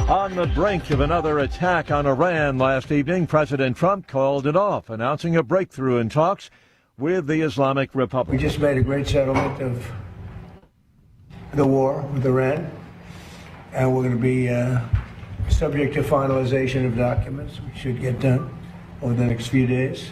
On the brink of another attack on Iran last evening, President Trump called it off, announcing a breakthrough in talks with the Islamic Republic. We just made a great settlement of the war with Iran, and we're going to be subject to finalization of documents. We should get done over the next few days.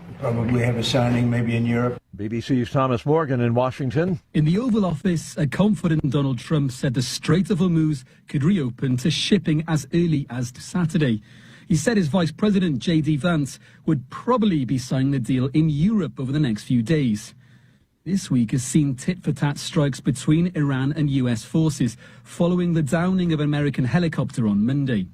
We'll probably have a signing maybe in Europe. BBC's Thomas Morgan in Washington. In the Oval Office, a confident Donald Trump said the Strait of Hormuz could reopen to shipping as early as Saturday. He said his Vice President, J.D. Vance, would probably be signing the deal in Europe over the next few days. This week has seen tit-for-tat strikes between Iran and U.S. forces following the downing of an American helicopter on Monday.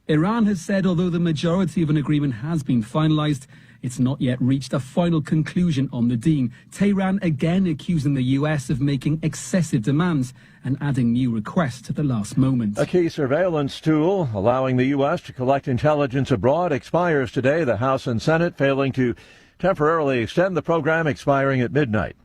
Iran has said although the majority of an agreement has been finalized, it's not yet reached a final conclusion on the deal. Tehran again accusing the U.S. of making excessive demands and adding new requests at the last moment. A key surveillance tool allowing the U.S. to collect intelligence abroad expires today. The House and Senate failing to temporarily extend the program, expiring at midnight.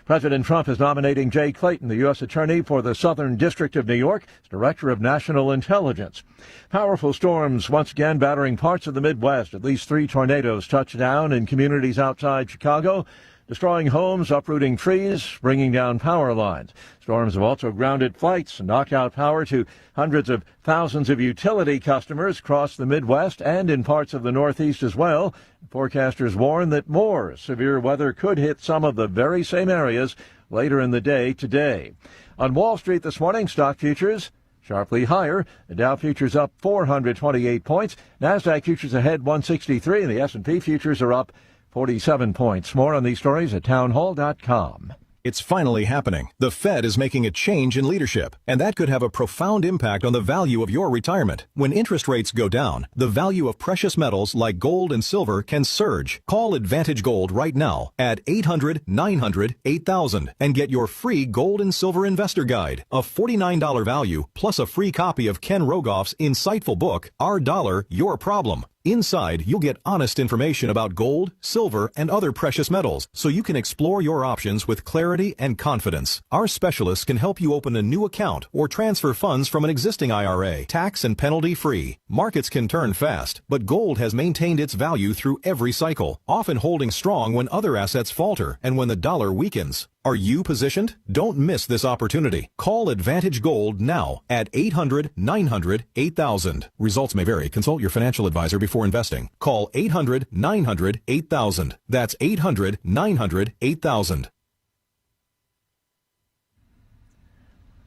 President Trump is nominating Jay Clayton, the U.S. Attorney for the Southern District of New York, as Director of National Intelligence. Powerful storms once again battering parts of the Midwest. At least 3 tornadoes touched down in communities outside Chicago, destroying homes, uprooting trees, bringing down power lines. Storms have also grounded flights and knocked out power to hundreds of thousands of utility customers across the Midwest and in parts of the Northeast as well. Forecasters warn that more severe weather could hit some of the very same areas later in the day today. On Wall Street this morning, stock futures sharply higher. The Dow futures up 428 points. NASDAQ futures ahead 163, and the S&P futures are up 47 points. More on these stories at townhall.com. It's finally happening. The Fed is making a change in leadership, and that could have a profound impact on the value of your retirement. When interest rates go down, the value of precious metals like gold and silver can surge. Call Advantage Gold right now at 800-900-8000 and get your free gold and silver investor guide, a $49 value, plus a free copy of Ken Rogoff's insightful book, Our Dollar, Your Problem. Inside, you'll get honest information about gold, silver, and other precious metals, so you can explore your options with clarity and confidence. Our specialists can help you open a new account or transfer funds from an existing IRA, tax and penalty free. Markets can turn fast, but gold has maintained its value through every cycle, often holding strong when other assets falter and when the dollar weakens. Are you positioned? Don't miss this opportunity. Call Advantage Gold now at 800-900-8000. Results may vary. Consult your financial advisor before investing. Call 800-900-8000. That's 800-900-8000.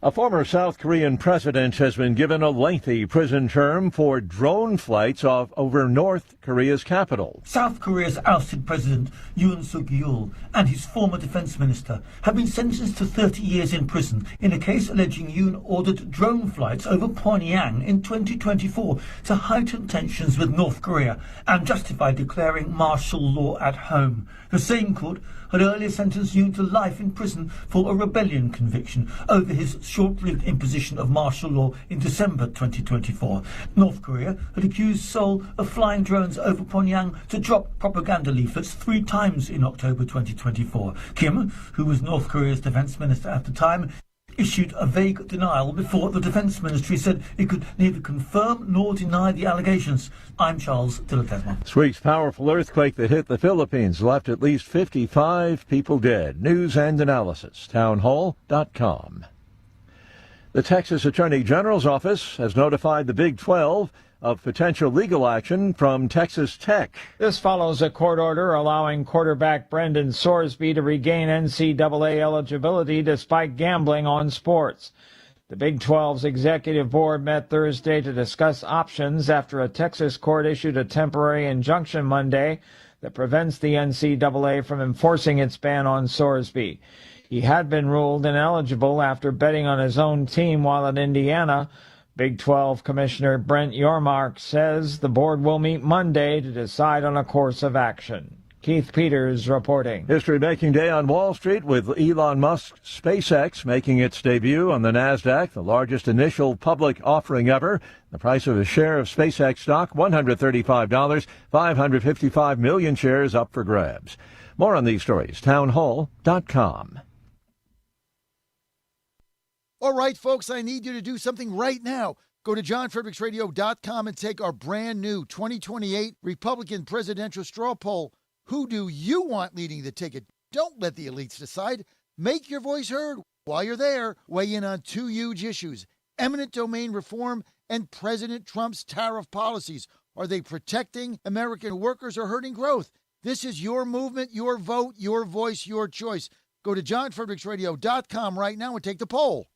A former South Korean president has been given a lengthy prison term for drone flights over North Korea's capital. South Korea's ousted President Yoon Suk-yeol and his former defense minister have been sentenced to 30 years in prison in a case alleging Yoon ordered drone flights over Pyongyang in 2024 to heighten tensions with North Korea and justify declaring martial law at home. The same court had earlier sentenced Yoon to life in prison for a rebellion conviction over his short-lived imposition of martial law in December 2024. North Korea had accused Seoul of flying drones over Pyongyang to drop propaganda leaflets 3 times in October 2024. Kim, who was North Korea's defense minister at the time, issued a vague denial before the Defense Ministry said it could neither confirm nor deny the allegations. I'm Charles Dillard-Desmond. This week's powerful earthquake that hit the Philippines left at least 55 people dead. News and analysis, townhall.com. The Texas Attorney General's office has notified the Big 12 of potential legal action from Texas Tech. This follows a court order allowing quarterback Brendan Sorsby to regain NCAA eligibility despite gambling on sports. The Big 12's executive board met Thursday to discuss options after a Texas court issued a temporary injunction Monday that prevents the NCAA from enforcing its ban on Sorsby. He had been ruled ineligible after betting on his own team while at Indiana. Big 12 Commissioner Brent Yormark says the board will meet Monday to decide on a course of action. Keith Peters reporting. History-making day on Wall Street with Elon Musk's SpaceX making its debut on the NASDAQ, the largest initial public offering ever. The price of a share of SpaceX stock, $135, 555 million shares up for grabs. More on these stories, townhall.com. All right, folks, I need you to do something right now. Go to johnfredericksradio.com and take our brand new 2028 Republican presidential straw poll. Who do you want leading the ticket? Don't let the elites decide. Make your voice heard. While you're there, weigh in on two huge issues: eminent domain reform and President Trump's tariff policies. Are they protecting American workers or hurting growth? This is your movement, your vote, your voice, your choice. Go to johnfredericksradio.com right now and take the poll.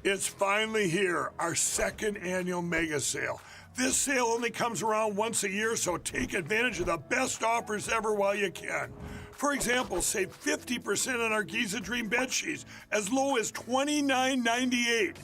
It's finally here, our second annual mega sale. This sale only comes around once a year, so take advantage of the best offers ever while you can. For example, save 50% on our Giza Dream bed sheets, as low as $29.98.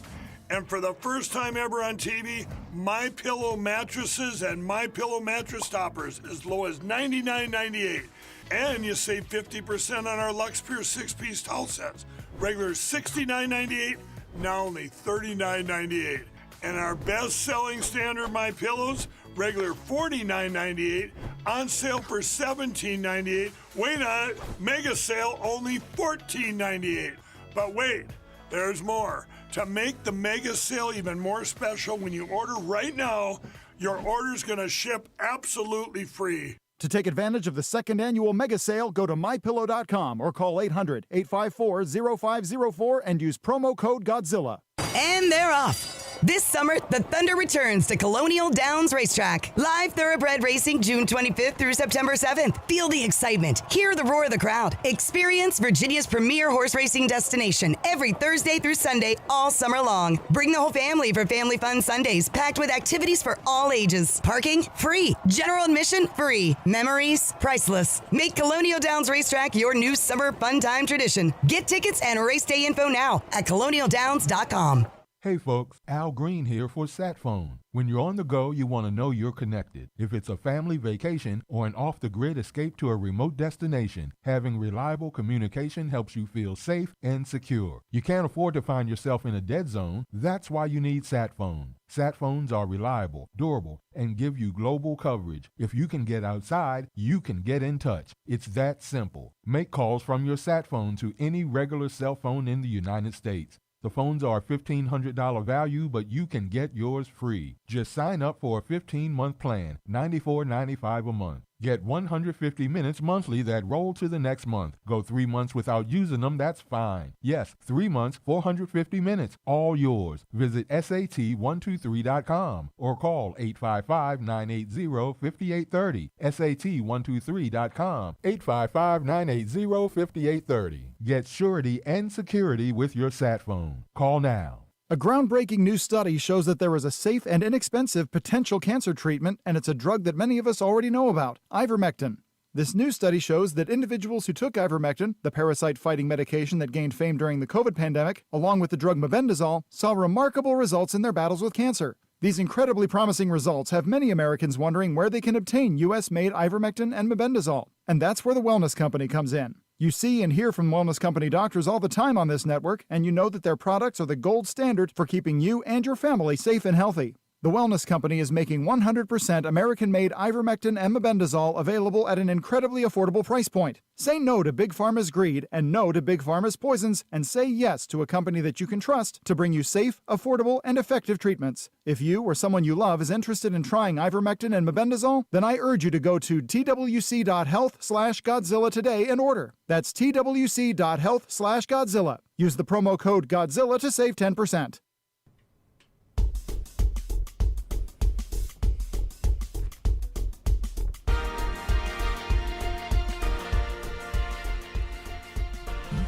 And for the first time ever on TV, MyPillow mattresses and MyPillow mattress toppers, as low as $99.98. And you save 50% on our Lux Pure 6-piece towel sets, regular $69.98. Now only $39.98. And our best-selling standard MyPillows, regular $49.98, on sale for $17.98. Wait on it, mega sale only $14.98. But wait, there's more. To make the mega sale even more special, when you order right now, your order's gonna ship absolutely free. To take advantage of the second annual mega sale, go to MyPillow.com or call 800-854-0504 and use promo code Godzilla. And they're off. This summer, the Thunder returns to Colonial Downs Racetrack. Live thoroughbred racing June 25th through September 7th. Feel the excitement. Hear the roar of the crowd. Experience Virginia's premier horse racing destination every Thursday through Sunday all summer long. Bring the whole family for Family Fun Sundays, packed with activities for all ages. Parking? Free. General admission? Free. Memories? Priceless. Make Colonial Downs Racetrack your new summer fun time tradition. Get tickets and race day info now at colonialdowns.com. Hey folks, Al Green here for SatPhone. When you're on the go, you want to know you're connected. If it's a family vacation or an off-the-grid escape to a remote destination, having reliable communication helps you feel safe and secure. You can't afford to find yourself in a dead zone. That's why you need SatPhone. SatPhones are reliable, durable, and give you global coverage. If you can get outside, you can get in touch. It's that simple. Make calls from your SatPhone to any regular cell phone in the United States. The phones are a $1,500 value, but you can get yours free. Just sign up for a 15-month plan, $94.95 a month. Get 150 minutes monthly that roll to the next month. Go 3 months without using them, that's fine. Yes, 3 months, 450 minutes, all yours. Visit SAT123.com or call 855-980-5830. SAT123.com, 855-980-5830. Get surety and security with your SatPhone. Call now. A groundbreaking new study shows that there is a safe and inexpensive potential cancer treatment, and it's a drug that many of us already know about, ivermectin. This new study shows that individuals who took ivermectin, the parasite-fighting medication that gained fame during the COVID pandemic, along with the drug mebendazole, saw remarkable results in their battles with cancer. These incredibly promising results have many Americans wondering where they can obtain U.S.-made ivermectin and mebendazole. And that's where the Wellness Company comes in. You see and hear from Wellness Company doctors all the time on this network, and you know that their products are the gold standard for keeping you and your family safe and healthy. The Wellness Company is making 100% American-made ivermectin and mebendazole available at an incredibly affordable price point. Say no to Big Pharma's greed and no to Big Pharma's poisons, and say yes to a company that you can trust to bring you safe, affordable, and effective treatments. If you or someone you love is interested in trying ivermectin and mebendazole, then I urge you to go to twc.health/Godzilla today and order. That's twc.health/Godzilla. Use the promo code Godzilla to save 10%.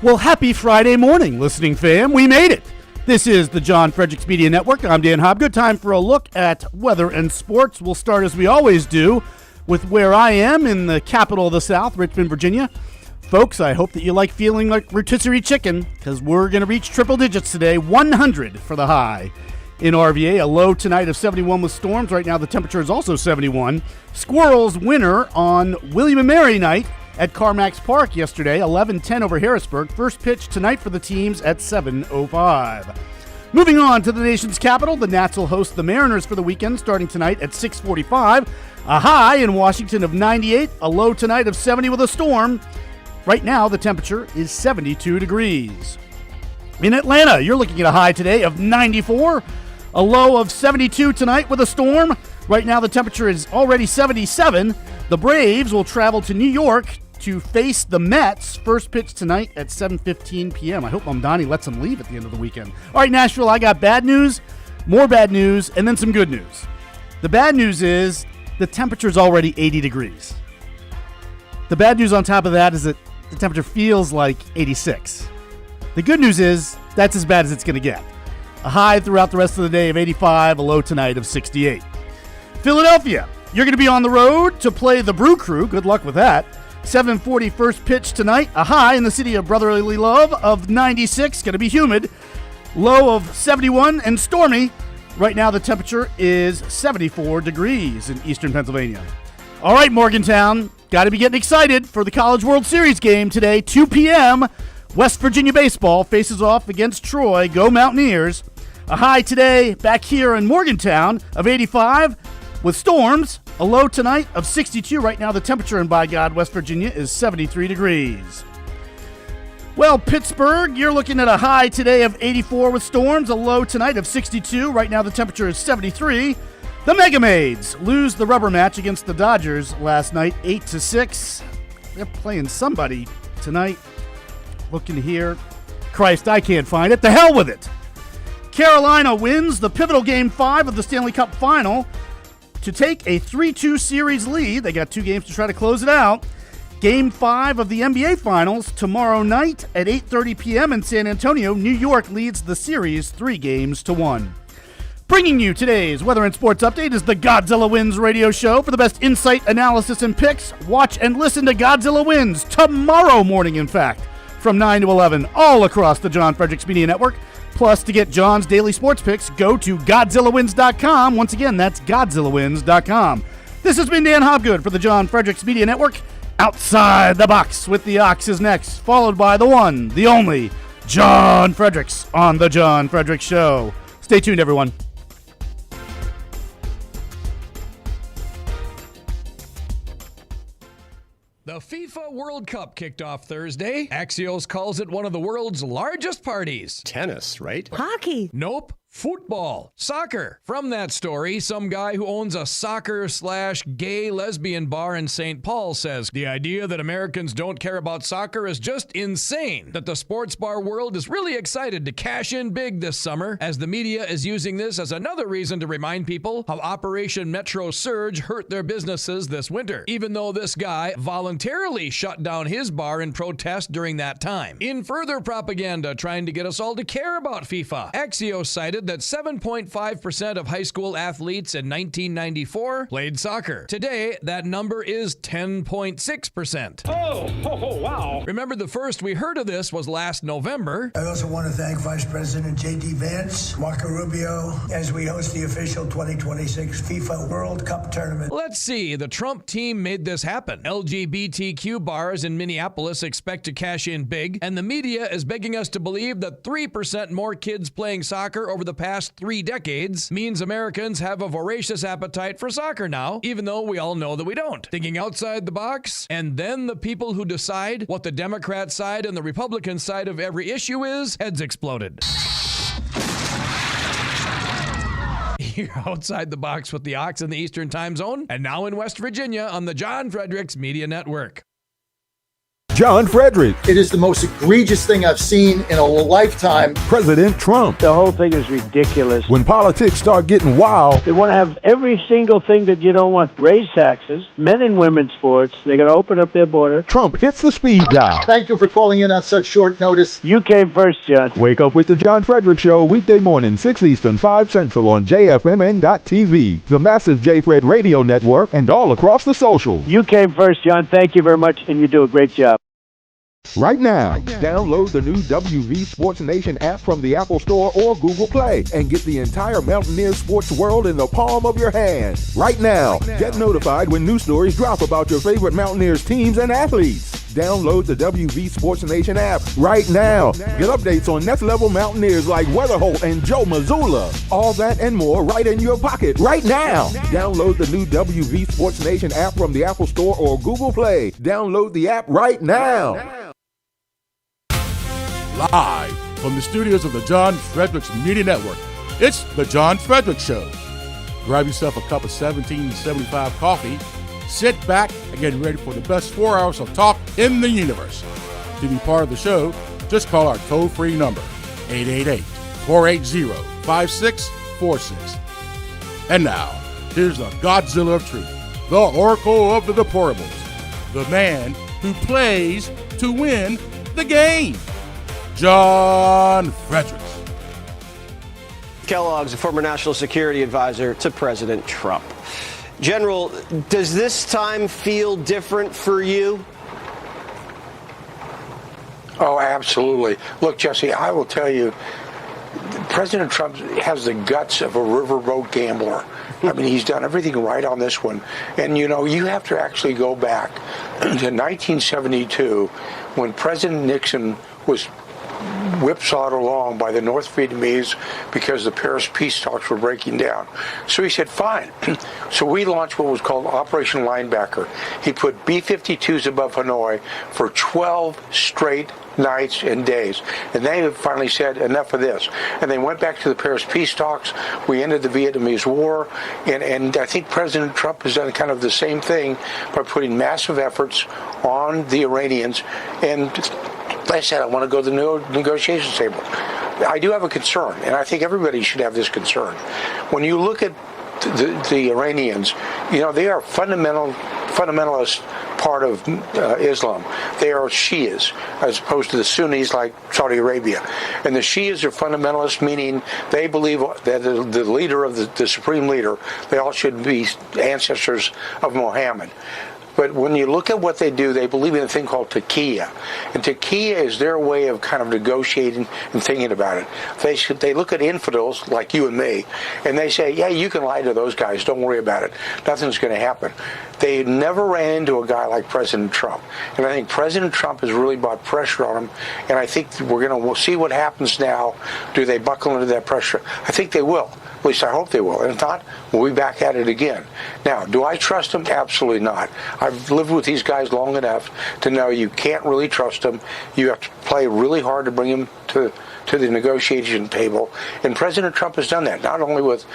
Well, happy Friday morning, listening fam. We made it. This is the John Fredericks Media Network. I'm Dan Hobb. Good time for a look at weather and sports. We'll start, as we always do, with where I am in the capital of the South, Richmond, Virginia. Folks, I hope that you like feeling like rotisserie chicken, because we're going to reach triple digits today, 100 for the high. In RVA, a low tonight of 71 with storms. Right now the temperature is also 71. Squirrels winner on William & Mary night at Carmax Park yesterday, 11-10 over Harrisburg. First pitch tonight for the teams at 7:05. Moving on to the nation's capital, the Nats will host the Mariners for the weekend starting tonight at 6:45. A high in Washington of 98, a low tonight of 70 with a storm. Right now the temperature is 72 degrees. In Atlanta, you're looking at a high today of 94, A low of 72 tonight with a storm. Right now the temperature is already 77. The Braves will travel to New York to face the Mets. First pitch tonight at 7:15 p.m. I hope Mamdani lets them leave at the end of the weekend. All right, Nashville, I got bad news, more bad news, and then some good news. The bad news is the temperature is already 80 degrees. The bad news on top of that is that the temperature feels like 86. The good news is that's as bad as it's going to get. A high throughout the rest of the day of 85, a low tonight of 68. Philadelphia, you're going to be on the road to play the Brew Crew. Good luck with that. 7:40 first pitch tonight. A high in the city of brotherly love of 96. Going to be humid. Low of 71 and stormy. Right now the temperature is 74 degrees in eastern Pennsylvania. All right, Morgantown. Got to be getting excited for the College World Series game today. 2 p.m. West Virginia baseball faces off against Troy. Go Mountaineers. A high today back here in Morgantown of 85 with storms. A low tonight of 62. Right now the temperature in, by God, West Virginia is 73 degrees. Well, Pittsburgh, you're looking at a high today of 84 with storms. A low tonight of 62. Right now the temperature is 73. The Mega Maids lose the rubber match against the Dodgers last night, 8-6. They're playing somebody tonight. Looking here. Christ, I can't find it. The hell with it. Carolina wins the pivotal Game 5 of the Stanley Cup Final to take a 3-2 series lead. They got 2 games to try to close it out. Game 5 of the NBA Finals tomorrow night at 8:30 p.m. in San Antonio. New York leads the series 3-1. Bringing you today's weather and sports update is the Godzilla Wins radio show. For the best insight, analysis, and picks, watch and listen to Godzilla Wins tomorrow morning, in fact, from 9 to 11, all across the John Fredericks Media Network. Plus, to get John's daily sports picks, go to GodzillaWins.com. Once again, that's GodzillaWins.com. This has been Dan Hobgood for the John Fredericks Media Network. Outside the Box with the Ox is next, followed by the one, the only, John Fredericks on the John Fredericks Show. Stay tuned, everyone. The FIFA World Cup kicked off Thursday. Axios calls it one of the world's largest parties. Tennis, right? Hockey. Nope. Football. Soccer. From that story, some guy who owns a soccer/gay lesbian bar in St. Paul says the idea that Americans don't care about soccer is just insane. That the sports bar world is really excited to cash in big this summer, as the media is using this as another reason to remind people how Operation Metro Surge hurt their businesses this winter, even though this guy voluntarily shut down his bar in protest during that time. In further propaganda trying to get us all to care about FIFA, Axios cited that 7.5% of high school athletes in 1994 played soccer. Today, that number is 10.6%. Oh, wow. Remember, the first we heard of this was last November. I also want to thank Vice President J.D. Vance, Marco Rubio, as we host the official 2026 FIFA World Cup tournament. Let's see, the Trump team made this happen. LGBTQ bars in Minneapolis expect to cash in big, and the media is begging us to believe that 3% more kids playing soccer over the past 3 decades means Americans have a voracious appetite for soccer now, even though we all know that we don't. Thinking outside the box, and then the people who decide what the Democrat side and the Republican side of every issue is, heads exploded. You're outside the box with the Ox in the Eastern Time Zone, and now in West Virginia on the John Fredericks Media Network. John Fredericks. It is the most egregious thing I've seen in a lifetime. President Trump. The whole thing is ridiculous. When politics start getting wild. They want to have every single thing that you don't want. Raise taxes, men and women's sports. They're going to open up their border. Trump hits the speed dial. Thank you for calling in on such short notice. You came first, John. Wake up with the John Fredericks Show weekday morning, 6 Eastern, 5 Central on JFMN.TV, the massive J-Fred radio network, and all across the social. You came first, John. Thank you very much, and you do a great job. Right now, download the new WV Sports Nation app from the Apple Store or Google Play and get the entire Mountaineer sports world in the palm of your hand. Right now, get notified when new stories drop about your favorite Mountaineers teams and athletes. Download the WV Sports Nation app right now. Get updates on next level Mountaineers like Weatherholt and Joe Mazzulla. All that and more right in your pocket right now. Download the new WV Sports Nation app from the Apple Store or Google Play. Download the app right now. Live from the studios of the John Fredericks Media Network, It's the John Fredericks Show. Grab yourself a cup of 1775 coffee, sit back, and get ready for the best 4 hours of talk in the universe. To be part of the show, just call our toll-free number, 888-480-5646. And now, here's the Godzilla of Truth, the Oracle of the Deplorables, the man who plays to win the game, John Fredericks. Kellogg's a former national security advisor to President Trump. General, does this time feel different for you? Oh, absolutely. Look, Jesse, I will tell you, President Trump has the guts of a riverboat gambler. I mean, he's done everything right on this one. And, you know, you have to actually go back to 1972 when President Nixon was whipsawed along by the North Vietnamese because the Paris peace talks were breaking down. So he said, fine. So we launched what was called Operation Linebacker. He put B-52s above Hanoi for 12 straight nights and days. And they finally said, enough of this. And they went back to the Paris peace talks. We ended the Vietnamese War. And I think President Trump has done kind of the same thing by putting massive efforts on the Iranians. And like I said, I want to go to the negotiation table. I do have a concern, and I think everybody should have this concern. When you look at the Iranians, you know, they are fundamentalist part of Islam. They are Shias, as opposed to the Sunnis like Saudi Arabia. And the Shias are fundamentalists, meaning they believe that the leader of the supreme leader, they all should be ancestors of Muhammad. But when you look at what they do, they believe in a thing called taqiyya. And taqiyya is their way of kind of negotiating and thinking about it. They look at infidels like you and me, and they say, yeah, you can lie to those guys. Don't worry about it. Nothing's going to happen. They never ran into a guy like President Trump. And I think President Trump has really brought pressure on him. And I think we'll see what happens now. Do they buckle under that pressure? I think they will. At least I hope they will. And if not, we'll be back at it again. Now, do I trust them? Absolutely not. I've lived with these guys long enough to know you can't really trust them. You have to play really hard to bring them to the negotiation table. And President Trump has done that, not only with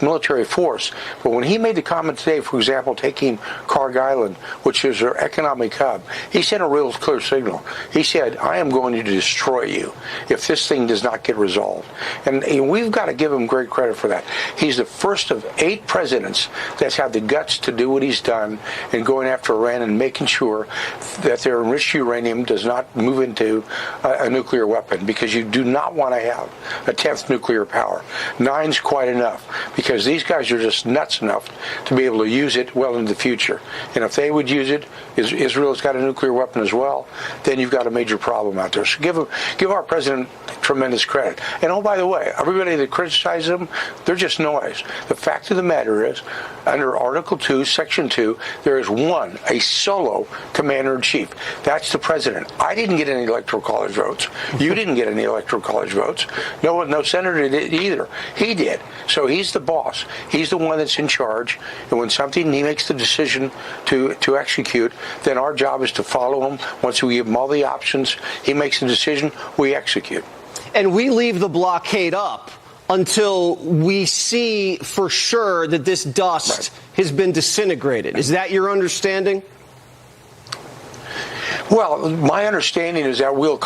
military force, but when he made the comment today, for example, taking Carg Island, which is their economic hub, he sent a real clear signal. He said, I am going to destroy you if this thing does not get resolved. And we've got to give him great credit for that. He's the first of 8 presidents that's had the guts to do what he's done in going after Iran and making sure that their enriched uranium does not move into a nuclear weapon, because you do not want to have a 10th nuclear power. 9's quite enough, because these guys are just nuts enough to be able to use it well into the future. And if they would use it, Israel's got a nuclear weapon as well, then you've got a major problem out there. So give our president tremendous credit. And oh, by the way, everybody that criticizes him, they're just noise. The fact of the matter is, under Article 2, Section 2, there is a solo commander-in-chief. That's the president. I didn't get any electoral college votes. You didn't get any electoral college votes. No senator did either. He did. So he's the boss. He's the one that's in charge. And when he makes the decision to execute, then our job is to follow him. Once we give him all the options, he makes the decision, we execute. And we leave the blockade up until we see for sure that this dust has been disintegrated. Is that your understanding? Well, my understanding is that we'll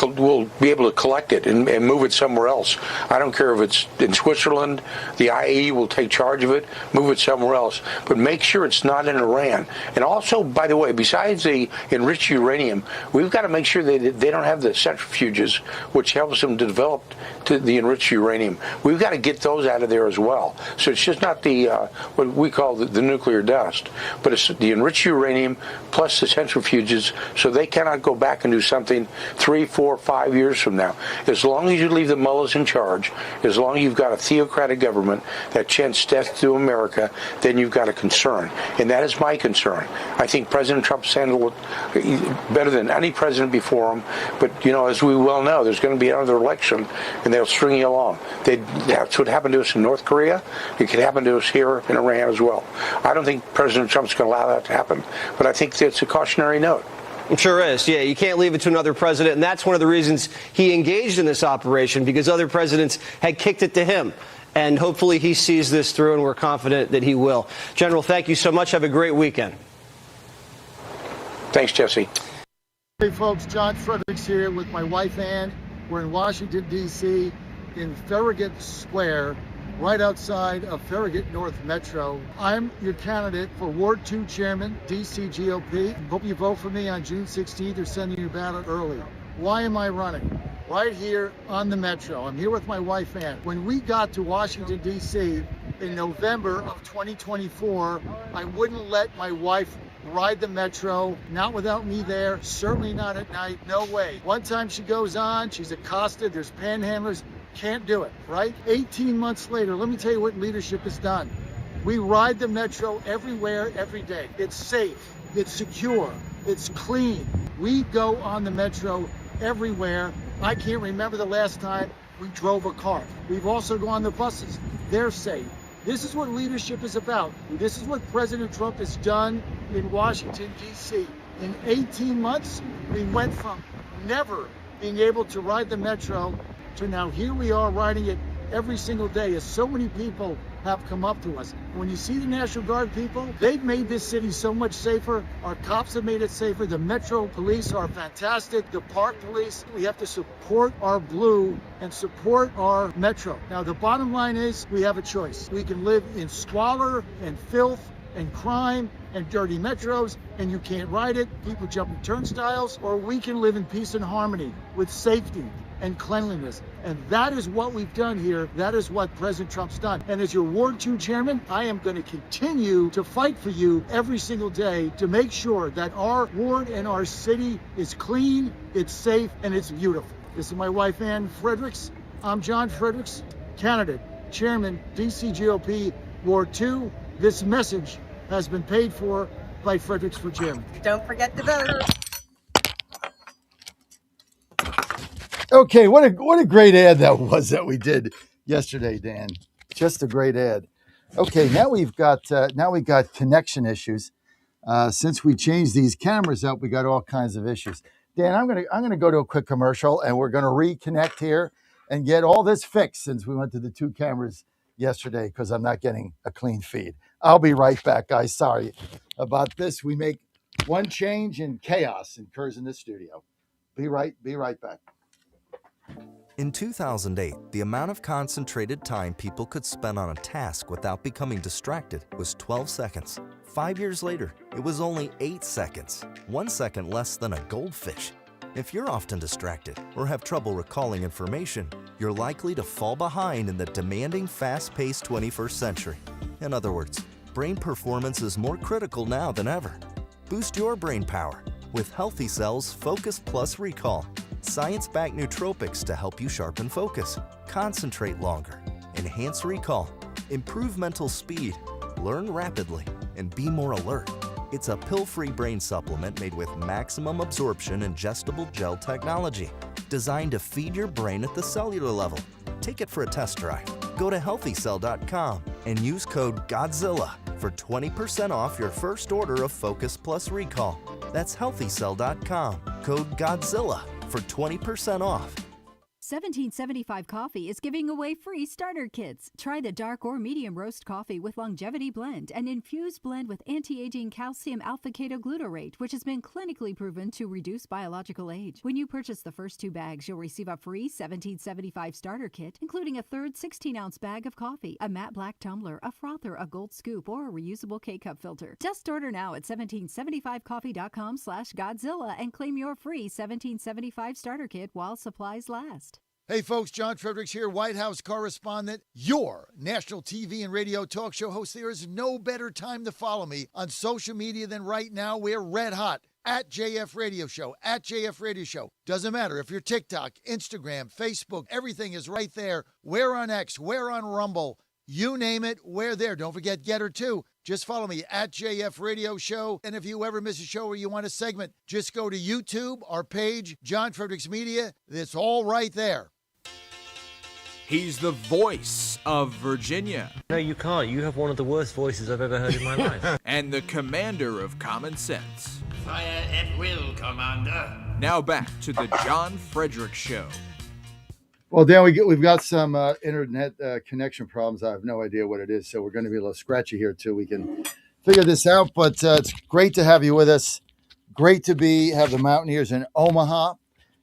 be able to collect it and move it somewhere else. I don't care if it's in Switzerland. The IAEA will take charge of it, move it somewhere else. But make sure it's not in Iran. And also, by the way, besides the enriched uranium, we've got to make sure that they don't have the centrifuges, which helps them to develop the enriched uranium. We've got to get those out of there as well. So it's just not the what we call the nuclear dust, but it's the enriched uranium plus the centrifuges, so they cannot go back and do something 3, 4, 5 years from now. As long as you leave the mullahs in charge, as long as you've got a theocratic government that chants death to America, then you've got a concern. And that is my concern. I think President Trump's handled it better than any president before him. But, as we well know, there's going to be another election, and they'll string you along. That's what happened to us in North Korea. It could happen to us here in Iran as well. I don't think President Trump's going to allow that to happen, but I think it's a cautionary note. It sure is. Yeah, you can't leave it to another president, and that's one of the reasons he engaged in this operation, because other presidents had kicked it to him. and hopefully he sees this through, and we're confident that he will. General, thank you so much. Have a great weekend. Thanks, Jesse. Hey, folks, John Fredericks here with my wife, Ann. We're in Washington, D.C., in Farragut Square, right outside of Farragut North Metro. I'm your candidate for Ward 2 Chairman, D.C. GOP. Hope you vote for me on June 16th or send your ballot early. Why am I running? Right here on the Metro. I'm here with my wife, Ann. When we got to Washington, D.C. in November of 2024, I wouldn't let my wife ride the Metro, not without me there, certainly not at night, no way. One time she goes on, she's accosted, there's panhandlers, can't do it, right? 18 months later, let me tell you what leadership has done. We ride the Metro everywhere, every day. It's safe, it's secure, it's clean. We go on the Metro everywhere. I can't remember the last time we drove a car. We've also gone on the buses. They're safe. This is what leadership is about. This is what President Trump has done in Washington, D.C. In 18 months, we went from never being able to ride the Metro to now here we are riding it every single day, as so many people have come up to us. When you see the National Guard people, they've made this city so much safer. Our cops have made it safer. The Metro police are fantastic. The park police, we have to support our blue and support our Metro. Now, the bottom line is we have a choice. We can live in squalor and filth and crime and dirty metros, and you can't ride it, people jumping turnstiles, or we can live in peace and harmony with safety and cleanliness. And that is what we've done here. That is what President Trump's done. And as your Ward 2 chairman, I am going to continue to fight for you every single day to make sure that our ward and our city is clean, it's safe, and it's beautiful. This is my wife, Ann Fredericks. I'm John Fredericks, candidate, chairman, DC GOP, Ward 2. This message has been paid for by Fredericks for chairman. Don't forget to vote. Okay, what a great ad that was that we did yesterday, Dan. Just a great ad. Okay, now we've got connection issues. Since we changed these cameras up, we got all kinds of issues. Dan, I'm gonna go to a quick commercial, and we're gonna reconnect here and get all this fixed since we went to the two cameras yesterday because I'm not getting a clean feed. I'll be right back, guys. Sorry about this. We make one change and chaos occurs in the studio. Be right back. In 2008, the amount of concentrated time people could spend on a task without becoming distracted was 12 seconds. 5 years later, it was only 8 seconds, 1 second less than a goldfish. If you're often distracted or have trouble recalling information, you're likely to fall behind in the demanding, fast-paced 21st century. In other words, brain performance is more critical now than ever. Boost your brain power with Healthy Cell's Focus Plus Recall. Science-backed nootropics to help you sharpen focus, concentrate longer, enhance recall, improve mental speed, learn rapidly, and be more alert. It's a pill-free brain supplement made with maximum absorption ingestible gel technology, designed to feed your brain at the cellular level. Take it for a test drive. Go to healthycell.com and use code GODZILLA for 20% off your first order of Focus Plus Recall. That's healthycell.com, code GODZILLA for 20% off. 1775 Coffee is giving away free starter kits. Try the dark or medium roast coffee with longevity blend, an infused blend with anti-aging calcium alpha-ketoglutarate, which has been clinically proven to reduce biological age. When you purchase the first 2 bags, you'll receive a free 1775 starter kit, including a third 16-ounce bag of coffee, a matte black tumbler, a frother, a gold scoop, or a reusable K-cup filter. Just order now at 1775coffee.com/Godzilla and claim your free 1775 starter kit while supplies last. Hey folks, John Fredericks here, White House correspondent, your national TV and radio talk show host. There is no better time to follow me on social media than right now. We're red hot at JF Radio Show, at JF Radio Show. Doesn't matter if you're TikTok, Instagram, Facebook, everything is right there. We're on X, we're on Rumble, you name it, we're there. Don't forget Getter too. Just follow me at JF Radio Show. And if you ever miss a show or you want a segment, just go to YouTube, our page, John Fredericks Media. It's all right there. He's the voice of Virginia. No, you can't. You have one of the worst voices I've ever heard in my life. And the commander of common sense. Fire at will, Commander. Now back to the John Fredericks Show. Well, Dan, we've got some internet connection problems. I have no idea what it is, so we're going to be a little scratchy here till we can figure this out. But it's great to have you with us. Great to have the Mountaineers in Omaha,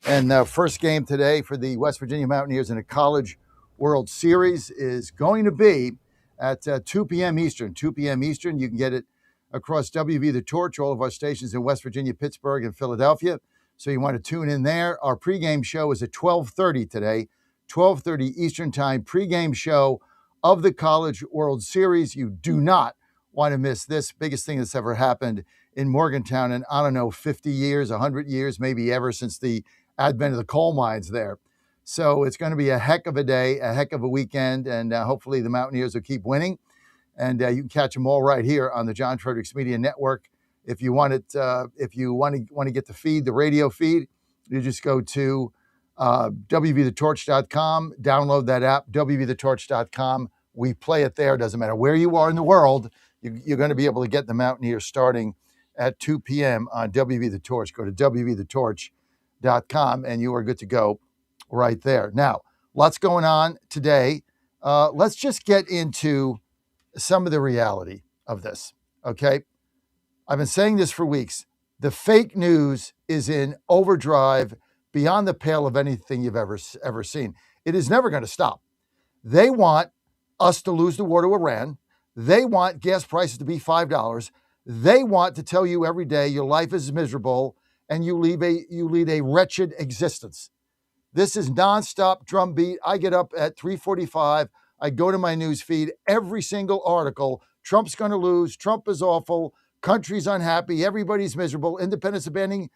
and first game today for the West Virginia Mountaineers in a College World Series is going to be at 2 p.m. Eastern. 2 p.m. Eastern. You can get it across WV The Torch, all of our stations in West Virginia, Pittsburgh, and Philadelphia. So you want to tune in there. Our pregame show is at 12:30 today. 12:30 Eastern Time, pregame show of the College World Series. You do not want to miss this biggest thing that's ever happened in Morgantown in, I don't know, 50 years, 100 years, maybe ever since the advent of the coal mines there. So it's going to be a heck of a day, a heck of a weekend, and hopefully the Mountaineers will keep winning. And you can catch them all right here on the John Fredericks Media Network. If you want it, if you want to get the feed, the radio feed, you just go to WVTheTorch.com, download that app, WVTheTorch.com. We play it there. Doesn't matter where you are in the world, you're going to be able to get the Mountaineers starting at 2 p.m. on WV The Torch. Go to WVTheTorch.com, and you are good to go right there. Now, lots going on today. Let's just get into some of the reality of this, okay? I've been saying this for weeks. The fake news is in overdrive beyond the pale of anything you've ever seen. It is never going to stop. They want us to lose the war to Iran. They want gas prices to be $5. They want to tell you every day your life is miserable and you lead a wretched existence. This is nonstop drumbeat. I get up at 3:45. I go to my news feed. Every single article, Trump's going to lose. Trump is awful. Country's unhappy. Everybody's miserable. Independents abandoning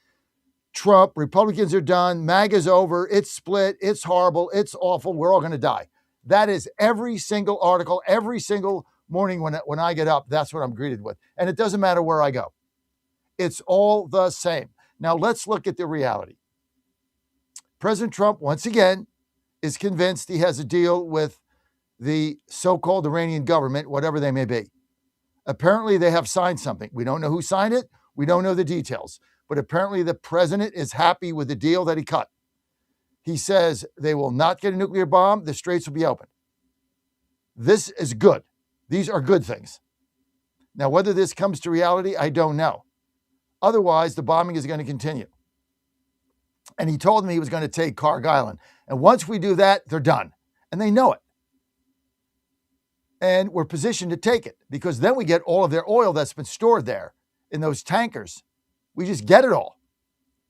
Trump. Republicans are done. MAGA's over. It's split. It's horrible. It's awful. We're all going to die. That is every single article, every single morning when I get up. That's what I'm greeted with. And it doesn't matter where I go. It's all the same. Now let's look at the reality. President Trump, once again, is convinced he has a deal with the so-called Iranian government, whatever they may be. Apparently, they have signed something. We don't know who signed it. We don't know the details. But apparently, the president is happy with the deal that he cut. He says they will not get a nuclear bomb. The straits will be open. This is good. These are good things. Now, whether this comes to reality, I don't know. Otherwise, the bombing is going to continue. And he told me he was going to take Carg Island. And once we do that, they're done. And they know it. And we're positioned to take it because then we get all of their oil that's been stored there in those tankers. We just get it all,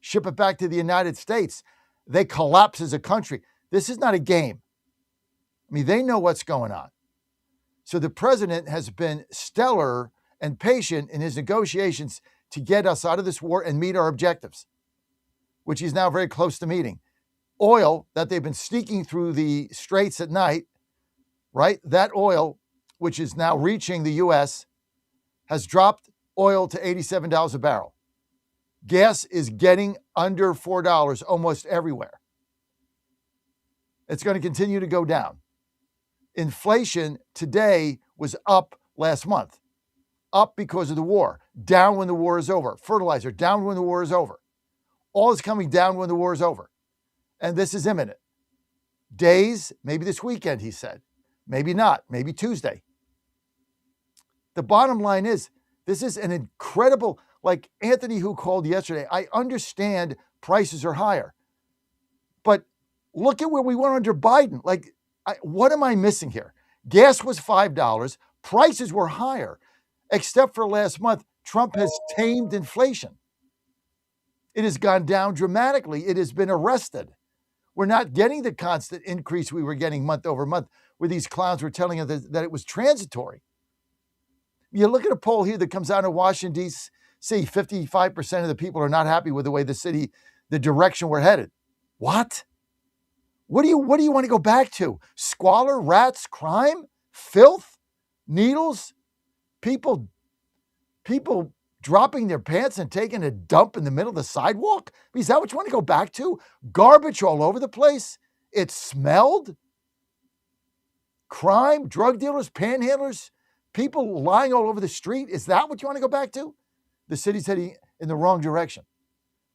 ship it back to the United States. They collapse as a country. This is not a game. I mean, they know what's going on. So the president has been stellar and patient in his negotiations to get us out of this war and meet our objectives, which he's now very close to meeting. Oil that they've been sneaking through the straits at night, right? That oil, which is now reaching the U.S., has dropped oil to $87 a barrel. Gas is getting under $4 almost everywhere. It's going to continue to go down. Inflation today was up last month. Up because of the war. Down when the war is over. Fertilizer, down when the war is over. All is coming down when the war is over. And this is imminent. Days, maybe this weekend, he said. Maybe not. Maybe Tuesday. The bottom line is, this is an incredible, like Anthony who called yesterday, I understand prices are higher. But look at where we went under Biden. What am I missing here? Gas was $5. Prices were higher. Except for last month, Trump has tamed inflation. It has gone down dramatically. It has been arrested. We're not getting the constant increase we were getting month over month, where these clowns were telling us that it was transitory. You look at a poll here that comes out of Washington, D.C., 55% of the people are not happy with the way the direction we're headed. What? What do you want to go back to? Squalor, rats, crime, filth, needles, people dropping their pants and taking a dump in the middle of the sidewalk? Is that what you want to go back to? Garbage all over the place? It smelled? Crime, drug dealers, panhandlers, people lying all over the street? Is that what you want to go back to? The city's heading in the wrong direction.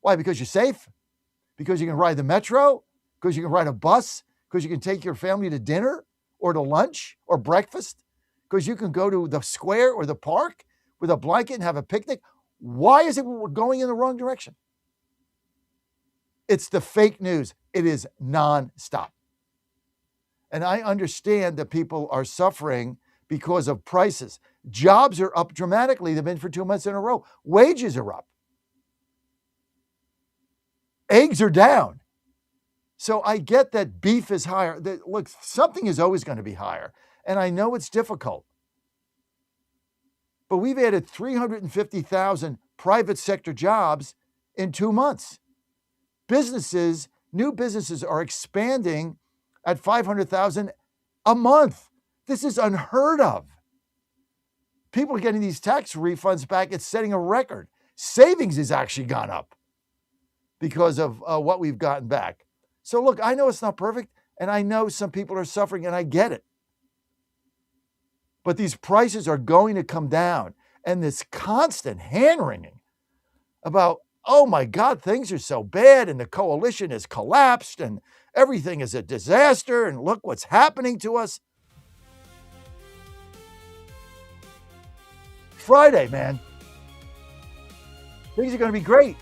Why? Because you're safe? Because you can ride the metro? Because you can ride a bus? because you can take your family to dinner or to lunch or breakfast, because you can go to the square or the park with a blanket and have a picnic. Why is it we're going in the wrong direction? It's the fake news. It is nonstop. And I understand that people are suffering because of prices. Jobs are up dramatically. They've been for 2 months in a row. Wages are up. Eggs are down. So I get that beef is higher. Look, something is always going to be higher. And I know it's difficult. But we've added 350,000 private sector jobs in 2 months. New businesses are expanding at 500,000 a month. This is unheard of. People are getting these tax refunds back. It's setting a record. Savings has actually gone up because of what we've gotten back. So look, I know it's not perfect, and I know some people are suffering, and I get it. But these prices are going to come down, and this constant hand-wringing about, oh my God, things are so bad, and the coalition has collapsed, and everything is a disaster, and look what's happening to us. Friday, man. Things are going to be great.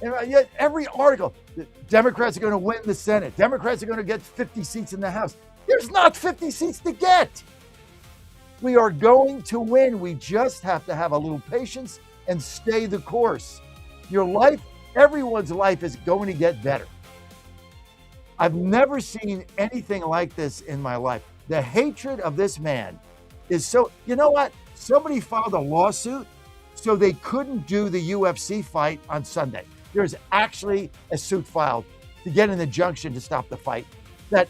And yet every article, the Democrats are going to win the Senate. Democrats are going to get 50 seats in the House. There's not 50 seats to get. We are going to win. We just have to have a little patience and stay the course. Your life, everyone's life is going to get better. I've never seen anything like this in my life. The hatred of this man is so, you know what? Somebody filed a lawsuit so they couldn't do the UFC fight on Sunday. There's actually a suit filed to get an injunction to stop the fight that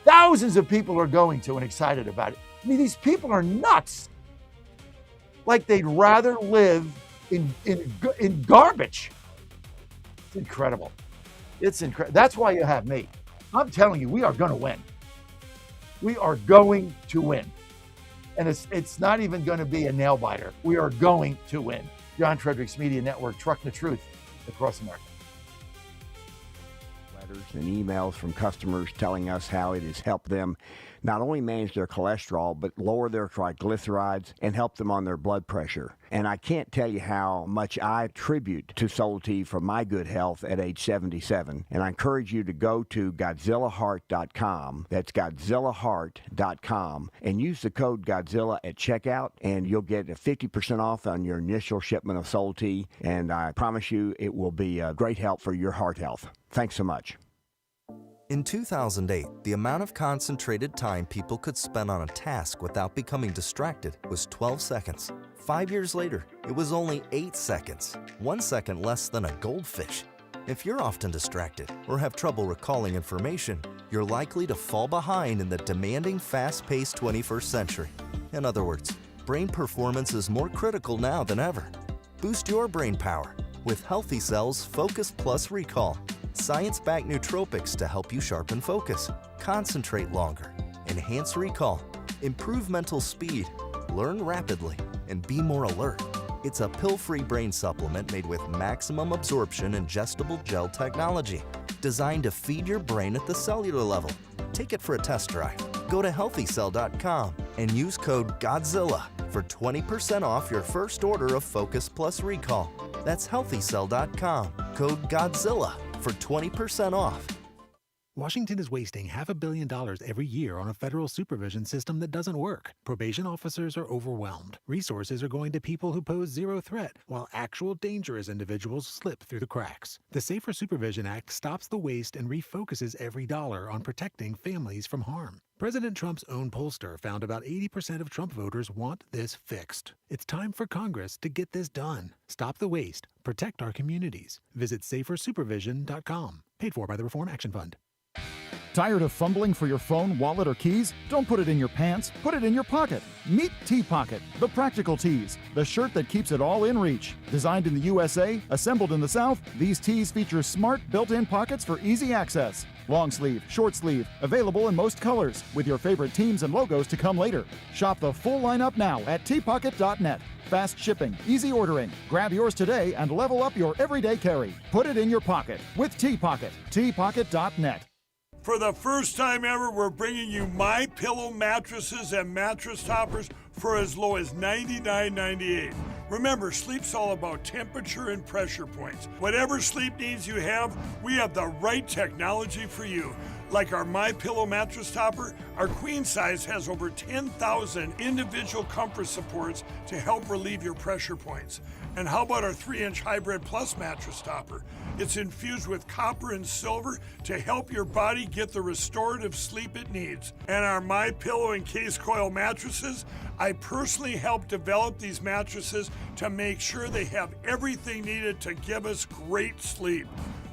thousands of people are going to and excited about it. I mean, these people are nuts. Like they'd rather live in garbage. It's incredible. It's incredible. That's why you have me. I'm telling you, we are going to win. We are going to win. And it's not even going to be a nail biter. We are going to win. John Fredericks Media Network, trucking the truth across America. Letters and emails from customers telling us how it has helped them not only manage their cholesterol, but lower their triglycerides and help them on their blood pressure. And I can't tell you how much I attribute to Solti for my good health at age 77. And I encourage you to go to GodzillaHeart.com. That's GodzillaHeart.com. And use the code Godzilla at checkout, and you'll get a 50% off on your initial shipment of Solti. And I promise you it will be a great help for your heart health. Thanks so much. In 2008, the amount of concentrated time people could spend on a task without becoming distracted was 12 seconds. 5 years later, it was only 8 seconds, 1 second less than a goldfish. If you're often distracted or have trouble recalling information, you're likely to fall behind in the demanding, fast-paced 21st century. In other words, brain performance is more critical now than ever. Boost your brain power with Healthy Cell's Focus Plus Recall. Science-backed nootropics to help you sharpen focus, concentrate longer, enhance recall, improve mental speed, learn rapidly, and be more alert. It's a pill-free brain supplement made with maximum absorption ingestible gel technology, designed to feed your brain at the cellular level. Take it for a test drive. Go to healthycell.com and use code GODZILLA for 20% off your first order of Focus Plus Recall. That's healthycell.com, code GODZILLA for 20% off. Washington is wasting $500 million every year on a federal supervision system that doesn't work. Probation officers are overwhelmed. Resources are going to people who pose zero threat, while actual dangerous individuals slip through the cracks. The Safer Supervision Act stops the waste and refocuses every dollar on protecting families from harm. President Trump's own pollster found about 80% of Trump voters want this fixed. It's time for Congress to get this done. Stop the waste. Protect our communities. Visit safersupervision.com. Paid for by the Reform Action Fund. Tired of fumbling for your phone, wallet, or keys? Don't put it in your pants, put it in your pocket. Meet T-Pocket, the practical tees, the shirt that keeps it all in reach. Designed in the USA, assembled in the South, these tees feature smart built-in pockets for easy access. Long sleeve, short sleeve, available in most colors, with your favorite teams and logos to come later. Shop the full lineup now at tpocket.net. Fast shipping, easy ordering. Grab yours today and level up your everyday carry. Put it in your pocket with T-Pocket. tpocket.net. For the first time ever, we're bringing you My Pillow mattresses and mattress toppers for as low as $99.98. Remember, sleep's all about temperature and pressure points. Whatever sleep needs you have, we have the right technology for you. Like our My Pillow mattress topper, our queen size has over 10,000 individual comfort supports to help relieve your pressure points. And how about our 3-inch Hybrid Plus mattress topper? It's infused with copper and silver to help your body get the restorative sleep it needs. And our My Pillow and Case Coil mattresses, I personally helped develop these mattresses to make sure they have everything needed to give us great sleep.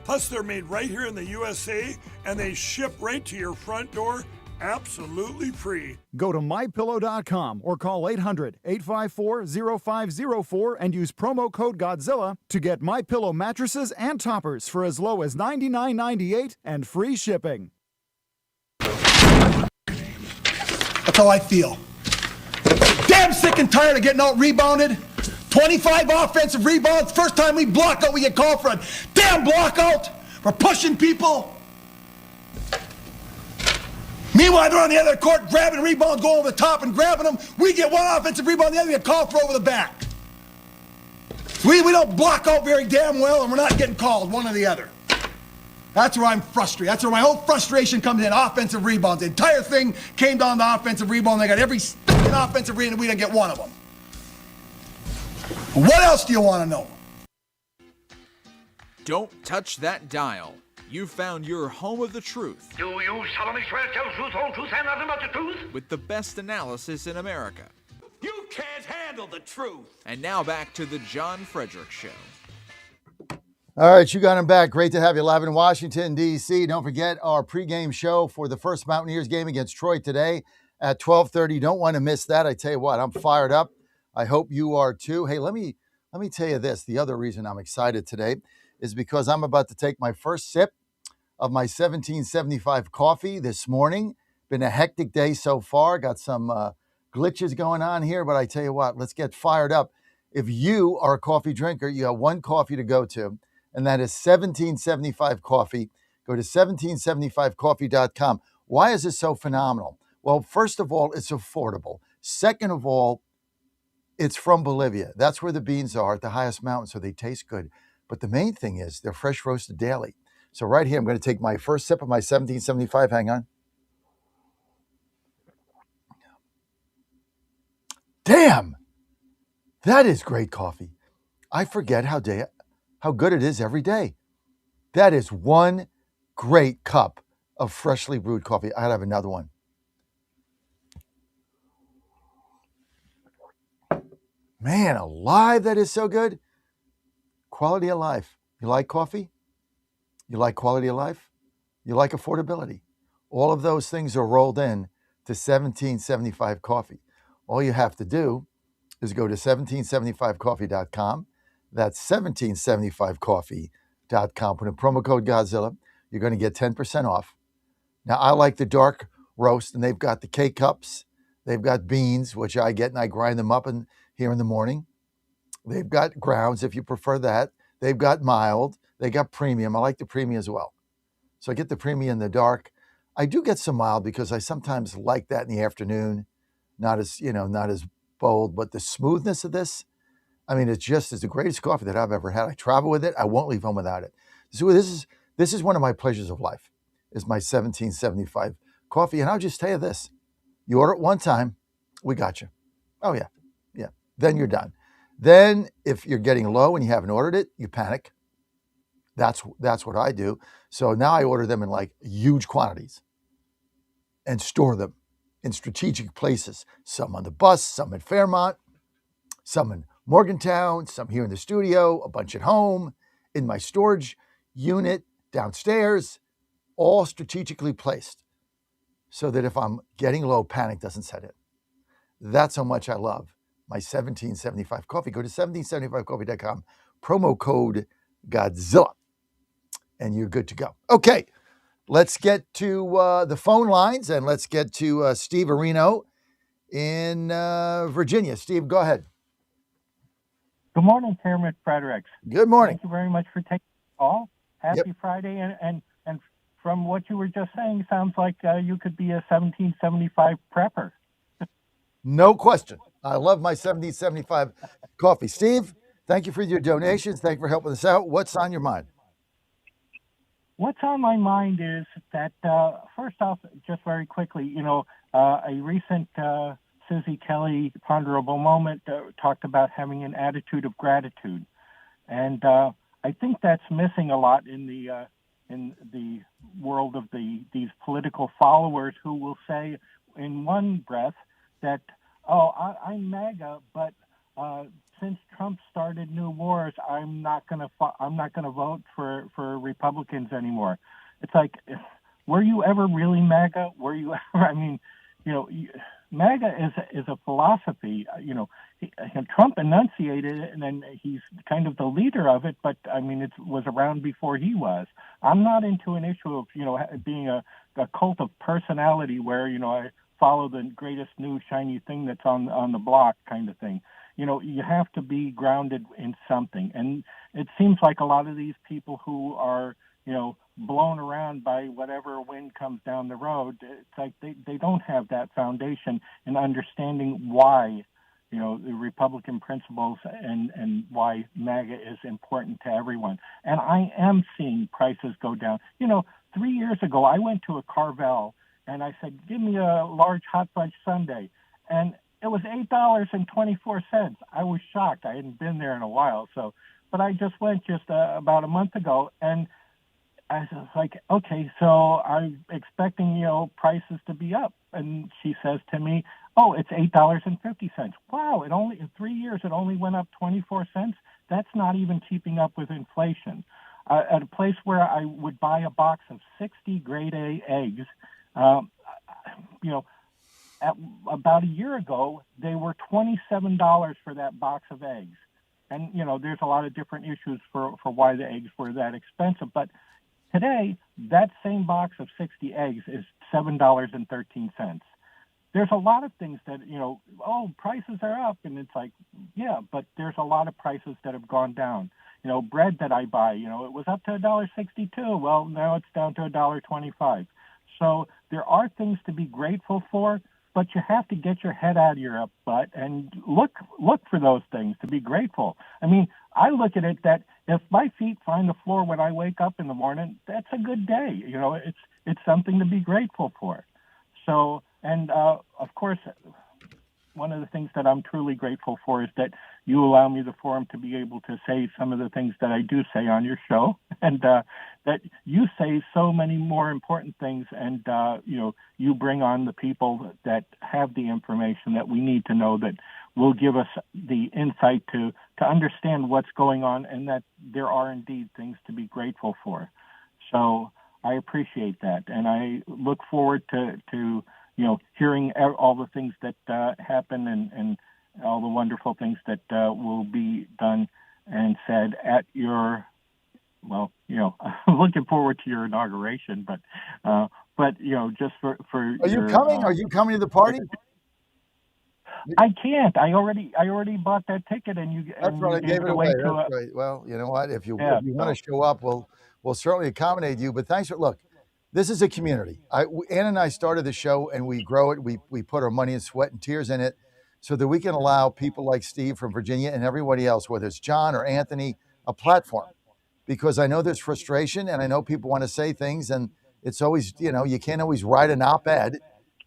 Plus, they're made right here in the USA, and they ship right to your front door, absolutely free. Go to mypillow.com or call 800-854-0504 and use promo code Godzilla to get MyPillow mattresses and toppers for as low as $99.98 and free shipping. That's how I feel. Damn sick and tired of getting out rebounded. 25 offensive rebounds. First time we block out, we get called for a damn block out. We're pushing people. Meanwhile, they're on the other court grabbing rebounds, going over the top and grabbing them. We get one offensive rebound, the other get called for over the back. We don't block out very damn well, and we're not getting called, one or the other. That's where I'm frustrated. That's where my whole frustration comes in, offensive rebounds. The entire thing came down to offensive rebound. They got every offensive rebound, we didn't get one of them. What else do you want to know? Don't touch that dial. You found your home of the truth. Do you solemnly swear to tell the truth, whole truth, and nothing but the truth? With the best analysis in America. You can't handle the truth. And now back to the John Fredericks Show. All right, you got him back. Great to have you live in Washington, D.C. Don't forget our pregame show for the first Mountaineers game against Troy today at 12:30. Don't want to miss that. I tell you what, I'm fired up. I hope you are too. Hey, let me tell you this. The other reason I'm excited today is because I'm about to take my first sip of my 1775 coffee this morning. Been a hectic day so far. Got some glitches going on here, but I tell you what, let's get fired up. If you are a coffee drinker, you have one coffee to go to, and that is 1775 Coffee. Go to 1775coffee.com. Why is this so phenomenal? Well, first of all, it's affordable. Second of all, it's from Bolivia. That's where the beans are at the highest mountain, so they taste good. But the main thing is they're fresh roasted daily. So right here, I'm going to take my first sip of my 1775. Hang on. Damn! That is great coffee. I forget how good it is every day. That is one great cup of freshly brewed coffee. I'd have another one. Man alive, that is so good. Quality of life. You like coffee? You like quality of life? You like affordability? All of those things are rolled in to 1775 Coffee. All you have to do is go to 1775coffee.com. That's 1775coffee.com. Put in promo code Godzilla. You're going to get 10% off. Now, I like the dark roast, and they've got the K-Cups. They've got beans, which I get, and I grind them up here in the morning. They've got grounds, if you prefer that. They've got mild. They got premium. I like the premium as well. So I get the premium in the dark. I do get some mild because I sometimes like that in the afternoon. Not as bold, but the smoothness of this, I mean, it's the greatest coffee that I've ever had. I travel with it. I won't leave home without it. So this is one of my pleasures of life, is my 1775 coffee. And I'll just tell you this. You order it one time, we got you. Oh, yeah. Yeah. Then you're done. Then if you're getting low and you haven't ordered it, you panic. That's what I do. So now I order them in like huge quantities and store them in strategic places. Some on the bus, some at Fairmont, some in Morgantown, some here in the studio, a bunch at home, in my storage unit downstairs, all strategically placed so that if I'm getting low, panic doesn't set in. That's how much I love my 1775 coffee. Go to 1775coffee.com, promo code Godzilla, and you're good to go. Okay, let's get to the phone lines, and let's get to Steve Areno in Virginia. Steve, go ahead. Good morning, Chairman Fredericks. Good morning. Thank you very much for taking the call. Happy Friday, and from what you were just saying, sounds like you could be a 1775 prepper. No question. I love my 1775 coffee. Steve, thank you for your donations. Thank you for helping us out. What's on your mind? What's on my mind is that, first off, just very quickly, a recent Susie Kelly ponderable moment talked about having an attitude of gratitude. And I think that's missing a lot in the world of these political followers who will say in one breath that, I'm MAGA, but since Trump started new wars, I'm not going to vote for Republicans anymore. It's like, were you ever really MAGA? Were you ever? I mean, MAGA is a philosophy. Trump enunciated it, and then he's kind of the leader of it. But I mean, it was around before he was. I'm not into an issue of being a cult of personality where I follow the greatest new shiny thing that's on the block kind of thing. You have to be grounded in something. And it seems like a lot of these people who are, blown around by whatever wind comes down the road, it's like they don't have that foundation in understanding why, the Republican principles and why MAGA is important to everyone. And I am seeing prices go down. 3 years ago, I went to a Carvel and I said, give me a large hot fudge sundae. And it was $8.24. I was shocked. I hadn't been there in a while. But I just went about a month ago, and I was like, okay, so I'm expecting, prices to be up. And she says to me, oh, it's $8.50. Wow, in 3 years, it only went up 24 cents. That's not even keeping up with inflation. At a place where I would buy a box of 60 grade A eggs, at about a year ago, they were $27 for that box of eggs. And, there's a lot of different issues for why the eggs were that expensive. But today, that same box of 60 eggs is $7.13. There's a lot of things that, prices are up. And it's like, yeah, but there's a lot of prices that have gone down. Bread that I buy, it was up to $1.62. Well, now it's down to $1.25. So there are things to be grateful for, but you have to get your head out of your butt and look for those things to be grateful. I mean, I look at it that if my feet find the floor when I wake up in the morning, that's a good day. It's something to be grateful for. So, and of course, one of the things that I'm truly grateful for is that you allow me the forum to be able to say some of the things that I do say on your show, and that you say so many more important things, and you bring on the people that have the information that we need to know, that will give us the insight to understand what's going on, and that there are indeed things to be grateful for. So I appreciate that, and I look forward to hearing all the things that happen and all the wonderful things that will be done and said at your, I'm looking forward to your inauguration, but just for Are you coming? Are you coming to the party? I can't. I already bought that ticket, and you. That's right. I gave it away. That's right. Well, you know what? If you want to show up, we'll certainly accommodate you. But thanks for look. This is a community. Ann and I started the show, and we grow it. We put our money and sweat and tears in it, so that we can allow people like Steve from Virginia and everybody else, whether it's John or Anthony, a platform. Because I know there's frustration, and I know people want to say things, and it's always, you can't always write an op-ed,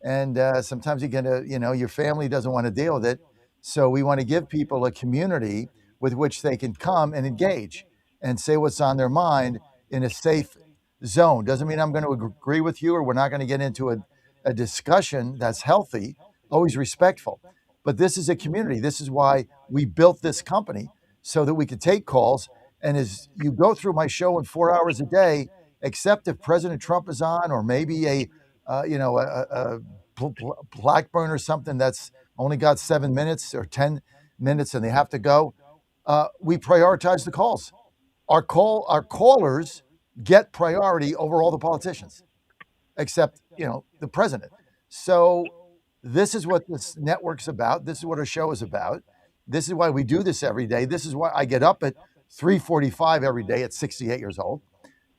and sometimes your family doesn't want to deal with it. So we want to give people a community with which they can come and engage and say what's on their mind in a safe zone. Doesn't mean I'm going to agree with you, or we're not going to get into a discussion that's healthy, always respectful. But this is a community. This is why we built this company, so that we could take calls. And as you go through my show in 4 hours a day, except if President Trump is on, or maybe a Blackburn or something that's only got 7 minutes or 10 minutes and they have to go, we prioritize the calls. Our callers get priority over all the politicians, except, the president. So this is what this network's about. This is what our show is about. This is why we do this every day. This is why I get up at 3:45 every day at 68 years old.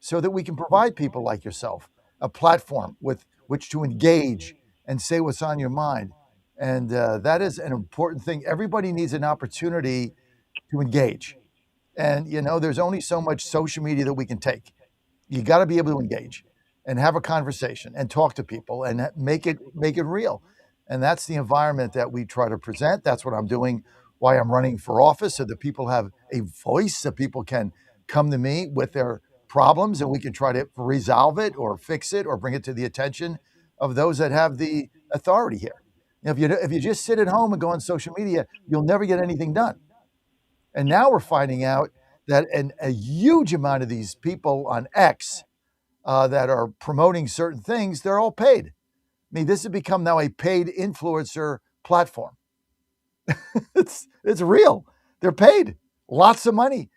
so that we can provide people like yourself a platform with which to engage and say what's on your mind. And that is an important thing. Everybody needs an opportunity to engage. And, there's only so much social media that we can take. You got to be able to engage and have a conversation and talk to people and make it real. And that's the environment that we try to present. That's what I'm doing, why I'm running for office, so that people have a voice, so people can come to me with their problems and we can try to resolve it or fix it or bring it to the attention of those that have the authority here. If you just sit at home and go on social media, you'll never get anything done. And now we're finding out that a huge amount of these people on X that are promoting certain things, they're all paid. I mean, this has become now a paid influencer platform. It's real. They're paid lots of money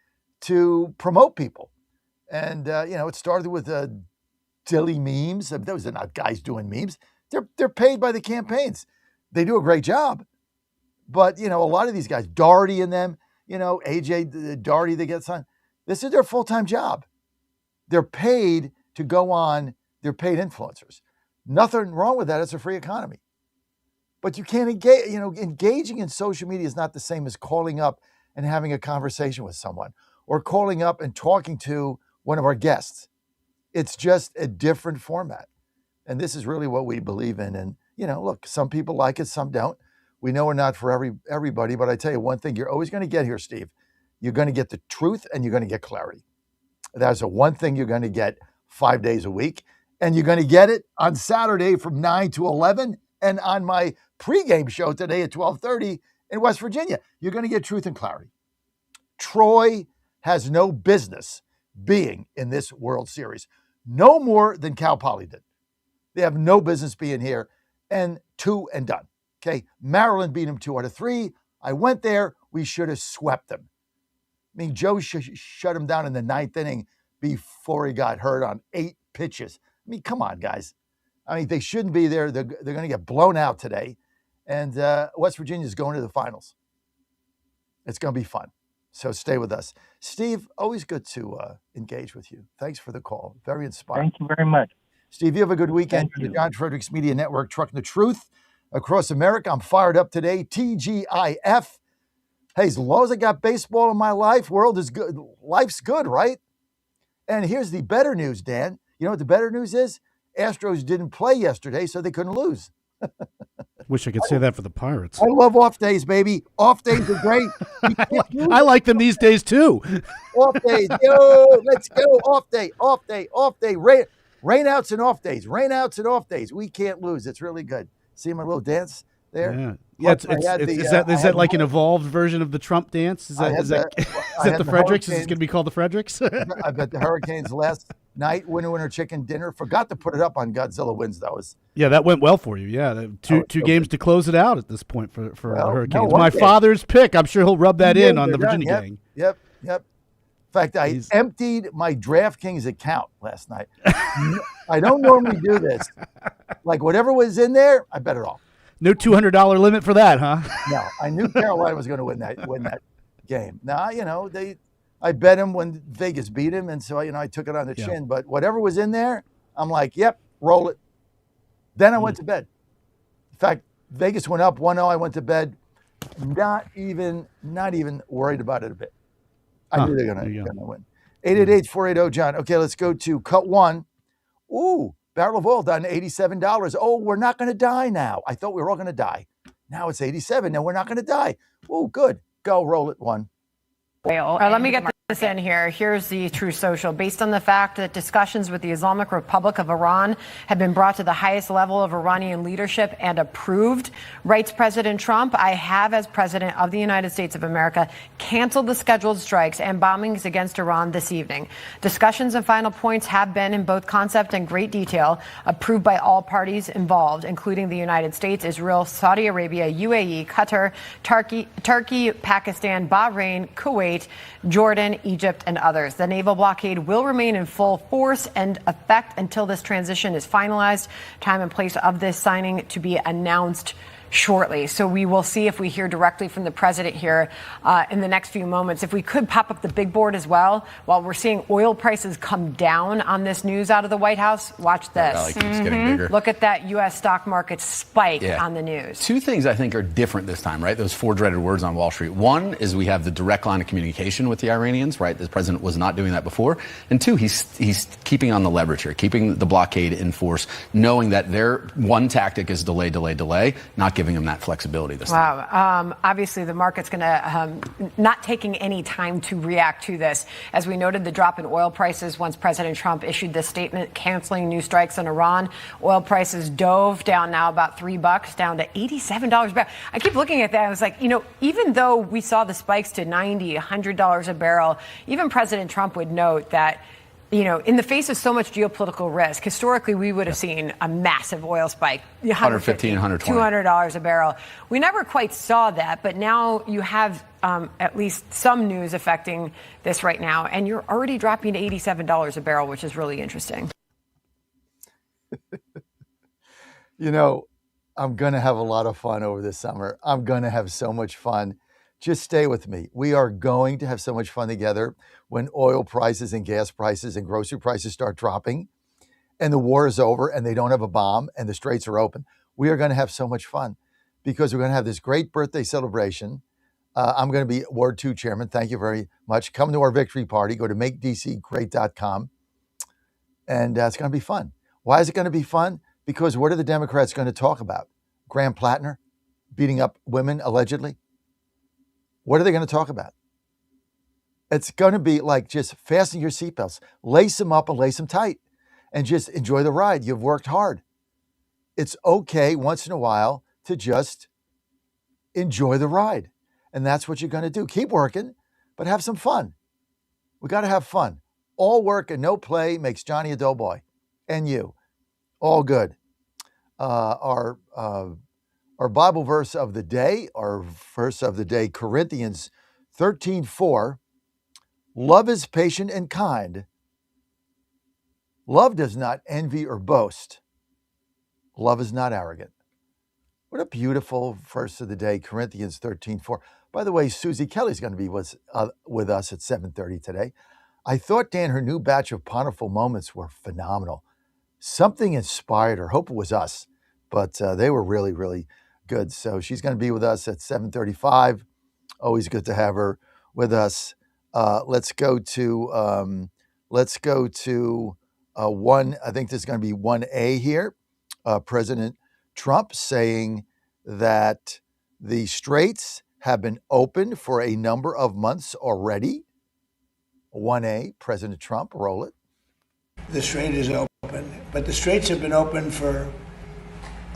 to promote people. And, it started with silly memes. Those are not guys doing memes. They're paid by the campaigns. They do a great job. But, a lot of these guys, Doherty and them, AJ Doherty that gets on, this is their full-time job. They're paid to go on. They're paid influencers. Nothing wrong with that. It's a free economy. But you can't engage, engaging in social media is not the same as calling up and having a conversation with someone or calling up and talking to one of our guests. It's just a different format. And this is really what we believe in. And, look, some people like it, some don't. We know we're not for everybody, but I tell you one thing, you're always going to get here, Steve. You're going to get the truth and you're going to get clarity. That's the one thing you're going to get 5 days a week. And you're going to get it on Saturday from 9 to 11 and on my pregame show today at 12:30 in West Virginia. You're going to get truth and clarity. Troy has no business being in this World Series. No more than Cal Poly did. They have no business being here. And 2 and done. Okay, Maryland beat them 2 out of 3. I went there. We should have swept them. I mean, Joe shut him down in the 9th inning before he got hurt on 8 pitches. I mean, come on, guys. I mean, they shouldn't be there. They're going to get blown out today. And West Virginia is going to the finals. It's going to be fun. So stay with us. Steve, always good to engage with you. Thanks for the call. Very inspiring. Thank you very much. Steve, you have a good weekend. The John Fredericks Media Network, trucking the truth across America. I'm fired up today. TGIF. Hey, as long as I got baseball in my life, world is good. Life's good, right? And here's the better news, Dan. You know what the better news is? Astros didn't play yesterday, so they couldn't lose. Wish I could say that for the Pirates. I love off days, baby. Off days are great. I like them these days, too. Off days. Yo, let's go. Off day, off day, off day. Rainouts and off days. Rainouts and off days. We can't lose. It's really good. See my little dance there? Yeah. Is that like an evolved version of the Trump dance? Is that the Fredericks? Is it going to be called the Fredericks? I bet the Hurricanes last night, winner chicken dinner. Forgot to put it up on Godzilla Wins, though. Yeah, that went well for you. Yeah, two games to close it out at this point for the Hurricanes. My father's pick. I'm sure he'll rub that in on the Virginia gang. Yep. In fact, I emptied my DraftKings account last night. I don't normally do this. Like whatever was in there, I bet it all. No $200 limit for that, huh? No, I knew Carolina was going to win that game. Now, I bet him when Vegas beat him, and so I took it on the chin. But whatever was in there, I'm like, yep, roll it. Then I went to bed. In fact, Vegas went up 1-0. I went to bed, not even worried about it a bit. I knew they were going to win. 888-480-JOHN. Okay, let's go to cut one. Ooh, barrel of oil down to $87. Oh, we're not going to die now. I thought we were all going to die. Now it's 87. Now we're not going to die. Oh, good. Go roll it one. Let me get this in here. Here's the True Social. Based on the fact that discussions with the Islamic Republic of Iran have been brought to the highest level of Iranian leadership and approved, writes President Trump, I have, as President of the United States of America, canceled the scheduled strikes and bombings against Iran this evening. Discussions and final points have been, in both concept and great detail, approved by all parties involved, including the United States, Israel, Saudi Arabia, UAE, Qatar, Turkey, Pakistan, Bahrain, Kuwait, Jordan, Egypt, and others. The naval blockade will remain in full force and effect until this transition is finalized. Time and place of this signing to be announced shortly. So we will see if we hear directly from the president here in the next few moments. If we could pop up the big board as well, while we're seeing oil prices come down on this news out of the White House, watch this. Rally keeps getting bigger. Look at that U.S. stock market spike on the news. Two things I think are different this time, right? Those four dreaded words on Wall Street. One is we have the direct line of communication with the Iranians, right? The president was not doing that before. And two, he's keeping on the leverage here, keeping the blockade in force, knowing that their one tactic is delay, not giving them that flexibility this time. Wow. Obviously, the market's going to not taking any time to react to this. As we noted, the drop in oil prices once President Trump issued this statement canceling new strikes on Iran. Oil prices dove down now about $3, down to $87 a barrel. I keep looking at that. I was like, even though we saw the spikes to $90, $100 a barrel, even President Trump would note that, in the face of so much geopolitical risk, historically, we would have seen a massive oil spike, $115, $120. $200 a barrel. We never quite saw that, but now you have at least some news affecting this right now, and you're already dropping to $87 a barrel, which is really interesting. I'm going to have a lot of fun over this summer. I'm going to have so much fun. Just stay with me. We are going to have so much fun together when oil prices and gas prices and grocery prices start dropping and the war is over and they don't have a bomb and the straits are open. We are going to have so much fun because we're going to have this great birthday celebration. I'm going to be Ward 2 chairman. Thank you very much. Come to our victory party. Go to makedcgreat.com. And it's going to be fun. Why is it going to be fun? Because what are the Democrats going to talk about? Graham Plattner beating up women, allegedly? What are they going to talk about? It's going to be like just fasten your seatbelts, lace them up and lace them tight, and just enjoy the ride. You've worked hard. It's okay once in a while to just enjoy the ride. And that's what you're going to do. Keep working, but have some fun. We got to have fun. All work and no play makes Johnny a doughboy. And you. All good. Our Bible verse of the day, Corinthians 13:4. Love is patient and kind. Love does not envy or boast. Love is not arrogant. What a beautiful verse of the day, Corinthians 13:4. By the way, Susie Kelly's going to be with us at 7:30 today. I thought, Dan, her new batch of Ponderful Moments were phenomenal. Something inspired her. Hope it was us, but they were really, really good. So she's going to be with us at 7:35. Always good to have her with us. Let's go to one. I think this is going to be 1A here. President Trump saying that the straits have been open for a number of months already. 1A, President Trump, roll it. The strait is open, but the straits have been open for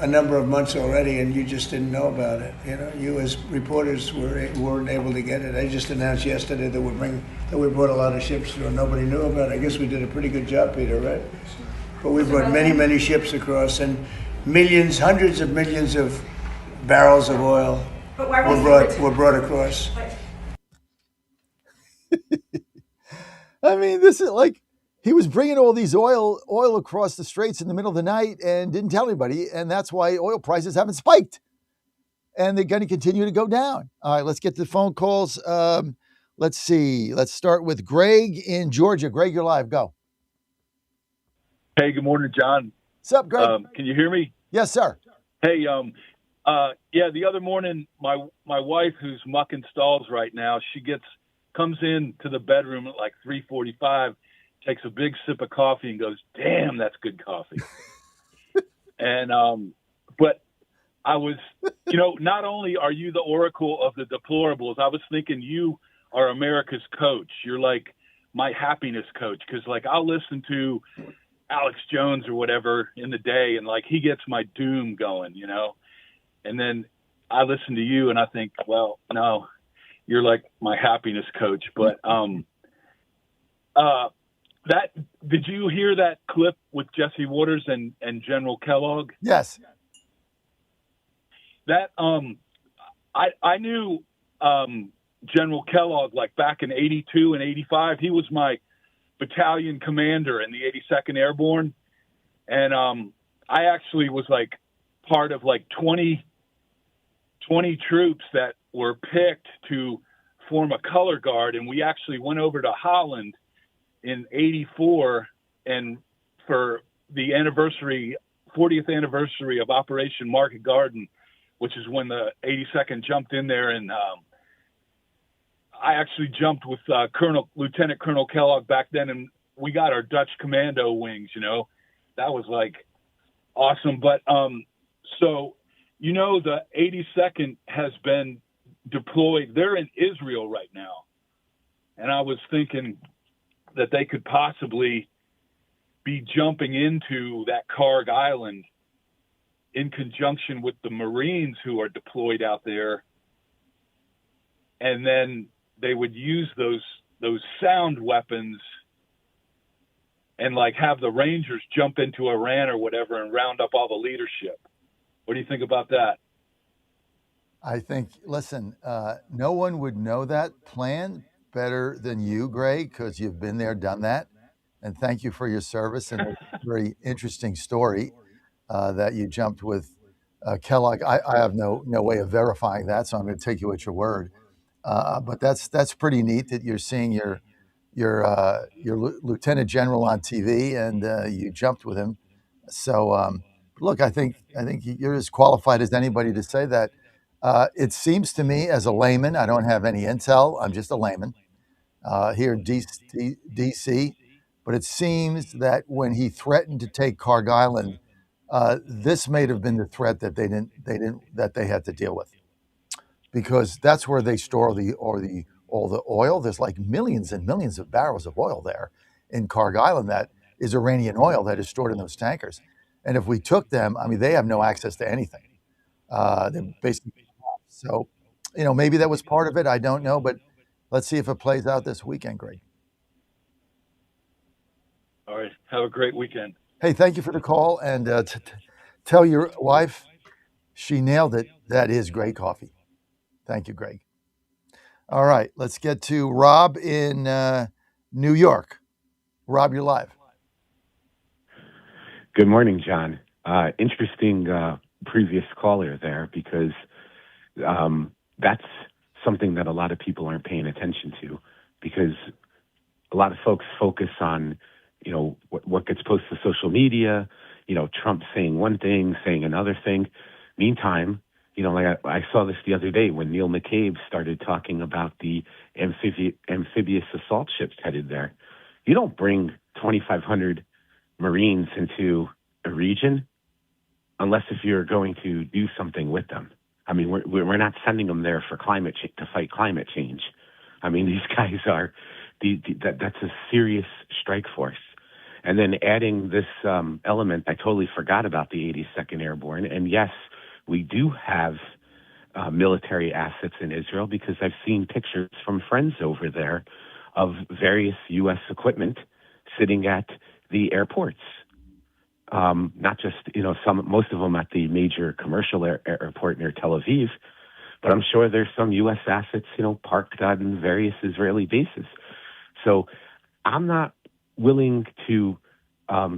a number of months already, and you just didn't know about it. You as reporters weren't able to get it. I just announced yesterday that we brought a lot of ships through, and nobody knew about it. I guess we did a pretty good job, Peter, right? But we brought many, many ships across, and millions, hundreds of millions of barrels of oil were brought across. I mean, this is like he was bringing all these oil across the straits in the middle of the night and didn't tell anybody, and that's why oil prices haven't spiked, and they're going to continue to go down. All right, let's get to the phone calls. Let's see. Let's start with Greg in Georgia. Greg, you're live. Go. Hey, good morning, John. What's up, Greg? Can you hear me? Yes, sir. Hey, the other morning, my wife, who's mucking stalls right now, comes into the bedroom at like 3:45, takes a big sip of coffee and goes, "Damn, that's good coffee." And but I was, not only are you the oracle of the deplorables, I was thinking you are America's coach. You're like my happiness coach, because like I'll listen to Alex Jones or whatever in the day, and like he gets my doom going, and then I listen to you and I think, well, no, you're like my happiness coach. But did you hear that clip with Jesse Waters and General Kellogg? Yes. That I knew General Kellogg like back in 82 and 85. He was my battalion commander in the 82nd Airborne, and I actually was like part of like 20 20 troops that were picked to form a color guard, and we actually went over to Holland in '84 and for the 40th anniversary of Operation Market Garden, which is when the 82nd jumped in there, and I actually jumped with Lieutenant Colonel Kellogg back then, and we got our Dutch commando wings. That was like awesome. But so the 82nd has been deployed. They're in Israel right now, and I was thinking that they could possibly be jumping into that Karg Island in conjunction with the Marines who are deployed out there, and then they would use those sound weapons and like have the Rangers jump into Iran or whatever and round up all the leadership. What do you think about that? I think, listen, no one would know that plan better than you, Greg, because you've been there, done that. And thank you for your service and a very interesting story that you jumped with Kellogg. I have no way of verifying that, so I'm going to take you at your word. But that's pretty neat that you're seeing your lieutenant general on TV and you jumped with him. So look, I think you're as qualified as anybody to say that. It seems to me, as a layman, I don't have any intel. I'm just a layman here in DC. But it seems that when he threatened to take Karg Island, this may have been the threat that they had to deal with, because that's where they store all the oil. There's like millions and millions of barrels of oil there in Karg Island that is Iranian oil that is stored in those tankers. And if we took them, I mean, they have no access to anything. They're basically so, maybe that was part of it. I don't know, but let's see if it plays out this weekend, Greg. All right. Have a great weekend. Hey, thank you for the call, and tell your wife she nailed it. That is great coffee. Thank you, Greg. All right, let's get to Rob in New York. Rob, you're live. Good morning, John. Interesting previous caller there, because that's something that a lot of people aren't paying attention to, because a lot of folks focus on what gets posted to social media, Trump saying one thing, saying another thing. Meantime, like I saw this the other day when Neil McCabe started talking about the amphibious assault ships headed there. You don't bring 2,500 Marines into a region unless if you're going to do something with them. I mean, we're not sending them there for to fight climate change. I mean, these guys are that's a serious strike force. And then adding this element, I totally forgot about the 82nd Airborne. And yes, we do have military assets in Israel, because I've seen pictures from friends over there of various U.S. equipment sitting at the airports. Not just, most of them at the major commercial airport near Tel Aviv, but I'm sure there's some U.S. assets, parked on various Israeli bases. So I'm not willing to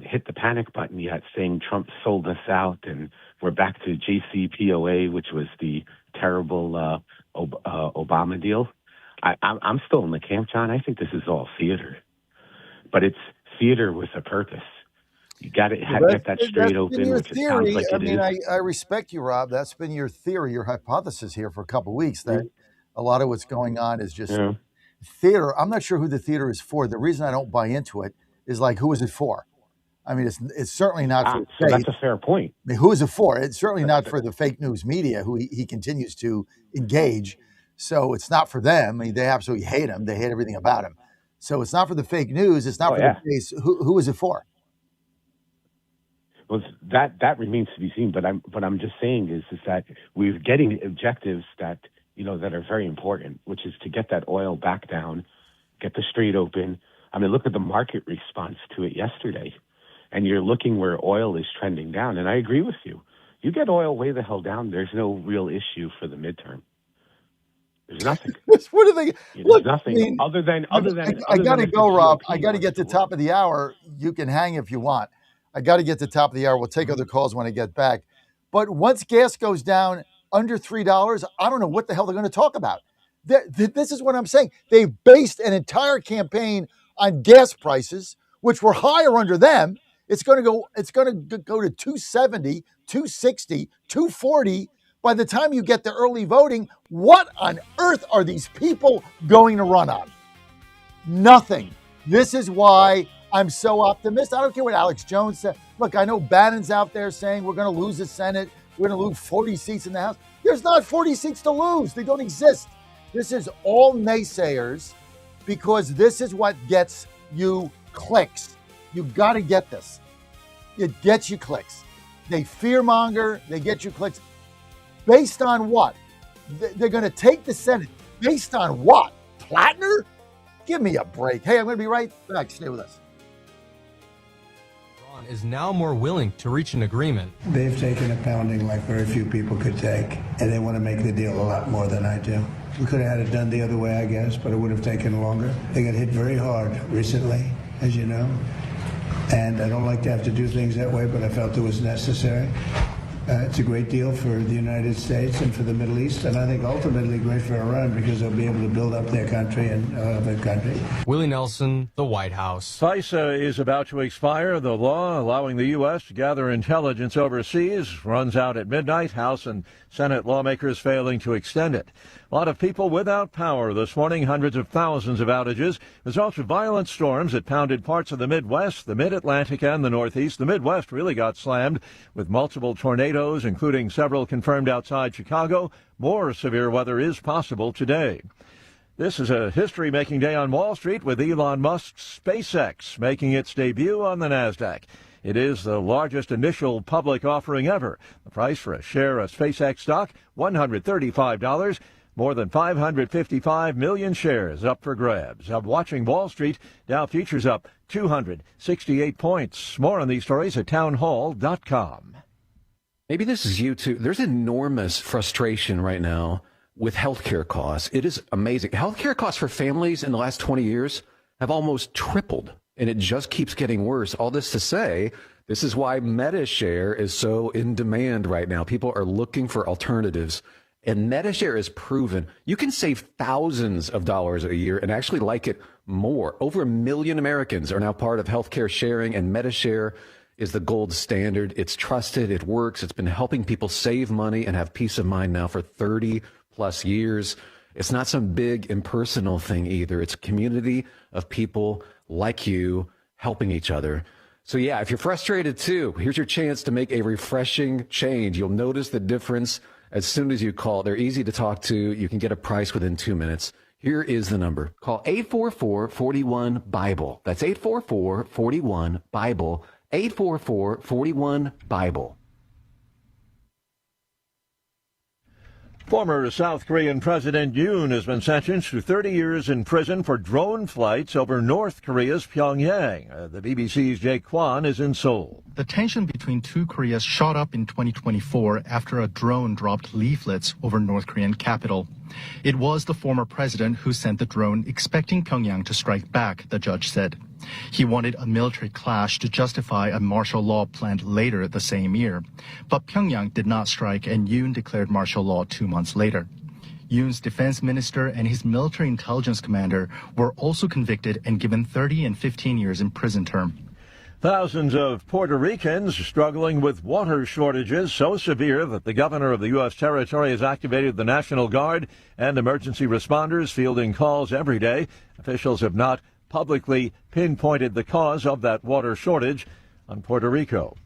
hit the panic button yet, saying Trump sold us out and we're back to JCPOA, which was the terrible Obama deal. I'm still in the camp, John. I think this is all theater, but it's theater with a purpose. You got to get that straight open, which it sounds like it is. I respect you, Rob. That's been your theory, your hypothesis here for a couple of weeks, that a lot of what's going on is just theater. I'm not sure who the theater is for. The reason I don't buy into it is, like, who is it for? I mean, it's certainly not for so that's a fair point. I mean, who is it for? It's certainly not for the fake news media, who he continues to engage. So it's not for them. I mean, they absolutely hate him. They hate everything about him. So it's not for the fake news. It's not for the base. Who is it for? Well, that remains to be seen. But I'm just saying is that we're getting objectives that that are very important, which is to get that oil back down, get the Strait open. I mean, look at the market response to it yesterday, and you're looking where oil is trending down. And I agree with you. You get oil way the hell down, there's no real issue for the midterm. There's nothing. What are they? There's nothing other than. I got to go, Rob. I got to get to the top of the hour. You can hang if you want. I got to get to the top of the hour. We'll take other calls when I get back. But once gas goes down, under $3, I don't know what the hell they're going to talk about. This is what I'm saying. They've based an entire campaign on gas prices, which were higher under them. It's going to go to 270, 260, 240 by the time you get to early voting. What on earth are these people going to run on? Nothing. This is why I'm so optimistic. I don't care what Alex Jones said. Look, I know Bannon's out there saying we're going to lose the Senate. We're going to lose 40 seats in the House. There's not 40 seats to lose. They don't exist. This is all naysayers because this is what gets you clicks. You got to get this. It gets you clicks. They fearmonger. They get you clicks. Based on what? They're going to take the Senate. Based on what? Plattner? Give me a break. Hey, I'm going to be right back. Stay with us. Iran is now more willing to reach an agreement. They've taken a pounding like very few people could take, and they want to make the deal a lot more than I do. We could have had it done the other way, I guess, but it would have taken longer. They got hit very hard recently, as you know, and I don't like to have to do things that way, but I felt it was necessary. It's a great deal for the United States and for the Middle East, and I think ultimately great for Iran because they'll be able to build up their country and their country. Willie Nelson, the White House. FISA is about to expire. The law allowing the U.S. to gather intelligence overseas runs out at midnight. House and Senate lawmakers failing to extend it. A lot of people without power this morning, hundreds of thousands of outages, result of violent storms that pounded parts of the Midwest, the Mid-Atlantic, and the Northeast. The Midwest really got slammed with multiple tornadoes, including several confirmed outside Chicago. More severe weather is possible today. This is a history-making day on Wall Street with Elon Musk's SpaceX making its debut on the NASDAQ. It is the largest initial public offering ever. The price for a share of SpaceX stock, $135. More than 555 million shares up for grabs. I'm watching Wall Street. Dow futures up 268 points. More on these stories at townhall.com. Maybe this is you too. There's enormous frustration right now with healthcare costs. It is amazing. Healthcare costs for families in the last 20 years have almost tripled, and it just keeps getting worse. All this to say, this is why MediShare is so in demand right now. People are looking for alternatives. And MediShare is proven you can save thousands of dollars a year and actually like it more. Over 1 million Americans are now part of healthcare sharing, and MediShare is the gold standard. It's trusted. It works. It's been helping people save money and have peace of mind now for 30 plus years. It's not some big impersonal thing either. It's a community of people like you helping each other. So yeah, if you're frustrated too, here's your chance to make a refreshing change. You'll notice the difference as soon as you call. They're easy to talk to. You can get a price within 2 minutes. Here is the number. Call 844-41-BIBLE. That's 844-41-BIBLE. 844-41-BIBLE. Former South Korean President Yoon has been sentenced to 30 years in prison for drone flights over North Korea's Pyongyang. The BBC's Jake Kwan is in Seoul. The tension between two Koreas shot up in 2024 after a drone dropped leaflets over North Korean capital. It was the former president who sent the drone expecting Pyongyang to strike back, the judge said. He wanted a military clash to justify a martial law planned later the same year. But Pyongyang did not strike, and Yoon declared martial law 2 months later. Yoon's defense minister and his military intelligence commander were also convicted and given 30 and 15 years in prison term. Thousands of Puerto Ricans struggling with water shortages so severe that the governor of the U.S. territory has activated the National Guard and emergency responders fielding calls every day. Officials have not publicly pinpointed the cause of that water shortage on Puerto Rico.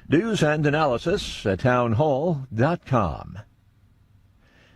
News and analysis at townhall.com.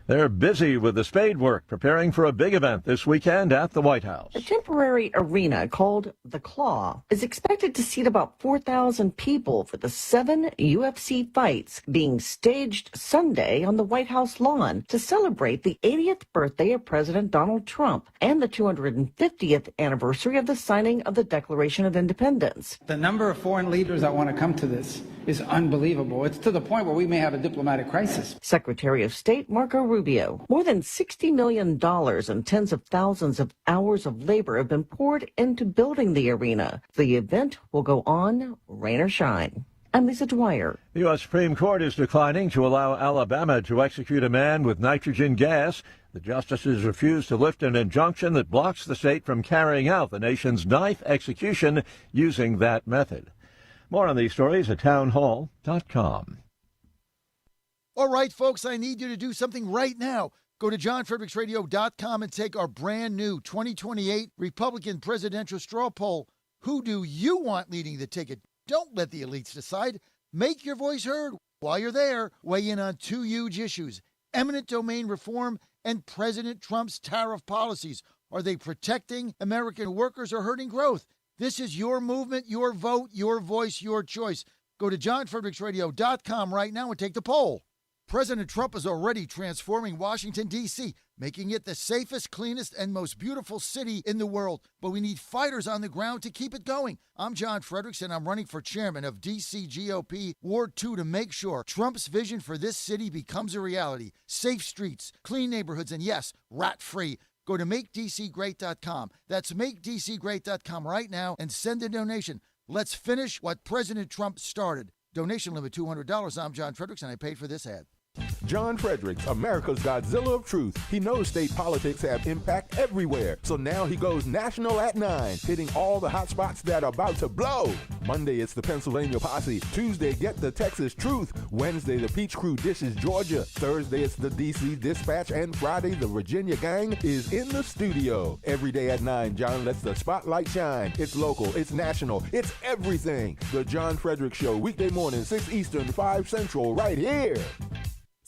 They're busy with the spade work, preparing for a big event this weekend at the White House. A temporary arena called The Claw is expected to seat about 4,000 people for the 7 UFC fights being staged Sunday on the White House lawn to celebrate the 80th birthday of President Donald Trump and the 250th anniversary of the signing of the Declaration of Independence. The number of foreign leaders that want to come to this is unbelievable. It's to the point where we may have a diplomatic crisis. Secretary of State Marco Rubio. More than $60 million and tens of thousands of hours of labor have been poured into building the arena. The event will go on, rain or shine. I'm Lisa Dwyer. The U.S. Supreme Court is declining to allow Alabama to execute a man with nitrogen gas. The justices refused to lift an injunction that blocks the state from carrying out the nation's 9th execution using that method. More on these stories at townhall.com. All right, folks, I need you to do something right now. Go to johnfredericksradio.com and take our brand new 2028 Republican presidential straw poll. Who do you want leading the ticket? Don't let the elites decide. Make your voice heard. While you're there, weigh in on 2 huge issues: eminent domain reform and President Trump's tariff policies. Are they protecting American workers or hurting growth? This is your movement, your vote, your voice, your choice. Go to johnfredericksradio.com right now and take the poll. President Trump is already transforming Washington, D.C., making it the safest, cleanest, and most beautiful city in the world. But we need fighters on the ground to keep it going. I'm John Fredericks, and I'm running for chairman of D.C. GOP Ward 2 to make sure Trump's vision for this city becomes a reality. Safe streets, clean neighborhoods, and yes, rat-free. Go to MakeDCGreat.com. That's MakeDCGreat.com right now and send a donation. Let's finish what President Trump started. Donation limit $200. I'm John Fredericks, and I paid for this ad. John Fredericks, America's Godzilla of Truth. He knows state politics have impact everywhere, so now he goes national at 9, hitting all the hot spots that are about to blow. Monday, it's the Pennsylvania Posse. Tuesday, get the Texas Truth. Wednesday, the Peach Crew dishes Georgia. Thursday, it's the DC Dispatch. And Friday, the Virginia Gang is in the studio. Every day at 9, John lets the spotlight shine. It's local, it's national, it's everything. The John Fredericks Show, weekday morning, 6 Eastern, 5 Central, right here.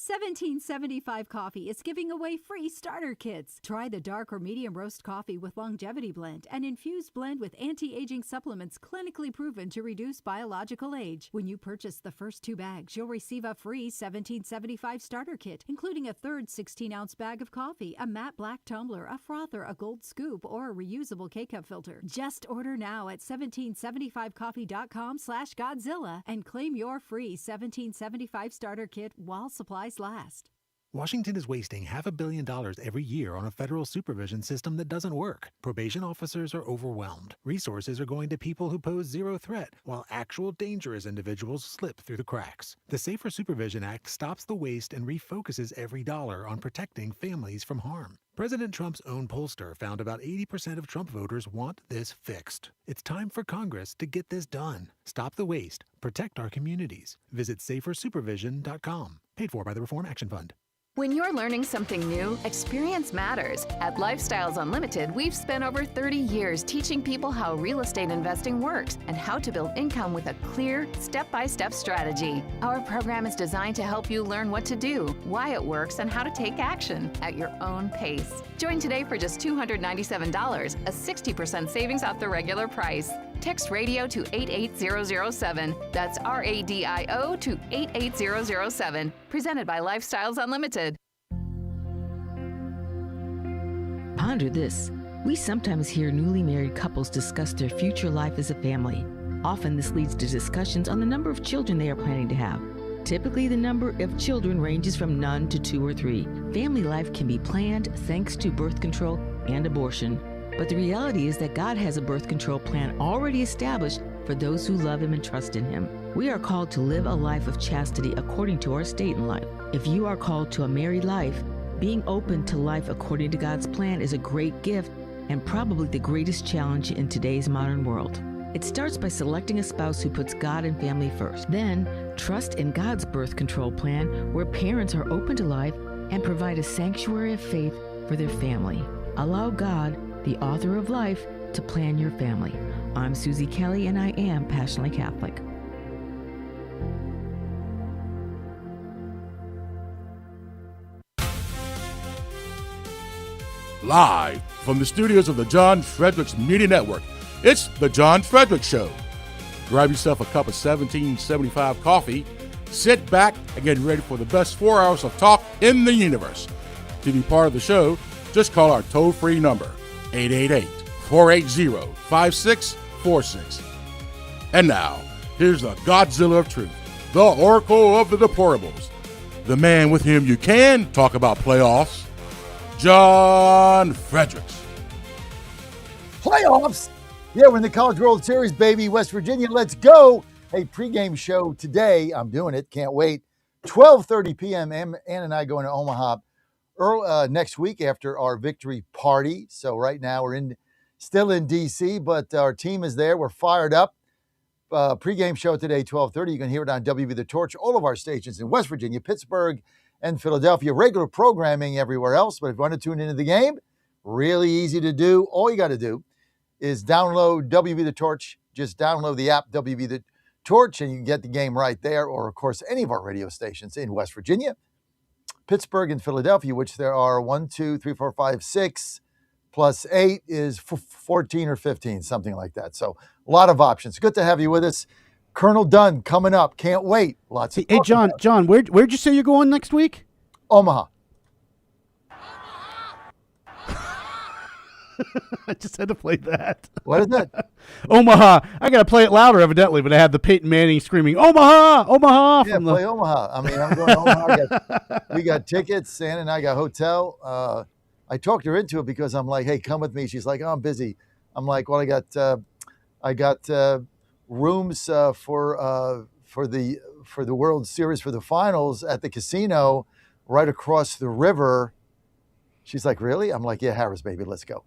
1775 Coffee is giving away free starter kits. Try the dark or medium roast coffee with longevity blend, an infused blend with anti-aging supplements clinically proven to reduce biological age. When you purchase the first 2 bags, you'll receive a free 1775 starter kit, including a third 16-ounce bag of coffee, a matte black tumbler, a frother, a gold scoop, or a reusable K-cup filter. Just order now at 1775coffee.com/Godzilla and claim your free 1775 starter kit while supplies last. Washington is wasting $500 million every year on a federal supervision system that doesn't work. Probation officers are overwhelmed. Resources are going to people who pose zero threat, while actual dangerous individuals slip through the cracks. The Safer Supervision Act stops the waste and refocuses every dollar on protecting families from harm. President Trump's own pollster found about 80% of Trump voters want this fixed. It's time for Congress to get this done. Stop the waste. Protect our communities. Visit safersupervision.com. Paid for by the Reform Action Fund. When you're learning something new, experience matters. At Lifestyles Unlimited, we've spent over 30 years teaching people how real estate investing works and how to build income with a clear, step-by-step strategy. Our program is designed to help you learn what to do, why it works, and how to take action at your own pace. Join today for just $297, a 60% savings off the regular price. Text radio to 88007. That's RADIO to 88007. Presented by Lifestyles Unlimited. Ponder this. We sometimes hear newly married couples discuss their future life as a family. Often this leads to discussions on the number of children they are planning to have. Typically, the number of children ranges from none to 2 or 3. Family life can be planned thanks to birth control and abortion. But the reality is that God has a birth control plan already established for those who love Him and trust in Him. We are called to live a life of chastity according to our state in life. If you are called to a married life, being open to life according to God's plan is a great gift and probably the greatest challenge in today's modern world. It starts by selecting a spouse who puts God and family first. Then, trust in God's birth control plan where parents are open to life and provide a sanctuary of faith for their family. Allow God, the author of life, to plan your family. I'm Susie Kelly, and I am passionately Catholic. Live from the studios of the John Fredericks Media Network, it's the John Fredericks Show. Grab yourself a cup of 1775 coffee, sit back, and get ready for the best 4 hours of talk in the universe. To be part of the show, just call our toll-free number, 888-480-5646. And now, here's the Godzilla of Truth, the Oracle of the Deplorables, the man with whom you can talk about playoffs, John Fredericks. Playoffs? Yeah, we're in the College World Series, baby. West Virginia, let's go. Hey, pregame show today. I'm doing it. Can't wait. 12:30 p.m. Ann and I going to Omaha next week after our victory party. So right now we're still in D.C., but our team is there. We're fired up. Pregame show today, 12:30. You can hear it on WB The Torch, all of our stations in West Virginia, Pittsburgh, and Philadelphia. Regular programming everywhere else. But if you want to tune into the game, really easy to do. All you got to do is download WB The Torch. Just download the app WB The Torch, and you can get the game right there. Or, of course, any of our radio stations in West Virginia, Pittsburgh, and Philadelphia, which there are 1, 2, 3, 4, 5, 6, plus 8 is 14 or 15, something like that. So a lot of options. Good to have you with us. Colonel Dunn coming up. Can't wait. Lots of Hey, John, where'd you say you're going next week? Omaha. I just had to play that. What is that? Omaha. I got to play it louder, evidently, but I had the Peyton Manning screaming, Omaha, Omaha. Yeah, play Omaha. I mean, I'm going to Omaha. We got tickets. Sam and I got hotel. I talked her into it because I'm like, hey, come with me. She's like, oh, I'm busy. I'm like, well, I got rooms for the World Series, for the finals at the casino right across the river. She's like, really? I'm like, yeah, Harris, baby, let's go.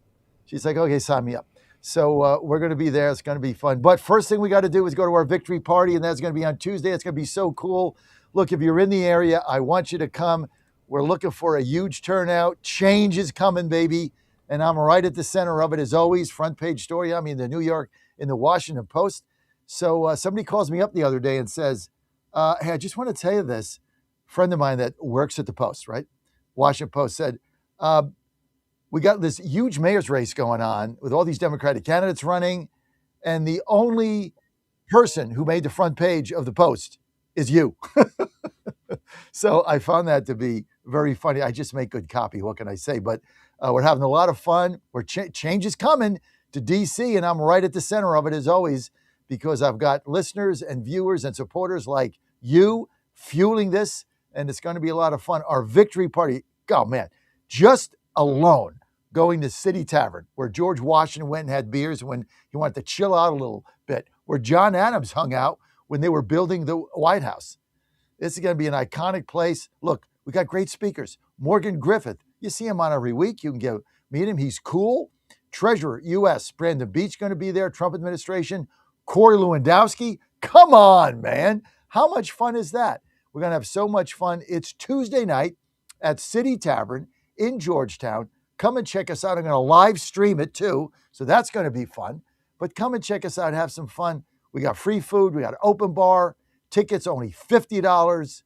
She's like, okay, sign me up. So we're going to be there. It's going to be fun. But first thing we got to do is go to our victory party, and that's going to be on Tuesday. It's going to be so cool. Look, if you're in the area, I want you to come. We're looking for a huge turnout. Change is coming, baby. And I'm right at the center of it, as always. Front page story. I mean, the New York, in the Washington Post. So somebody calls me up the other day and says, hey, I just want to tell you this. A friend of mine that works at the Post, right? Washington Post said, we got this huge mayor's race going on with all these Democratic candidates running, and the only person who made the front page of the Post is you. So I found that to be very funny. I just make good copy. What can I say? But we're having a lot of fun. Change is coming to D.C., and I'm right at the center of it, as always, because I've got listeners and viewers and supporters like you fueling this, and it's going to be a lot of fun. Our victory party, oh, man, just alone going to City Tavern, where George Washington went and had beers when he wanted to chill out a little bit, where John Adams hung out when they were building the White House. This is going to be an iconic place. Look, we got great speakers. Morgan Griffith, you see him on every week. You can meet him. He's cool. Treasurer, U.S., Brandon Beach going to be there. Trump administration. Corey Lewandowski. Come on, man. How much fun is that? We're going to have so much fun. It's Tuesday night at City Tavern in Georgetown. Come and check us out. I'm going to live stream it too, so that's going to be fun. But come and check us out, have some fun. We got free food. We got an open bar. Tickets only $50.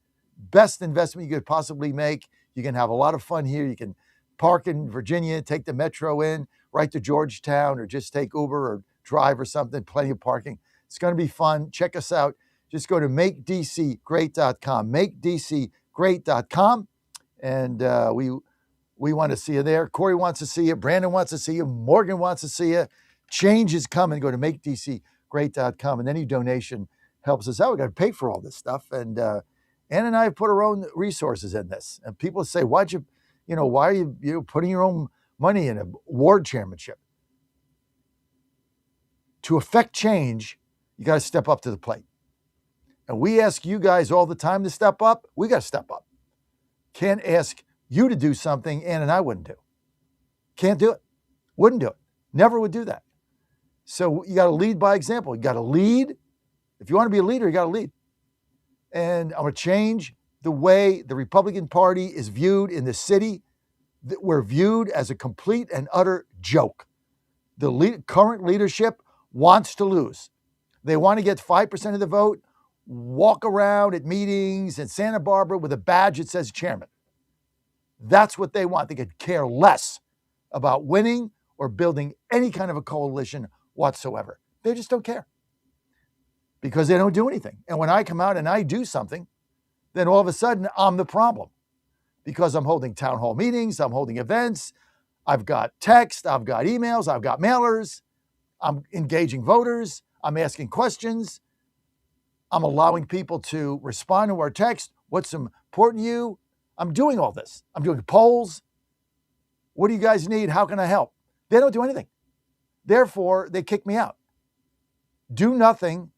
Best investment you could possibly make. You can have a lot of fun here. You can park in Virginia, take the metro in, right to Georgetown, or just take Uber or drive or something. Plenty of parking. It's going to be fun. Check us out. Just go to makedccgreat.com. Makedccgreat.com. And we want to see you there. Corey wants to see you. Brandon wants to see you. Morgan wants to see you. Change is coming. Go to makedccgreat.com, and any donation helps us out. We got to pay for all this stuff. And Ann and I have put our own resources in this. And people say, why are you putting your own money in a ward chairmanship? To affect change, you got to step up to the plate. And we ask you guys all the time to step up. We got to step up. Can't ask you to do something Ann and I wouldn't do. Can't do it. Wouldn't do it. Never would do that. So you got to lead by example. You got to lead. If you want to be a leader, you got to lead. And I'm going to change the way the Republican Party is viewed in the city. We're viewed as a complete and utter joke. The current leadership wants to lose. They want to get 5% of the vote, walk around at meetings in Santa Barbara with a badge that says chairman. That's what they want. They could care less about winning or building any kind of a coalition whatsoever. They just don't care because they don't do anything. And when I come out and I do something, then all of a sudden I'm the problem because I'm holding town hall meetings, I'm holding events, I've got text, I've got emails, I've got mailers, I'm engaging voters, I'm asking questions, I'm allowing people to respond to our text. What's important to you? I'm doing all this. I'm doing polls. What do you guys need? How can I help? They don't do anything. Therefore, they kick me out. Do nothing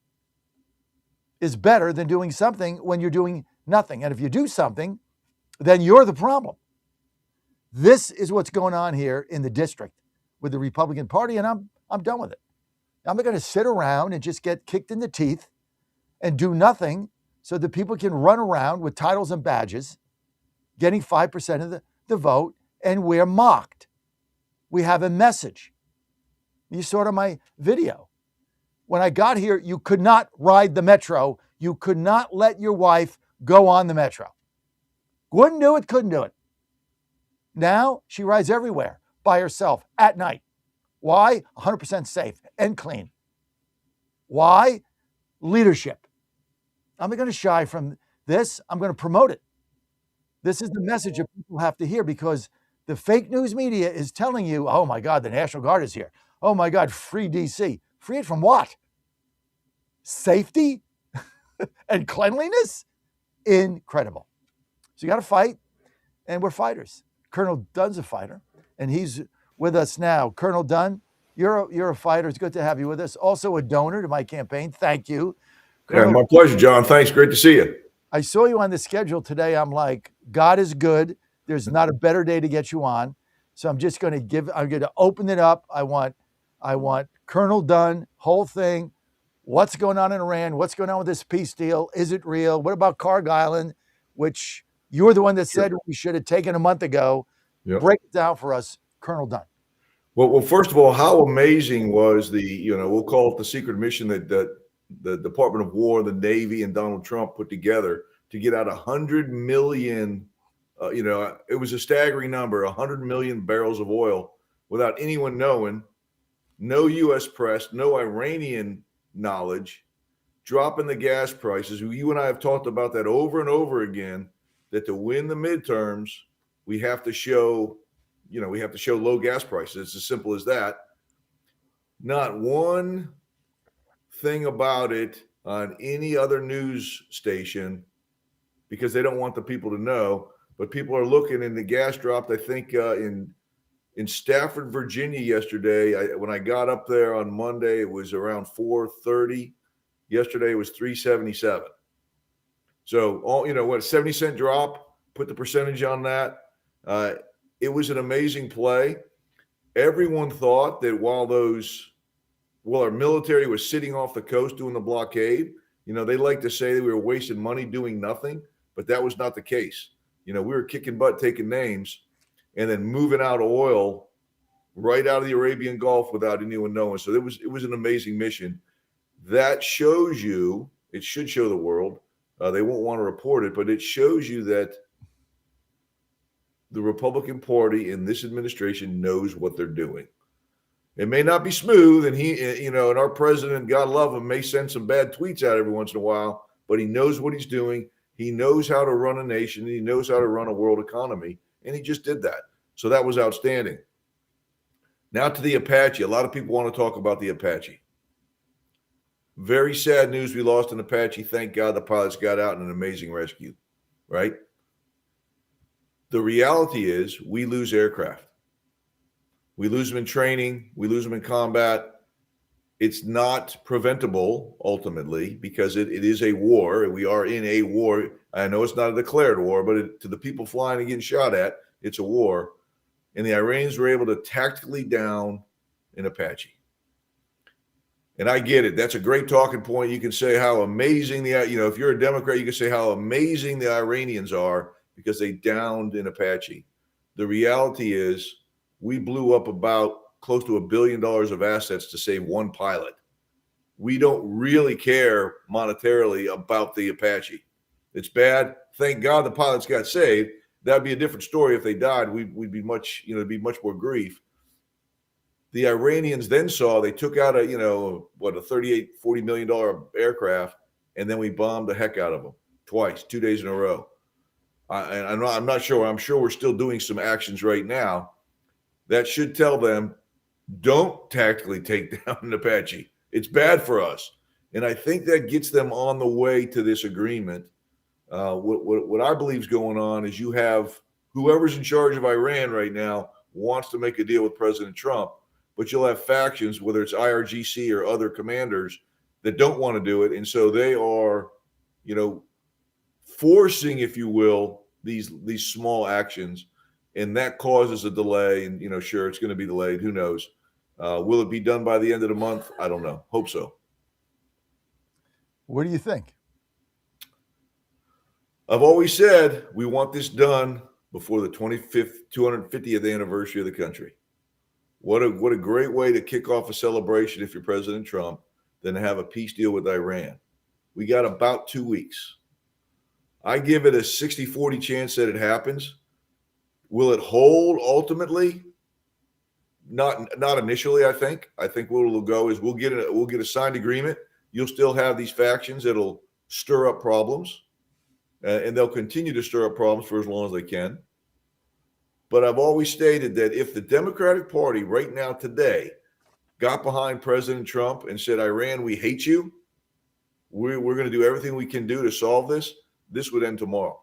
is better than doing something when you're doing nothing. And if you do something, then you're the problem. This is what's going on here in the district with the Republican Party, and I'm done with it. I'm not going to sit around and just get kicked in the teeth and do nothing so that people can run around with titles and badges, getting 5% of the vote, and we're mocked. We have a message. You saw it on my video. When I got here, you could not ride the metro. You could not let your wife go on the metro. Wouldn't do it, couldn't do it. Now she rides everywhere by herself at night. Why? 100% safe and clean. Why? Leadership. I'm not going to shy from this. I'm going to promote it. This is the message that people have to hear, because the fake news media is telling you, oh my God, the National Guard is here. Oh my God, free DC. Free it from what? Safety and cleanliness? Incredible. So you got to fight, and we're fighters. Colonel Dunn's a fighter, and he's with us now. Colonel Dunn, you're a fighter. It's good to have you with us. Also a donor to my campaign. Thank you. Yeah, my pleasure, John. Thanks. Great to see you. I saw you on the schedule today. I'm like, God is good. There's not a better day to get you on. So I'm just going to open it up. I want Colonel Dunn, whole thing. What's going on in Iran? What's going on with this peace deal? Is it real? What about Carg Island, which you're the one that said we should have taken a month ago? Yep. Break it down for us, Colonel Dunn. Well, first of all, how amazing was we'll call it the secret mission that the Department of War, the Navy, and Donald Trump put together to get out 100 million, it was a staggering number, 100 million barrels of oil without anyone knowing, no U.S. press, no Iranian knowledge, dropping the gas prices. You and I have talked about that over and over again, that to win the midterms, we have to show low gas prices. It's as simple as that. Not one thing about it on any other news station, because they don't want the people to know. But people are looking, and the gas dropped, I think, in Stafford, Virginia yesterday. When I got up there on Monday, it was around 4:30. Yesterday it was 3.77. So a 70-cent drop, put the percentage on that. It was an amazing play. Everyone thought that while our military was sitting off the coast doing the blockade, they like to say that we were wasting money doing nothing, but that was not the case. We were kicking butt, taking names, and then moving out oil right out of the Arabian Gulf without anyone knowing. So it was an amazing mission. That shows you, it should show the world, they won't want to report it, but it shows you that the Republican Party in this administration knows what they're doing. It may not be smooth, and and our president, God love him, may send some bad tweets out every once in a while, but he knows what he's doing. He knows how to run a nation. He knows how to run a world economy, and he just did that. So that was outstanding. Now to the Apache. A lot of people want to talk about the Apache. Very sad news. We lost an Apache. Thank God the pilots got out in an amazing rescue, right? The reality is we lose aircraft. We lose them in training. We lose them in combat. It's not preventable, ultimately, because it is a war. We are in a war. I know it's not a declared war, but to the people flying and getting shot at, it's a war. And the Iranians were able to tactically down an Apache. And I get it. That's a great talking point. You can say how amazing if you're a Democrat, you can say how amazing the Iranians are because they downed an Apache. The reality is we blew up about close to $1 billion of assets to save one pilot. We don't really care monetarily about the Apache. It's bad. Thank God the pilots got saved. That'd be a different story if they died. We'd be it'd be much more grief. The Iranians then saw they took out a $38, $40 million aircraft, and then we bombed the heck out of them twice, 2 days in a row. I'm not sure. I'm sure we're still doing some actions right now that should tell them, don't tactically take down an Apache. It's bad for us. And I think that gets them on the way to this agreement. What I believe is going on is you have whoever's in charge of Iran right now wants to make a deal with President Trump, but you'll have factions, whether it's IRGC or other commanders, that don't want to do it. And so they are, forcing, if you will, these small actions, and that causes a delay. And, sure, it's going to be delayed. Who knows? Will it be done by the end of the month? I don't know. Hope so. What do you think? I've always said we want this done before the 250th anniversary of the country. What a great way to kick off a celebration if you're President Trump than to have a peace deal with Iran. We got about 2 weeks. I give it a 60-40 chance that it happens. Will it hold ultimately? Not initially, I think. I think what will go is we'll get a signed agreement. You'll still have these factions that'll stir up problems, and they'll continue to stir up problems for as long as they can. But I've always stated that if the Democratic Party right now today got behind President Trump and said, Iran, we hate you, we're going to do everything we can do to solve this, this would end tomorrow.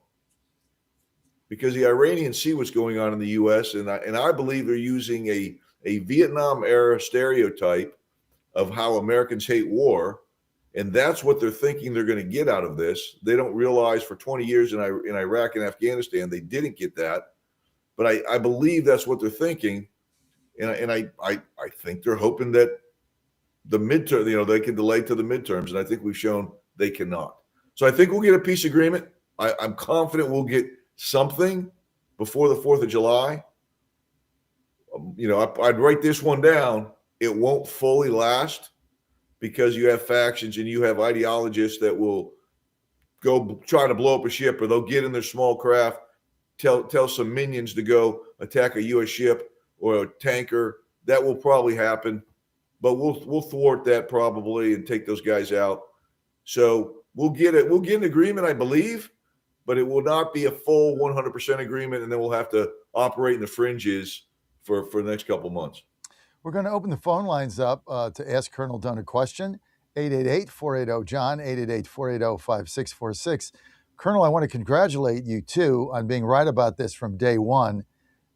Because the Iranians see what's going on in the U.S., and I believe they're using a Vietnam-era stereotype of how Americans hate war, and that's what they're thinking they're going to get out of this. They don't realize for 20 years in Iraq and Afghanistan, they didn't get that. But I believe that's what they're thinking, and I think they're hoping that the midterm, they can delay to the midterms, and I think we've shown they cannot. So I think we'll get a peace agreement. I'm confident we'll get something before the 4th of July. I'd write this one down. It won't fully last because you have factions and you have ideologists that will go try to blow up a ship, or they'll get in their small craft, tell some minions to go attack a U.S. ship or a tanker. That will probably happen, but we'll thwart that probably and take those guys out. So we'll get an agreement, I believe, but it will not be a full 100% agreement, and then we'll have to operate in the fringes for the next couple months. We're going to open the phone lines up to ask Colonel Dunn a question. 888-480-JOHN, 888-480-5646. Colonel, I want to congratulate you, too, on being right about this from day one.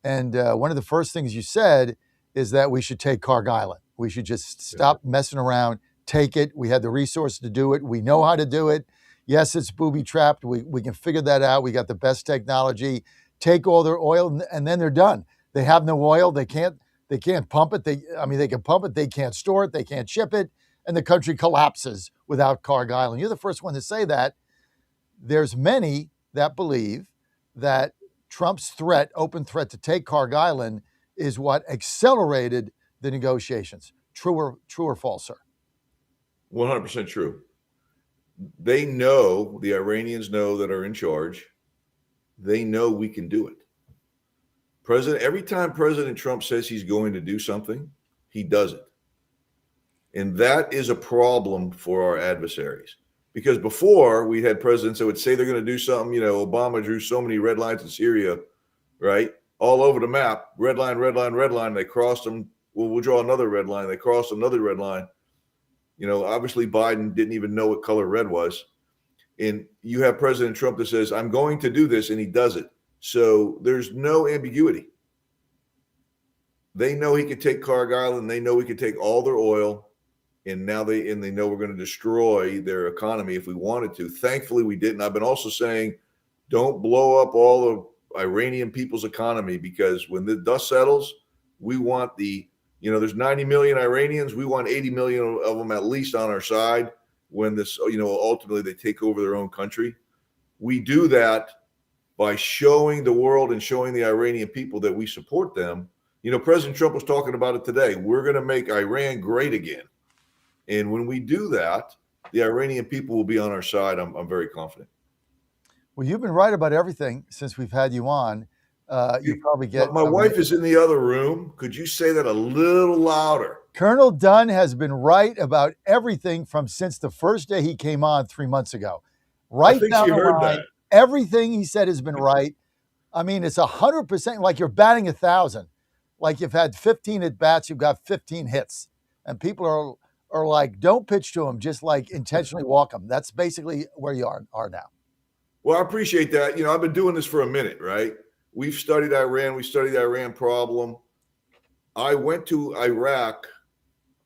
And one of the first things you said is that we should take Carg Island. We should just stop messing around, take it. We had the resources to do it. We know how to do it. Yes, it's booby-trapped. We can figure that out. We got the best technology. Take all their oil, and then they're done. They have no oil. They can't pump it. They can pump it. They can't store it. They can't ship it. And the country collapses without Carg Island. You're the first one to say that. There's many that believe that Trump's open threat to take Carg Island is what accelerated the negotiations. True or false, sir? 100% true. They know, the Iranians know that are in charge. They know we can do it. Every time President Trump says he's going to do something, he does it. And that is a problem for our adversaries. Because before, we had presidents that would say they're going to do something. Obama drew so many red lines in Syria, right? All over the map. Red line, red line, red line. They crossed them. Well, we'll draw another red line. They crossed another red line. Obviously Biden didn't even know what color red was. And you have President Trump that says, I'm going to do this, and he does it. So there's no ambiguity. They know he could take Carg Island. They know we could take all their oil. And now they know we're going to destroy their economy if we wanted to. Thankfully, we didn't. I've been also saying, don't blow up all of Iranian people's economy, because when the dust settles, we want there's 90 million Iranians. We want 80 million of them at least on our side when this, ultimately they take over their own country. We do that by showing the world and showing the Iranian people that we support them. President Trump was talking about it today. We're going to make Iran great again. And when we do that, the Iranian people will be on our side. I'm very confident. Well, you've been right about everything since we've had you on. You probably get. My wife is in the other room. Could you say that a little louder? Colonel Dunn has been right about everything since the first day he came on 3 months ago. Right down the line, everything he said has been right. I mean, it's 100% like you're batting 1,000. Like you've had 15 at bats, you've got 15 hits, and people are like, don't pitch to him, just like intentionally walk him. That's basically where you are now. Well, I appreciate that. I've been doing this for a minute, right? We've studied Iran. We studied the Iran problem. I went to Iraq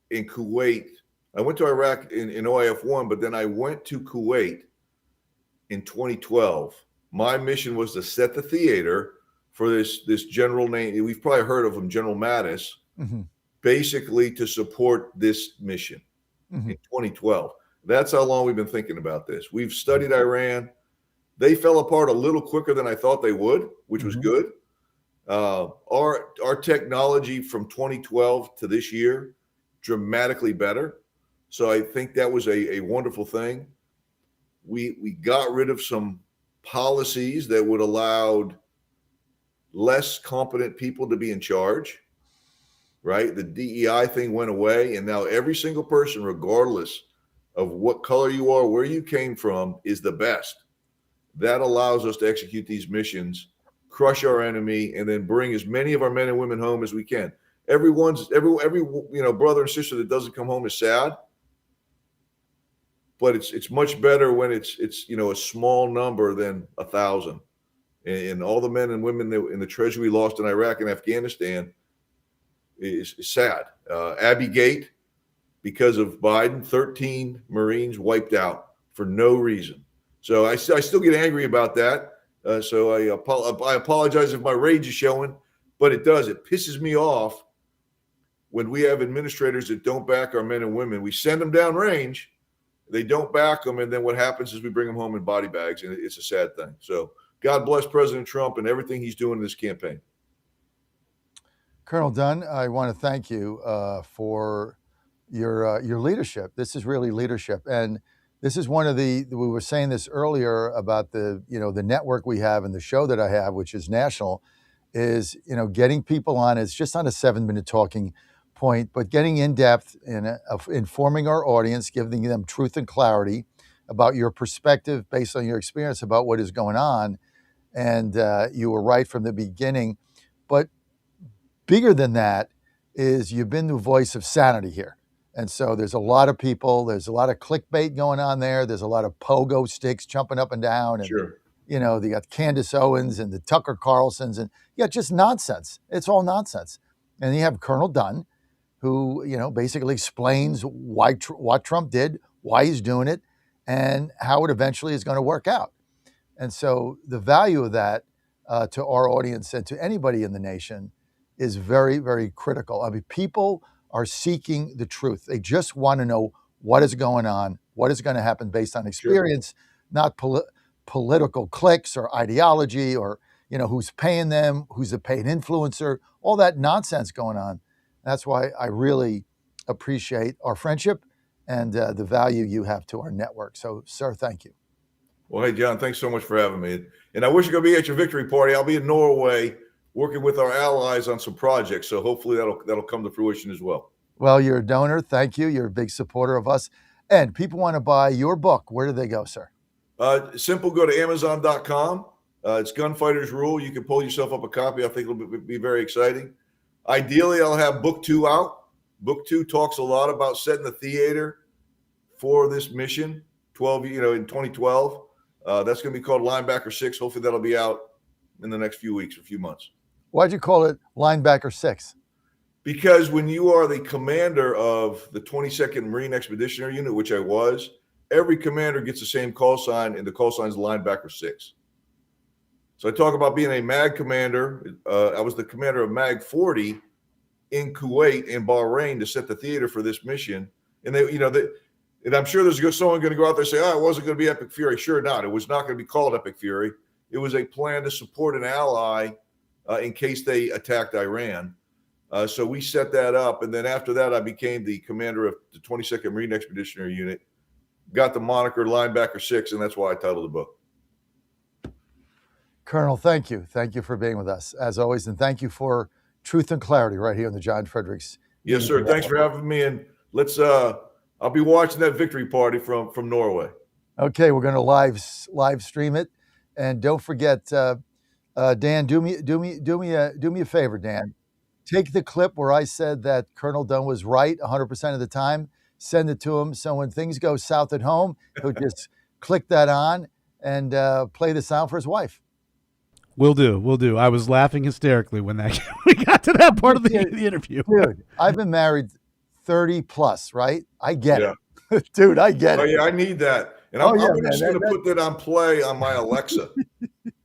and Kuwait I went to Iraq in OIF-1, but then I went to Kuwait in 2012. My mission was to set the theater for this general name. We've probably heard of him, General Mattis, basically to support this mission in 2012. That's how long we've been thinking about this. We've studied Iran. They fell apart a little quicker than I thought they would, which was good. Our technology from 2012 to this year, dramatically better. So I think that was a wonderful thing. We got rid of some policies that would allowed less competent people to be in charge, right? The DEI thing went away, and now every single person, regardless of what color you are, where you came from, is the best. That allows us to execute these missions, crush our enemy, and then bring as many of our men and women home as we can. Every brother and sister that doesn't come home is sad, but it's much better when it's a small number than 1,000. And all the men and women in the treasury we lost in Iraq and Afghanistan is sad. Abbey Gate, because of Biden, 13 Marines wiped out for no reason. So I still get angry about that. So I apologize if my rage is showing, but it does. It pisses me off when we have administrators that don't back our men and women. We send them down range, they don't back them, and then what happens is we bring them home in body bags, and it's a sad thing. So God bless President Trump and everything he's doing in this campaign. Colonel Dunn, I want to thank you for your leadership. This is really leadership, and this is one of we were saying this earlier about the network we have and the show that I have, which is national, is getting people on. It's just on a 7-minute talking point, but getting in depth in informing our audience, giving them truth and clarity about your perspective based on your experience about what is going on. And you were right from the beginning, but bigger than that is you've been the voice of sanity here. And so there's a lot of people, there's a lot of clickbait going on there. There's a lot of pogo sticks jumping up and down. And, they got Candace Owens and the Tucker Carlsons and just nonsense. It's all nonsense. And you have Colonel Dunn, who, basically explains what Trump did, why he's doing it, and how it eventually is going to work out. And so the value of that to our audience and to anybody in the nation is very, very critical. I mean, people are seeking the truth. They just want to know what is going on, what is going to happen based on experience, not political cliques or ideology or, who's paying them, who's a paid influencer, all that nonsense going on. That's why I really appreciate our friendship and the value you have to our network. So, sir, thank you. Well, hey, John, thanks so much for having me. And I wish I could be at your victory party. I'll be in Norway working with our allies on some projects. So hopefully that'll come to fruition as well. Well, you're a donor. Thank you. You're a big supporter of us. And people want to buy your book. Where do they go, sir? Simple. Go to Amazon.com. It's Gunfighters Rule. You can pull yourself up a copy. I think it'll be very exciting. Ideally, I'll have book 2 out. Book 2 talks a lot about setting the theater for this mission. In 2012. That's going to be called Linebacker 6. Hopefully that'll be out in the next few weeks or few months. Why'd you call it Linebacker 6? Because when you are the commander of the 22nd Marine Expeditionary Unit, which I was, every commander gets the same call sign, and the call sign is Linebacker 6. So I talk about being a MAG commander. I was the commander of MAG 40 in Kuwait and Bahrain to set the theater for this mission. And and I'm sure there's someone going to go out there and say, it wasn't going to be Epic Fury. Sure not. It was not going to be called Epic Fury. It was a plan to support an ally in case they attacked Iran. So we set that up. And then after that, I became the commander of the 22nd Marine Expeditionary Unit, got the moniker Linebacker 6, and that's why I titled the book. Colonel, thank you. Thank you for being with us, as always. And thank you for truth and clarity right here on the John Fredericks. Yes, sir. Thanks for having me. And I'll be watching that victory party from Norway. Okay, we're going to live stream it, and don't forget, Dan, do me a favor, Dan. Take the clip where I said that Colonel Dunn was right 100% of the time. Send it to him, so when things go south at home, he'll just click that on and play the sound for his wife. Will do. I was laughing hysterically when we got to that part of the interview. Dude, I've been married 30 plus, right? I get it. Dude, I get it. Oh, yeah, I need that. And I'm just going to put that on play on my Alexa.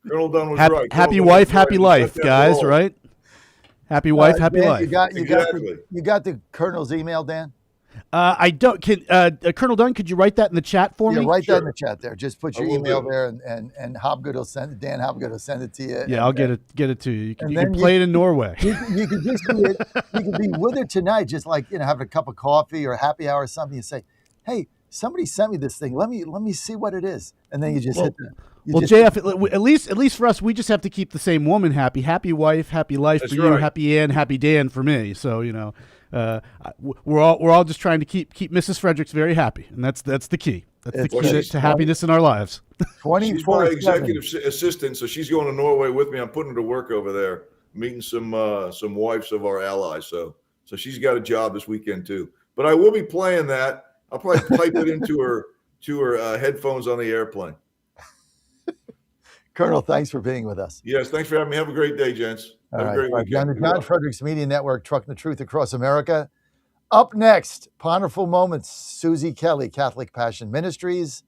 Colonel Dunn was right. Happy Colonel Dunn wife, was right. happy He's life, got that guys, role. right? Happy wife, happy Dan, life. You got the Colonel's email, Dan? I don't. Colonel Dunn, could you write that in the chat for me? Yeah, write that in the chat there. Just put your email there, and Hobgood will send it. Dan Hobgood will send it to you. Yeah, I'll get it to you. You and can play it in Norway. You could just you could be with her tonight, just like having a cup of coffee or a happy hour or something. You say, "Hey, somebody sent me this thing. Let me see what it is," and then you just hit that. JF, at least for us, we just have to keep the same woman happy. Happy wife, happy life for you. Happy Ann, happy Dan for me. So we're all just trying to keep Mrs. Fredericks very happy, and that's the key. That's the key to happiness in our lives. She's my executive assistant, so she's going to Norway with me. I'm putting her to work over there, meeting some wives of our allies. So she's got a job this weekend too. But I will be playing that. I'll probably pipe it into her headphones on the airplane. Colonel, thanks for being with us. Yes, thanks for having me. Have a great day, gents. Have a great weekend. On the John Fredericks Media Network, Trucking the Truth Across America. Up next, Ponderful Moments, Susie Kelly, Catholic Passion Ministries.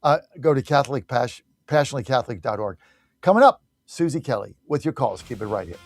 Go to passionatelycatholic.org. Coming up, Susie Kelly with your calls. Keep it right here.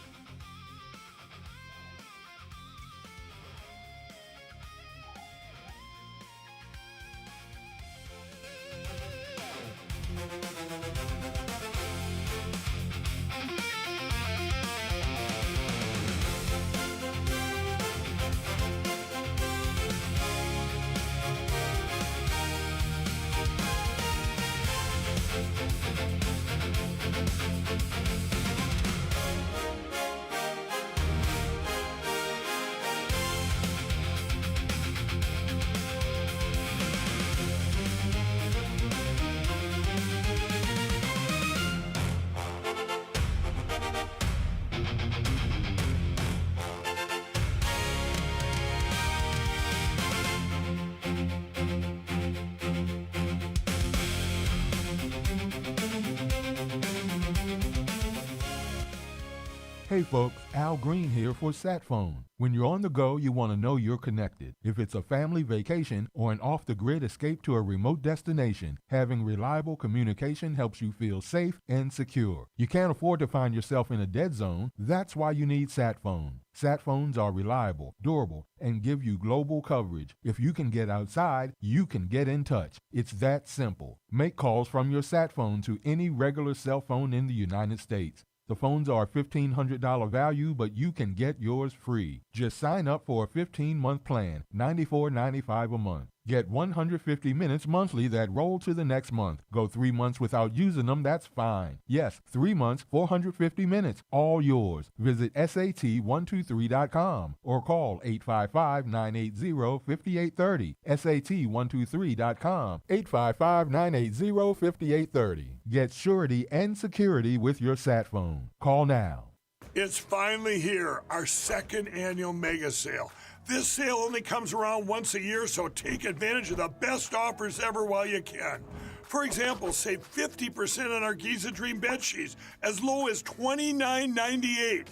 Hey folks, Al Green here for SatPhone. When you're on the go, you want to know you're connected. If it's a family vacation or an off-the-grid escape to a remote destination, having reliable communication helps you feel safe and secure. You can't afford to find yourself in a dead zone. That's why you need SatPhone. SatPhones are reliable, durable, and give you global coverage. If you can get outside, you can get in touch. It's that simple. Make calls from your SatPhone to any regular cell phone in the United States. The phones are $1,500 value, but you can get yours free. Just sign up for a 15-month plan, $94.95 a month. Get 150 minutes monthly that roll to the next month. Go 3 months without using them, that's fine. Yes, 3 months, 450 minutes, all yours. Visit SAT123.com or call 855-980-5830. SAT123.com, 855-980-5830. Get surety and security with your SatPhone. Call now. It's finally here, our second annual mega sale. This sale only comes around once a year, so take advantage of the best offers ever while you can. For example, save 50% on our Giza Dream bed sheets, as low as $29.98.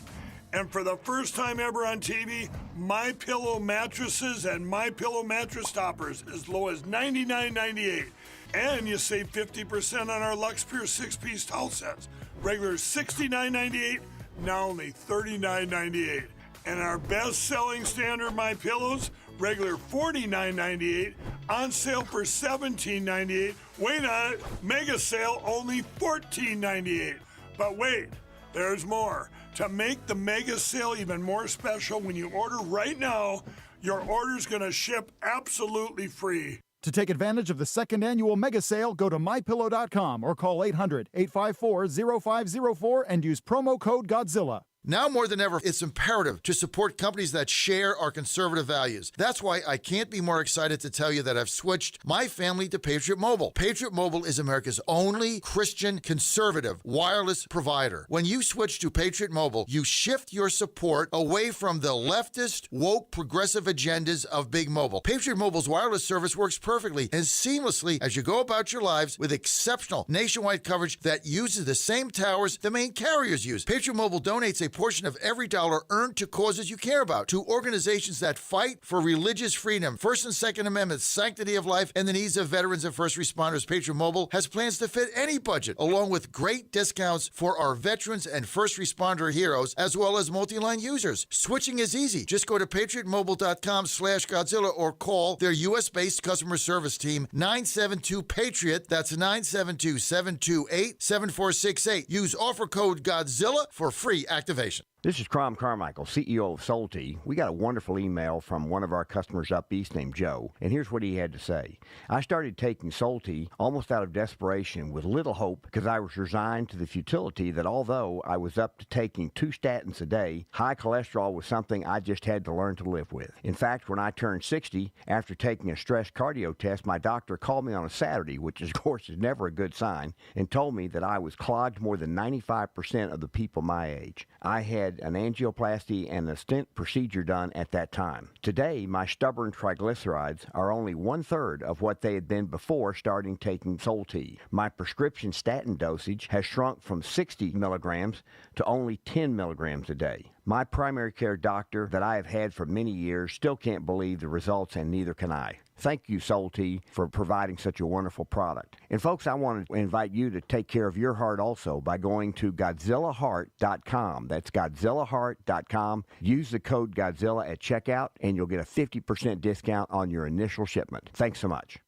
And for the first time ever on TV, MyPillow mattresses and MyPillow mattress toppers, as low as $99.98. And you save 50% on our Lux Pure 6-piece towel sets. Regular $69.98, now only $39.98. And our best-selling standard MyPillows, regular $49.98, on sale for $17.98. Wait on it, mega sale only $14.98. But wait, there's more. To make the mega sale even more special, when you order right now, your order's gonna ship absolutely free. To take advantage of the second annual mega sale, go to MyPillow.com or call 800-854-0504 and use promo code Godzilla. Now more than ever, it's imperative to support companies that share our conservative values. That's why I can't be more excited to tell you that I've switched my family to Patriot Mobile. Patriot Mobile is America's only Christian conservative wireless provider. When you switch to Patriot Mobile, you shift your support away from the leftist, woke, progressive agendas of Big Mobile. Patriot Mobile's wireless service works perfectly and seamlessly as you go about your lives with exceptional nationwide coverage that uses the same towers the main carriers use. Patriot Mobile donates a a portion of every dollar earned to causes you care about, to organizations that fight for religious freedom, First and Second Amendments, sanctity of life, and the needs of veterans and first responders. Patriot Mobile has plans to fit any budget, along with great discounts for our veterans and first responder heroes, as well as multi-line users. Switching is easy. Just go to patriotmobile.com/Godzilla or call their U.S.-based customer service team, 972-PATRIOT. That's 972-728-7468. Use offer code Godzilla for free activation. This is Crom Carmichael, CEO of Solti. We got a wonderful email from one of our customers up east named Joe, and here's what he had to say. I started taking Solti almost out of desperation with little hope because I was resigned to the futility that although I was up to taking 2 statins a day, high cholesterol was something I just had to learn to live with. In fact, when I turned 60, after taking a stress cardio test, my doctor called me on a Saturday, which of course is never a good sign, and told me that I was clogged more than 95% of the people my age. I had an angioplasty and a stent procedure done at that time. Today, my stubborn triglycerides are only 1/3 of what they had been before starting taking Solti. My prescription statin dosage has shrunk from 60 milligrams to only 10 milligrams a day. My primary care doctor that I have had for many years still can't believe the results, and neither can I. Thank you, Solti, for providing such a wonderful product. And folks, I want to invite you to take care of your heart also by going to GodzillaHeart.com. That's GodzillaHeart.com. Use the code Godzilla at checkout, and you'll get a 50% discount on your initial shipment. Thanks so much.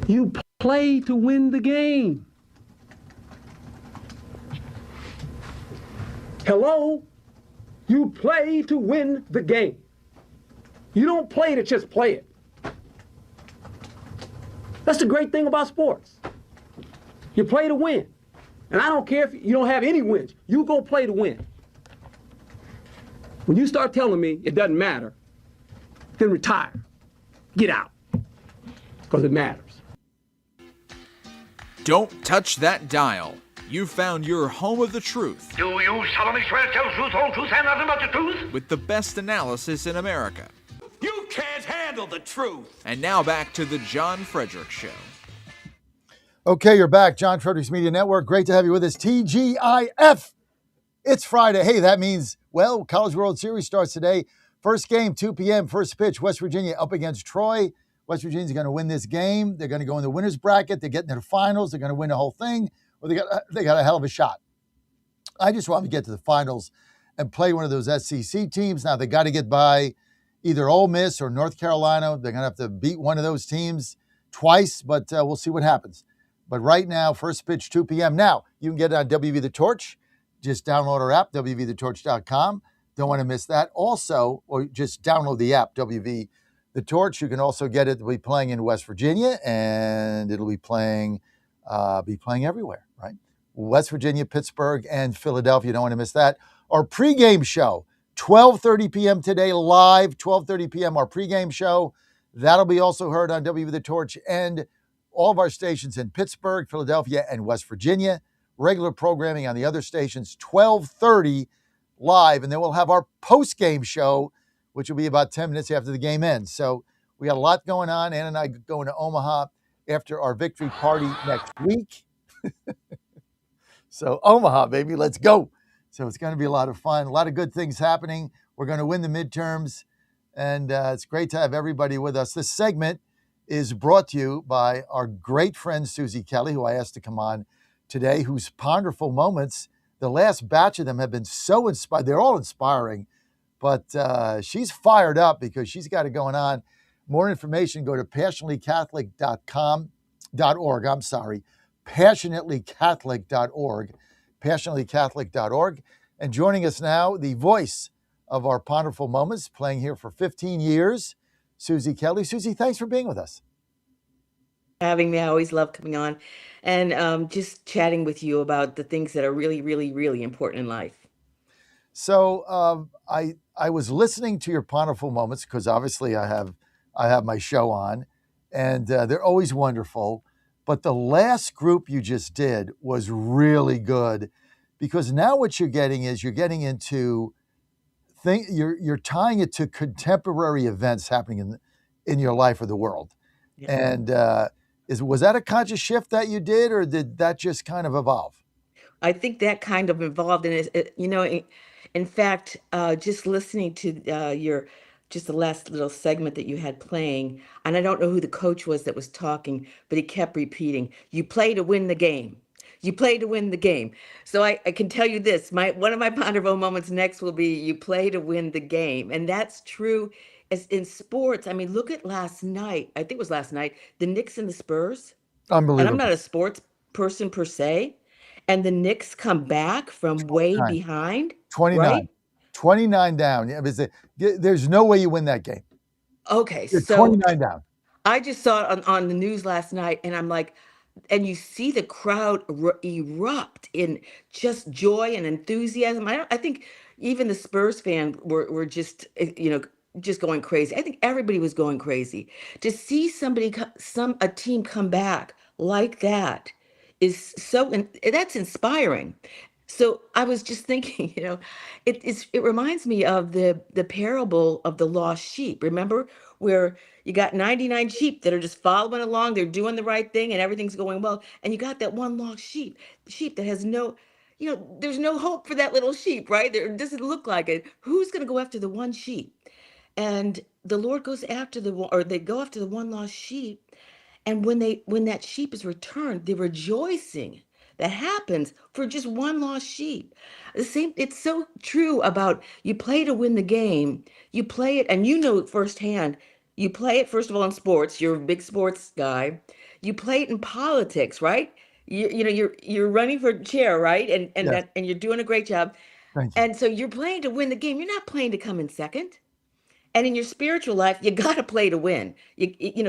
You play to win the game. Hello? You play to win the game. You don't play to just play it. That's the great thing about sports. You play to win. And I don't care if you don't have any wins. You go play to win. When you start telling me it doesn't matter, then retire. Get out. Because it matters. Don't touch that dial. You've found your home of the truth. Do you solemnly swear to tell the truth, whole truth, and nothing but the truth? With the best analysis in America. You can't handle the truth. And now back to the John Fredericks Show. Okay, you're back. John Fredericks Media Network. Great to have you with us. TGIF. It's Friday. Hey, that means, well, College World Series starts today. First game, 2 p.m., first pitch, West Virginia up against Troy. West Virginia's going to win this game. They're going to go in the winner's bracket. They're getting to the finals. They're going to win the whole thing. Or they got a hell of a shot. I just want to get to the finals and play one of those SEC teams. Now, they got to get by either Ole Miss or North Carolina. They're going to have to beat one of those teams twice, but we'll see what happens. But right now, first pitch, 2 p.m. Now, you can get it on WV The Torch. Just download our app, WVTheTorch.com. Don't want to miss that. Also, or just download the app, WV The Torch. You can also get it. It'll be playing in West Virginia, and it'll be playing everywhere, right? West Virginia, Pittsburgh, and Philadelphia. You don't want to miss that. Our pregame show, 12:30 p.m. today, live, 12:30 p.m., our pregame show. That'll be also heard on WV The Torch and all of our stations in Pittsburgh, Philadelphia, and West Virginia. Regular programming on the other stations, 12:30 live. And then we'll have our postgame show, which will be about 10 minutes after the game ends. So we got a lot going on. Ann and I going to Omaha after our victory party next week. So Omaha, baby, let's go. So it's going to be a lot of fun, a lot of good things happening. We're going to win the midterms, and it's great to have everybody with us. This segment is brought to you by our great friend Susie Kelly, who I asked to come on today, whose Ponderful Moments, the last batch of them have been so inspired. They're all inspiring, but she's fired up because she's got it going on. More information, go to passionatelycatholic.org. I'm sorry, passionatelycatholic.org, passionatelycatholic.org. And joining us now, the voice of our Ponderful Moments, playing here for 15 years, Susie Kelly. Susie, thanks for being with us. Having me. I always love coming on and just chatting with you about the things that are really, really, really important in life. So I was listening to your Ponderful Moments because obviously I have my show on, and they're always wonderful. But the last group you just did was really good because now what you're getting is you're getting into you're tying it to contemporary events happening in your life or the world. Yeah. And was that a conscious shift that you did, or did that just kind of evolve? I think that kind of involved in it, in fact, just listening to your just the last little segment that you had playing, and I don't know who the coach was that was talking, but he kept repeating, "You play to win the game. You play to win the game." So I can tell you this, my one of my Ponderville moments next will be you play to win the game. And that's true as in sports. I mean, look at last night. I think it was last night, the Knicks and the Spurs. And I'm Unbelievable. not a sports person per se. And the Knicks come back from way 29. behind, 29. right? 29 down. Yeah, there's no way you win that game. Okay, You're so 29 down. I just saw it on the news last night, and I'm like, and you see the crowd erupt in just joy and enthusiasm. I think even the Spurs fan were just, just going crazy. I think everybody was going crazy. To see a team come back like that is that's inspiring. So I was just thinking, it reminds me of the parable of the lost sheep. Remember where you got 99 sheep that are just following along, they're doing the right thing and everything's going well, and you got that one lost sheep that has there's no hope for that little sheep, right? There it doesn't look like it. Who's going to go after the one sheep? And the Lord goes after they go after the one lost sheep, and when that sheep is returned, the rejoicing that happens for just one lost sheep. The same, it's so true about you play to win the game. You play it, and you know firsthand, you play it first of all in sports, you're a big sports guy. You play it in politics, right? You're running for chair, right? Yes. And you're doing a great job. Thank you. And so you're playing to win the game. You're not playing to come in second. And in your spiritual life, you got to play to win.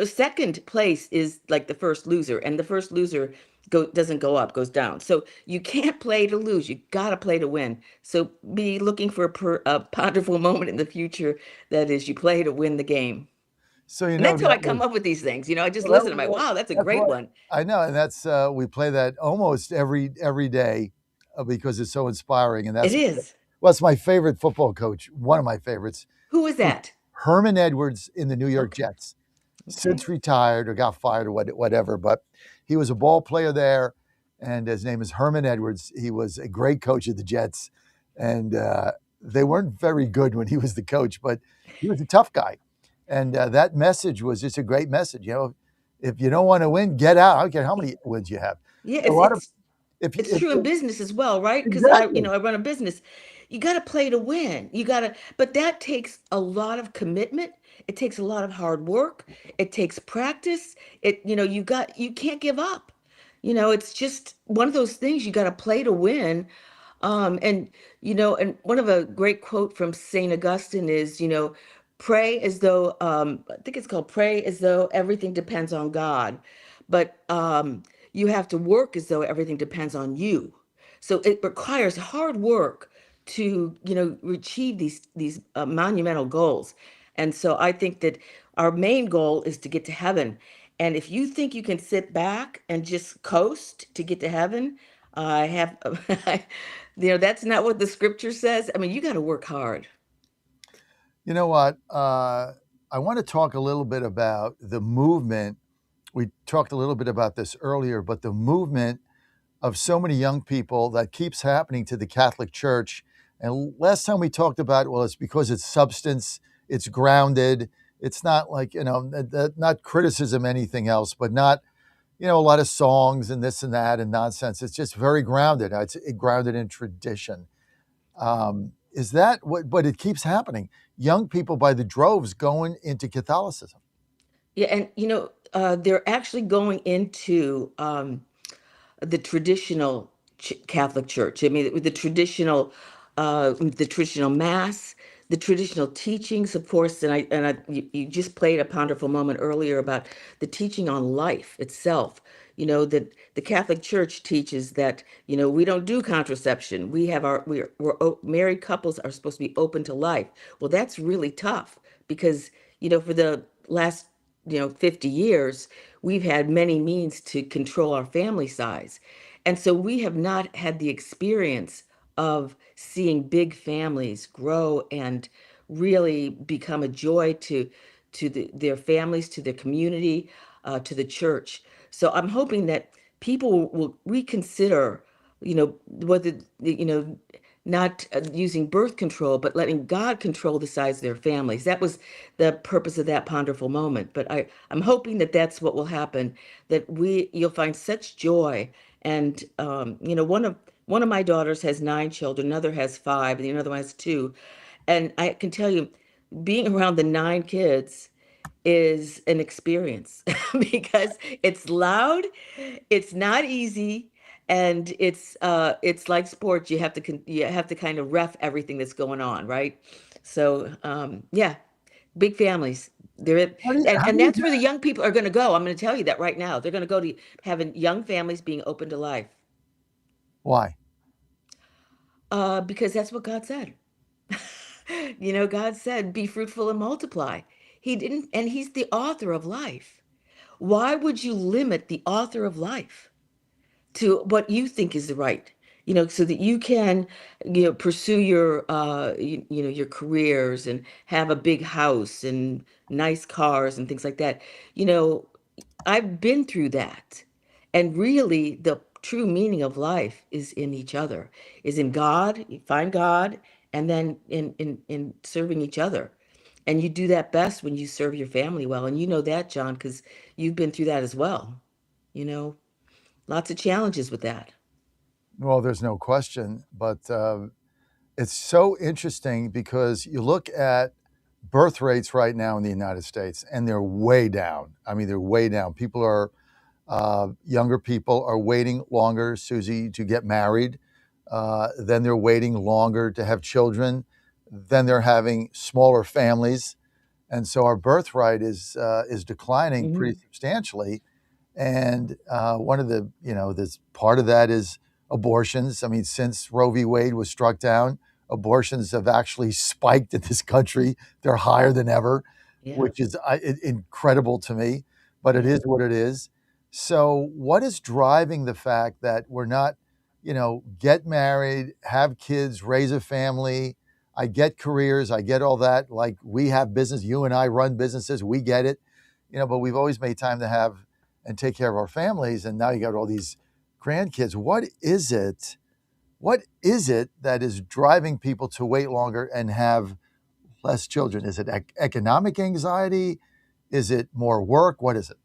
Second place is like the first loser, and the first loser doesn't go up, goes down. So you can't play to lose. You got to play to win. So be looking for a wonderful moment in the future that is you play to win the game. So And that's how I that come was up with these things. I just well, listen. I'm like, wow, that's a that's great what one. I know, and that's we play that almost every day because it's so inspiring, and It is. well, it's my favorite football coach, one of my favorites. Who is that? Herman Edwards in the New York Jets. Okay. Since retired or got fired or whatever, but he was a ball player there, and his name is Herman Edwards. He was a great coach of the Jets, and they weren't very good when he was the coach, but he was a tough guy. And that message was just a great message. If you don't want to win, get out. I don't care how many wins you have. Yeah, A lot of it's true in business as well, right? Because exactly. I run a business. You got to play to win. But that takes a lot of commitment. It takes a lot of hard work. It takes practice. You can't give up. It's just one of those things you got to play to win. And one of a great quote from Saint Augustine is, pray as though, I think it's called pray as though everything depends on God. But you have to work as though everything depends on you. So it requires hard work to, achieve these monumental goals. And so I think that our main goal is to get to heaven. And if you think you can sit back and just coast to get to heaven, I have, that's not what the scripture says. I mean, you got to work hard. You know what? I want to talk a little bit about the movement. We talked a little bit about this earlier, but the movement of so many young people that keeps happening to the Catholic Church. And last time we talked about, well, it's because it's substance, it's grounded. It's not like, not criticism, anything else, but not, a lot of songs and this and that and nonsense. It's just very grounded. It's grounded in tradition. Is that what, but it keeps happening. Young people by the droves going into Catholicism. Yeah. And, they're actually going into the traditional Catholic Church. I mean, the traditional Mass, the traditional teachings, of course. And you just played a ponderful moment earlier about the teaching on life itself. That the Catholic Church teaches that we don't do contraception. Married couples are supposed to be open to life. Well, that's really tough because for the last 50 years, we've had many means to control our family size. And so we have not had the experience of seeing big families grow and really become a joy to their families, to their community, to the church. So I'm hoping that people will reconsider whether, not using birth control, but letting God control the size of their families. That was the purpose of that ponderful moment. But I'm hoping that that's what will happen, that you'll find such joy. And, one of my daughters has 9 children, another has 5, and the other one has 2. And I can tell you, being around the 9 kids is an experience because it's loud, it's not easy, and it's like sports. You have to kind of ref everything that's going on, right? So yeah, big families. How And do you that's where the young people are going to go. I'm going to tell you that right now. They're going to go to having young families being open to life. Why? Because that's what God said. God said, be fruitful and multiply. He didn't, and he's the author of life. Why would you limit the author of life to what you think is the right? So that you can, pursue your careers and have a big house and nice cars and things like that. You know, I've been through that. And really, the true meaning of life is in each other, is in God. You find God, and then in serving each other. And you do that best when you serve your family well. And you know that, John, because you've been through that as well. You know, lots of challenges with that. Well, there's no question, but it's so interesting because you look at birth rates right now in the United States, and they're way down. I mean, they're way down. Younger people are waiting longer, Susie, to get married. Then they're waiting longer to have children. Then they're having smaller families, and so our birth rate is declining pretty substantially. And one of the, this part of that is abortions. I mean, since Roe v. Wade was struck down, abortions have actually spiked in this country. They're higher than ever, which is incredible to me, but it is what it is. So what is driving the fact that we're not, get married, have kids, raise a family? I get careers, I get all that. Like, we have business, you and I run businesses, we get it, but we've always made time to have and take care of our families. And now you got all these grandkids. What is it that is driving people to wait longer and have less children? Is it economic anxiety? Is it more work? What is it?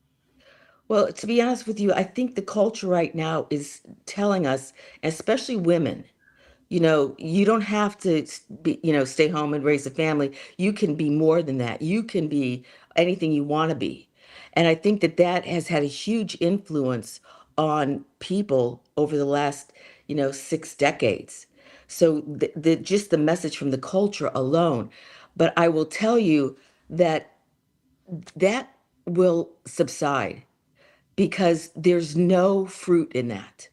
Well, to be honest with you, I think the culture right now is telling us, especially women, you don't have to stay home and raise a family. You can be more than that. You can be anything you want to be. And I think that that has had a huge influence on people over the last, 6 decades. So just the message from the culture alone. But I will tell you that that will subside because there's no fruit in that.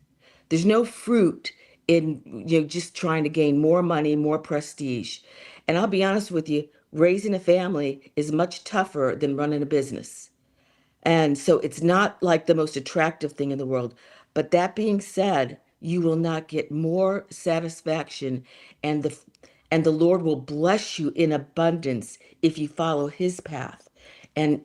There's no fruit in just trying to gain more money, more prestige. And I'll be honest with you, raising a family is much tougher than running a business. And so it's not like the most attractive thing in the world. But that being said, you will not get more satisfaction, and the Lord will bless you in abundance if you follow his path. And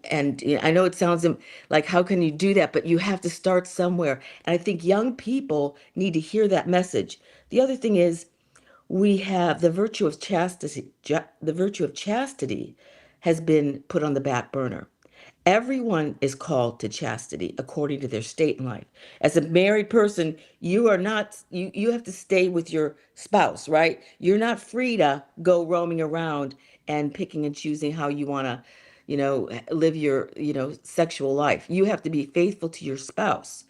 I know it sounds like, how can you do that? But you have to start somewhere. And I think young people need to hear that message. The other thing is, we have the virtue of chastity. The virtue of chastity has been put on the back burner. Everyone is called to chastity according to their state in life. As a married person, you are not, you have to stay with your spouse, right? You're not free to go roaming around and picking and choosing how you want to, live your, sexual life. You have to be faithful to your spouse.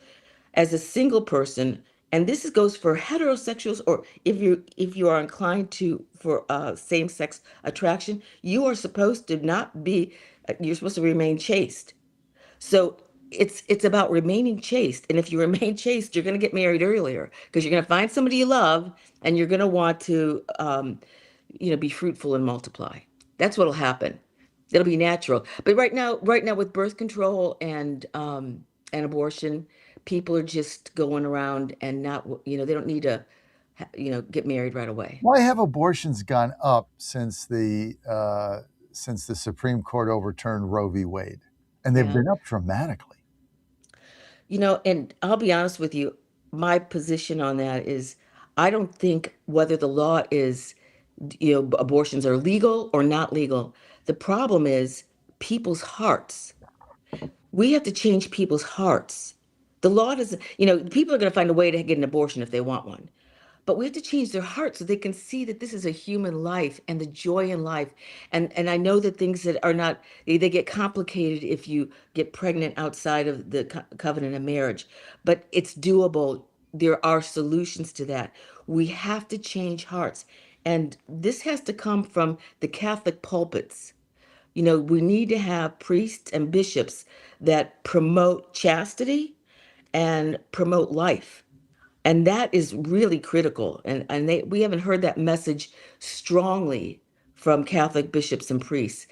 As a single person, and goes for heterosexuals, or if you are inclined to for same-sex attraction, you are supposed to not be, you're supposed to remain chaste. So it's about remaining chaste. And if you remain chaste, you're going to get married earlier because you're going to find somebody you love, and you're going to want to be fruitful and multiply. That's what'll happen. It'll be natural. But right now with birth control and abortion, people are just going around and not, they don't need to, get married right away. Why have abortions gone up since the Supreme Court overturned Roe v. Wade? And they've been up dramatically. And I'll be honest with you, my position on that is I don't think whether the law is, abortions are legal or not legal. The problem is people's hearts. We have to change people's hearts. The law doesn't, people are going to find a way to get an abortion if they want one. But we have to change their hearts so they can see that this is a human life and the joy in life. And I know that things that are not, they get complicated if you get pregnant outside of the covenant of marriage, but it's doable. There are solutions to that. We have to change hearts. And this has to come from the Catholic pulpits. We need to have priests and bishops that promote chastity and promote life. And that is really critical. And we haven't heard that message strongly from Catholic bishops and priests.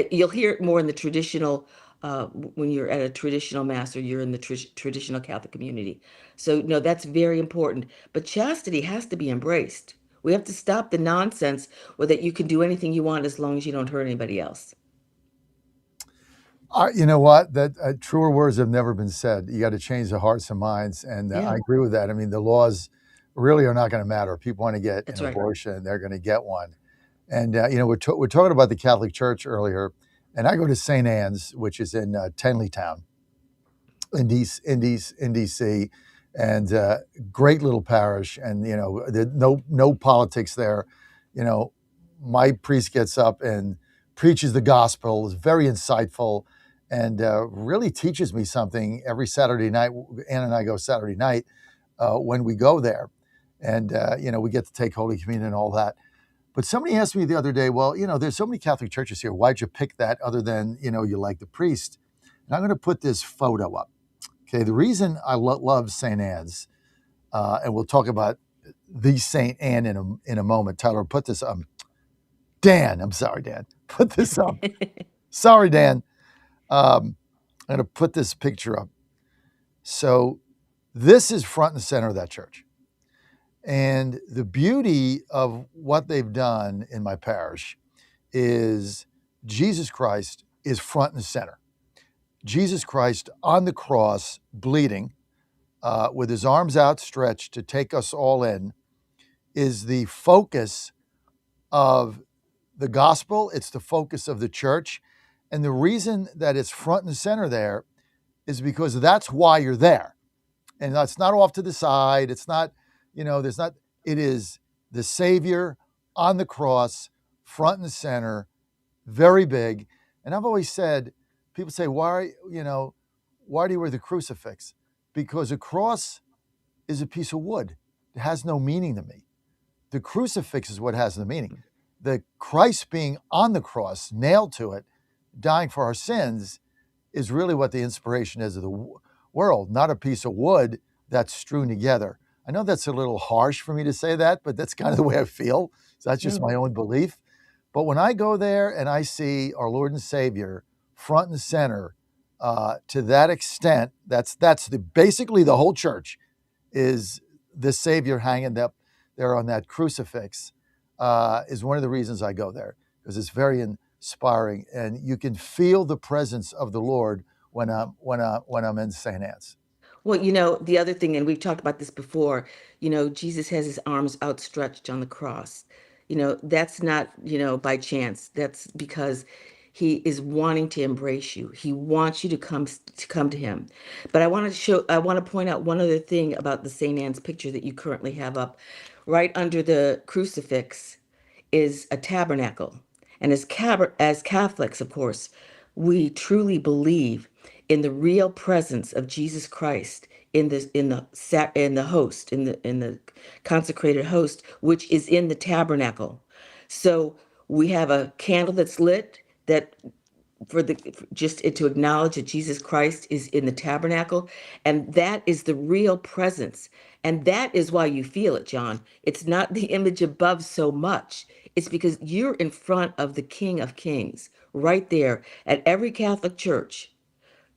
You'll hear it more in the traditional, when you're at a traditional mass or you're in the traditional Catholic community. So, no, that's very important. But chastity has to be embraced. We have to stop the nonsense or that you can do anything you want as long as you don't hurt anybody else. You know what? That truer words have never been said. You got to change the hearts and minds, and I agree with that. I mean, the laws really are not going to matter. If people want to get an abortion, they're going to get one. And we're talking about the Catholic Church earlier, and I go to St. Anne's, which is in Tenleytown, in DC, and great little parish. And there's no politics there. My priest gets up and preaches the gospel. Is very insightful. And really teaches me something every Saturday night. Ann and I go Saturday night when we go there. And, we get to take Holy Communion and all that. But somebody asked me the other day, well, there's so many Catholic churches here. Why'd you pick that other than, you like the priest? And I'm going to put this photo up. Okay, the reason I love St. Anne's, and we'll talk about the St. Anne in a moment. Tyler, put this up. Dan, I'm sorry, Dan. Put this up. Sorry, Dan. I'm going to put this picture up. So this is front and center of that church. And the beauty of what they've done in my parish is Jesus Christ is front and center. Jesus Christ on the cross, bleeding, with his arms outstretched to take us all in, is the focus of the gospel. It's the focus of the church. And the reason that it's front and center there is because that's why you're there. And that's not off to the side. It's not, it is the Savior on the cross, front and center, very big. And I've always said, people say, why do you wear the crucifix? Because a cross is a piece of wood. It has no meaning to me. The crucifix is what has the meaning. The Christ being on the cross, nailed to it, dying for our sins, is really what the inspiration is of the world, not a piece of wood that's strewn together. I know that's a little harsh for me to say that, but that's kind of the way I feel. So that's just my own belief. But when I go there and I see our Lord and Savior front and center, to that extent, that's basically the whole church is the Savior hanging up there on that crucifix, is one of the reasons I go there, because it's very inspiring, and you can feel the presence of the Lord when I'm in St. Anne's. Well, the other thing, and we've talked about this before, Jesus has his arms outstretched on the cross. That's not, by chance. That's because he is wanting to embrace you. He wants you to come to him. But I want to point out one other thing about the St. Anne's picture that you currently have up. Right under the crucifix is a tabernacle. And as Catholics, of course, we truly believe in the real presence of Jesus Christ in the host, in the consecrated host, which is in the tabernacle. So we have a candle that's lit that just to acknowledge that Jesus Christ is in the tabernacle, and that is the real presence. And that is why you feel it, John. It's not the image above so much. It's because you're in front of the King of Kings, right there at every Catholic church,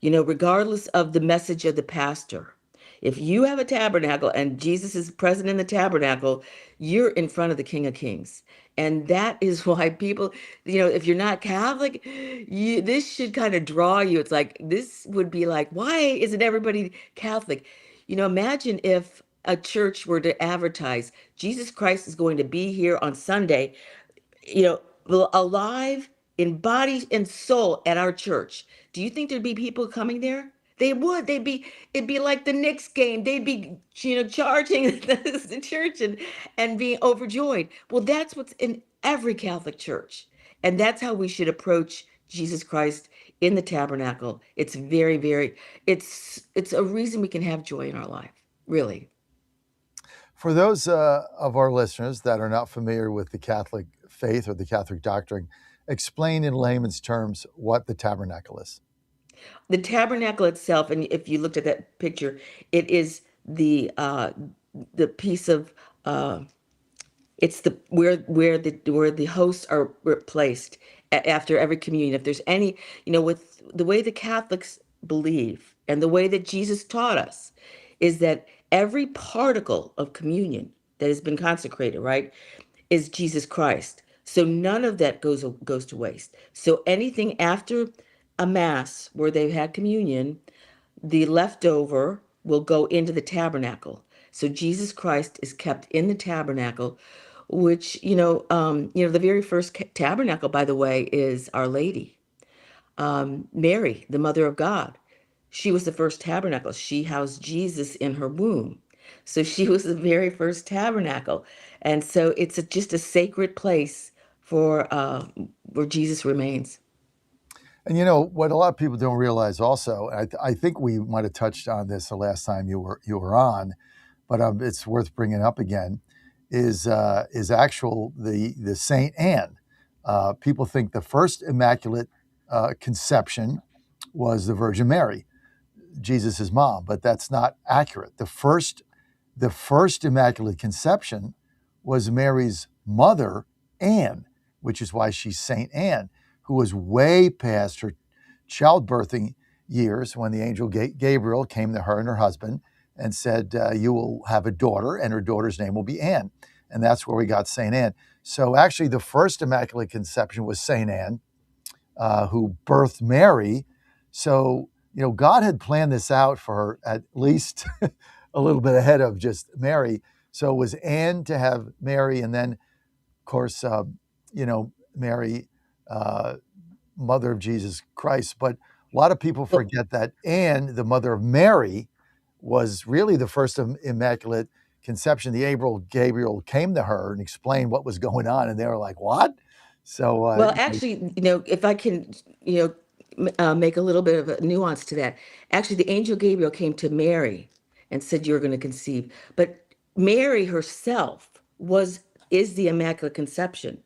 regardless of the message of the pastor. If you have a tabernacle and Jesus is present in the tabernacle, you're in front of the King of Kings. And that is why people, if you're not Catholic, this should kind of draw you. It's like, this would be like, why isn't everybody Catholic? Imagine if a church were to advertise Jesus Christ is going to be here on Sunday, alive in body and soul at our church. Do you think there'd be people coming there? They would. It'd be like the Knicks game. They'd be, charging the church and being overjoyed. Well, that's what's in every Catholic church. And that's how we should approach Jesus Christ in the tabernacle. It's very, very, it's a reason we can have joy in our life, really. For those of our listeners that are not familiar with the Catholic faith or the Catholic doctrine, explain in layman's terms what the tabernacle is. The tabernacle itself, and if you looked at that picture, it is the piece of it's the where the hosts are placed after every communion. If there's any, with the way the Catholics believe and the way that Jesus taught us, is that every particle of communion that has been consecrated, right, is Jesus Christ. So none of that goes to waste. So anything after a mass where they've had communion, the leftover will go into the tabernacle. So Jesus Christ is kept in the tabernacle, which, the very first tabernacle, by the way, is Our Lady. Mary, the Mother of God. She was the first tabernacle. She housed Jesus in her womb. So she was the very first tabernacle. And so it's just a sacred place for where Jesus remains. And what a lot of people don't realize also, I think we might have touched on this the last time you were on, but it's worth bringing up again, is the Saint Anne. People think the first Immaculate Conception was the Virgin Mary, Jesus' mom, but that's not accurate. The first Immaculate Conception was Mary's mother, Anne, which is why she's Saint Anne, who was way past her childbirthing years when the angel Gabriel came to her and her husband and said, you will have a daughter, and her daughter's name will be Anne. And that's where we got Saint Anne. So actually the first Immaculate Conception was Saint Anne, who birthed Mary. So, God had planned this out for her at least a little bit ahead of just Mary. So it was Anne to have Mary, and then, of course, Mary, mother of Jesus Christ. But a lot of people forget that Anne, the mother of Mary, was really the first Immaculate Conception. The angel Gabriel came to her and explained what was going on, and they were like, "What?" So, well, actually, if I can, make a little bit of a nuance to that. Actually, the angel Gabriel came to Mary and said, "You're going to conceive," but Mary herself is the Immaculate Conception.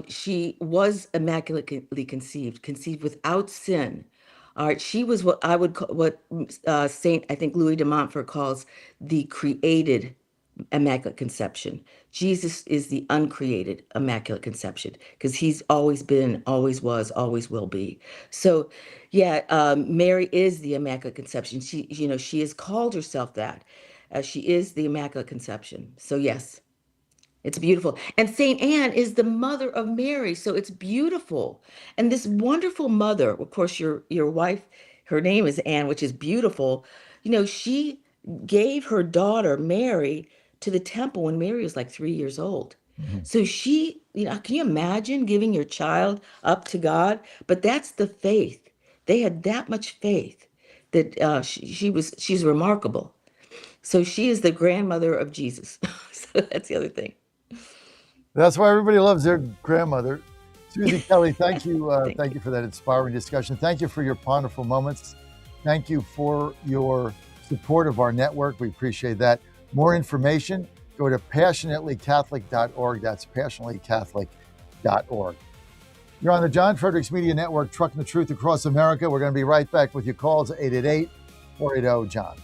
She was immaculately conceived without sin. All right, she was what I would call, what Saint, I think Louis de Montfort calls the created Immaculate Conception. Jesus is the uncreated Immaculate Conception because he's always been, always was, always will be. So, yeah, Mary is the Immaculate Conception. She has called herself that. She is the Immaculate Conception. So, yes. It's beautiful. And Saint Anne is the mother of Mary, so it's beautiful. And this wonderful mother, of course, your wife, her name is Anne, which is beautiful. She gave her daughter Mary to the temple when Mary was like 3 years old. Mm-hmm. So she, can you imagine giving your child up to God? But that's the faith. They had that much faith that she's remarkable. So she is the grandmother of Jesus. So that's the other thing. That's why everybody loves their grandmother. Susie Kelly, thank you. Thank you for that inspiring discussion. Thank you for your wonderful moments. Thank you for your support of our network. We appreciate that. More information, go to passionatelycatholic.org. That's passionatelycatholic.org. You're on the John Fredericks Media Network, trucking the truth across America. We're going to be right back with your calls at 888-480-JOHN.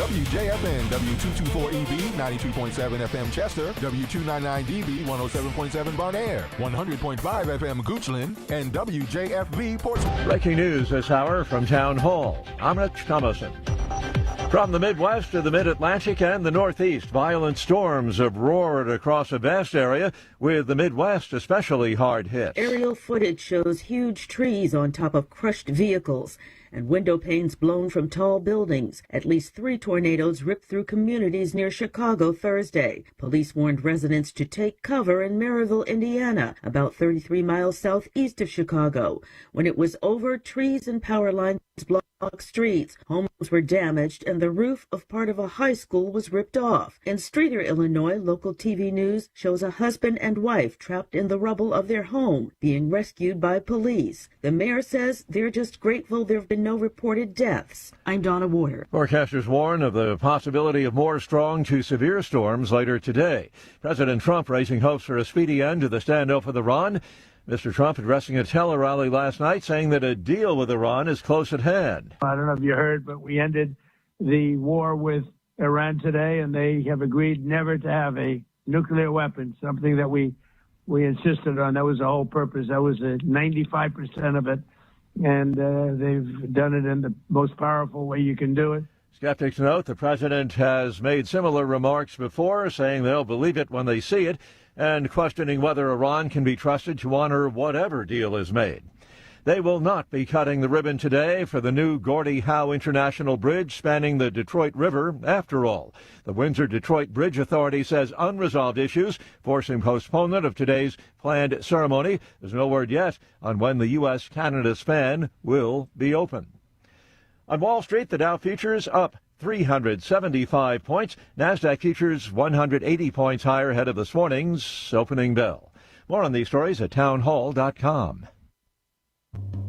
WJFN W224EB 92.7 FM Chester, W299DB 107.7 Bonaire, 100.5 FM Goochland, and WJFB Portsmouth. Breaking news this hour from Town Hall. I'm Rich Thomason. From the Midwest to the Mid-Atlantic and the Northeast, violent storms have roared across a vast area, with the Midwest especially hard hit. Aerial footage shows huge trees on top of crushed vehicles and window panes blown from tall buildings. At least 3 tornadoes ripped through communities near Chicago Thursday. Police warned residents to take cover in Maryville, Indiana, about 33 miles southeast of Chicago. When it was over, trees and power lines blocked streets. Homes were damaged and the roof of part of a high school was ripped off. In Streator, Illinois, local TV news shows a husband and wife trapped in the rubble of their home, being rescued by police. The mayor says they're just grateful there have been no reported deaths. I'm Donna Warner. Forecasters warn of the possibility of more strong to severe storms later today. President Trump raising hopes for a speedy end to the standoff with Iran. Mr. Trump addressing a tele-rally last night saying that a deal with Iran is close at hand. I don't know if you heard, but we ended the war with Iran today, and they have agreed never to have a nuclear weapon, something that we insisted on. That was the whole purpose. That was 95% of it, and they've done it in the most powerful way you can do it. Skeptics note the president has made similar remarks before, saying they'll believe it when they see it, and questioning whether Iran can be trusted to honor whatever deal is made. They will not be cutting the ribbon today for the new Gordie Howe International Bridge spanning the Detroit River, after all. The Windsor-Detroit Bridge Authority says unresolved issues forcing postponement of today's planned ceremony. There's no word yet on when the U.S.-Canada span will be open. On Wall Street, the Dow futures up 375 points. NASDAQ futures 180 points higher ahead of this morning's opening bell. More on these stories at townhall.com.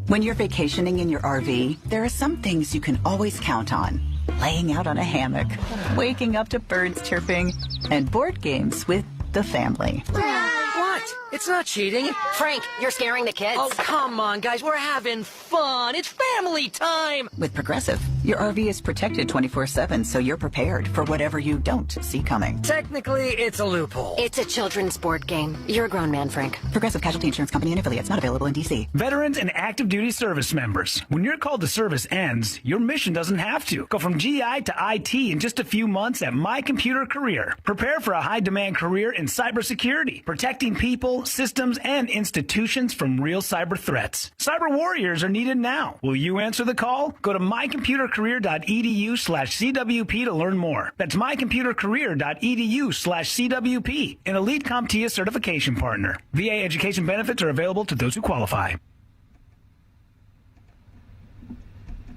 When you're vacationing in your RV, there are some things you can always count on. Laying out on a hammock, waking up to birds chirping, and board games with the family. What? It's not cheating. Frank, you're scaring the kids. Oh, come on, guys. We're having fun. It's family time. With Progressive, your RV is protected 24/7, so you're prepared for whatever you don't see coming. Technically, it's a loophole. It's a children's board game. You're a grown man, Frank. Progressive Casualty Insurance Company and affiliates, not available in D.C. Veterans and active duty service members. When your call to service ends, your mission doesn't have to. Go from GI to IT in just a few months at My Computer Career. Prepare for a high-demand career in cybersecurity, protecting people, systems, and institutions from real cyber threats. Cyber warriors are needed now. Will you answer the call? Go to mycomputercareer.edu/CWP to learn more. That's mycomputercareer.edu/CWP, an elite CompTIA certification partner. VA education benefits are available to those who qualify.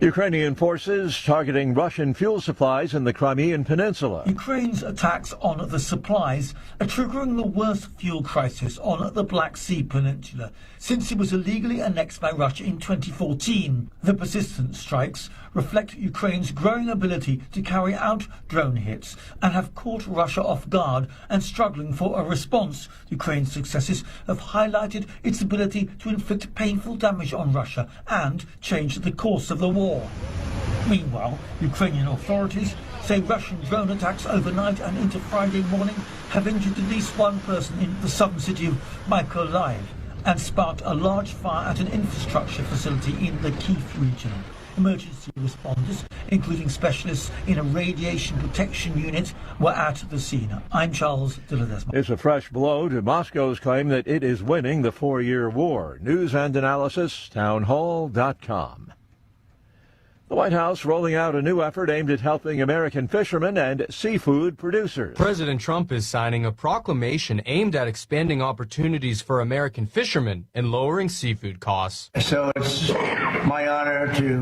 Ukrainian forces targeting Russian fuel supplies in the Crimean Peninsula. Ukraine's attacks on the supplies are triggering the worst fuel crisis on the Black Sea Peninsula since it was illegally annexed by Russia in 2014. The persistent strikes reflect Ukraine's growing ability to carry out drone hits and have caught Russia off guard and struggling for a response. Ukraine's successes have highlighted its ability to inflict painful damage on Russia and change the course of the war. Meanwhile, Ukrainian authorities say Russian drone attacks overnight and into Friday morning have injured at least one person in the southern city of Mykolaiv and sparked a large fire at an infrastructure facility in the Kyiv region. Emergency responders, including specialists in a radiation protection unit, were at the scene. I'm Charles de Ledesma. It's a fresh blow to Moscow's claim that it is winning the 4-year war. News and analysis, townhall.com. The White House rolling out a new effort aimed at helping American fishermen and seafood producers. President Trump is signing a proclamation aimed at expanding opportunities for American fishermen and lowering seafood costs. So it's my honor to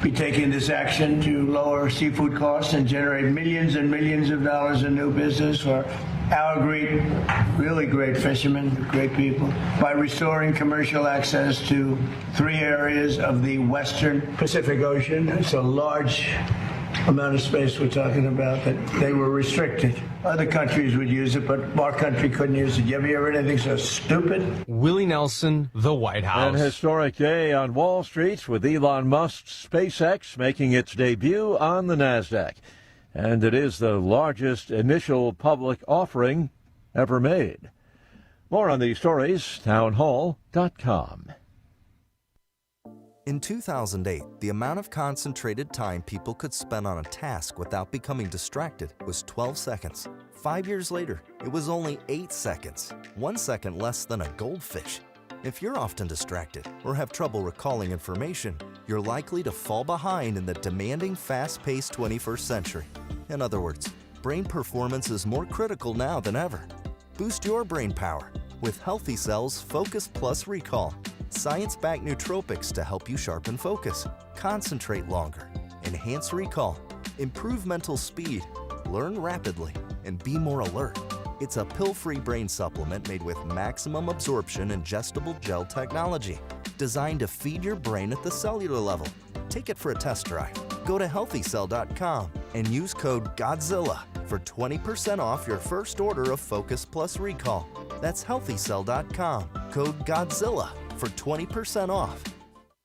be taking this action to lower seafood costs and generate millions and millions of dollars in new business for our great, really great fishermen, great people, by restoring commercial access to 3 areas of the western Pacific Ocean. It's a large amount of space we're talking about, that they were restricted. Other countries would use it, but our country couldn't use it. You ever hear anything so stupid? Willie Nelson, the White House. An historic day on Wall Street with Elon Musk's SpaceX making its debut on the NASDAQ. And it is the largest initial public offering ever made. More on these stories, townhall.com. In 2008, the amount of concentrated time people could spend on a task without becoming distracted was 12 seconds. 5 years later, it was only 8 seconds, 1 second less than a goldfish. If you're often distracted or have trouble recalling information, you're likely to fall behind in the demanding, fast-paced 21st century. In other words, brain performance is more critical now than ever. Boost your brain power with Healthy Cell's Focus Plus Recall. Science-backed nootropics to help you sharpen focus, concentrate longer, enhance recall, improve mental speed, learn rapidly, and be more alert. It's a pill-free brain supplement made with maximum absorption ingestible gel technology, designed to feed your brain at the cellular level. Take it for a test drive. Go to healthycell.com and use code GODZILLA for 20% off your first order of Focus Plus Recall. That's healthycell.com, code GODZILLA for 20% off.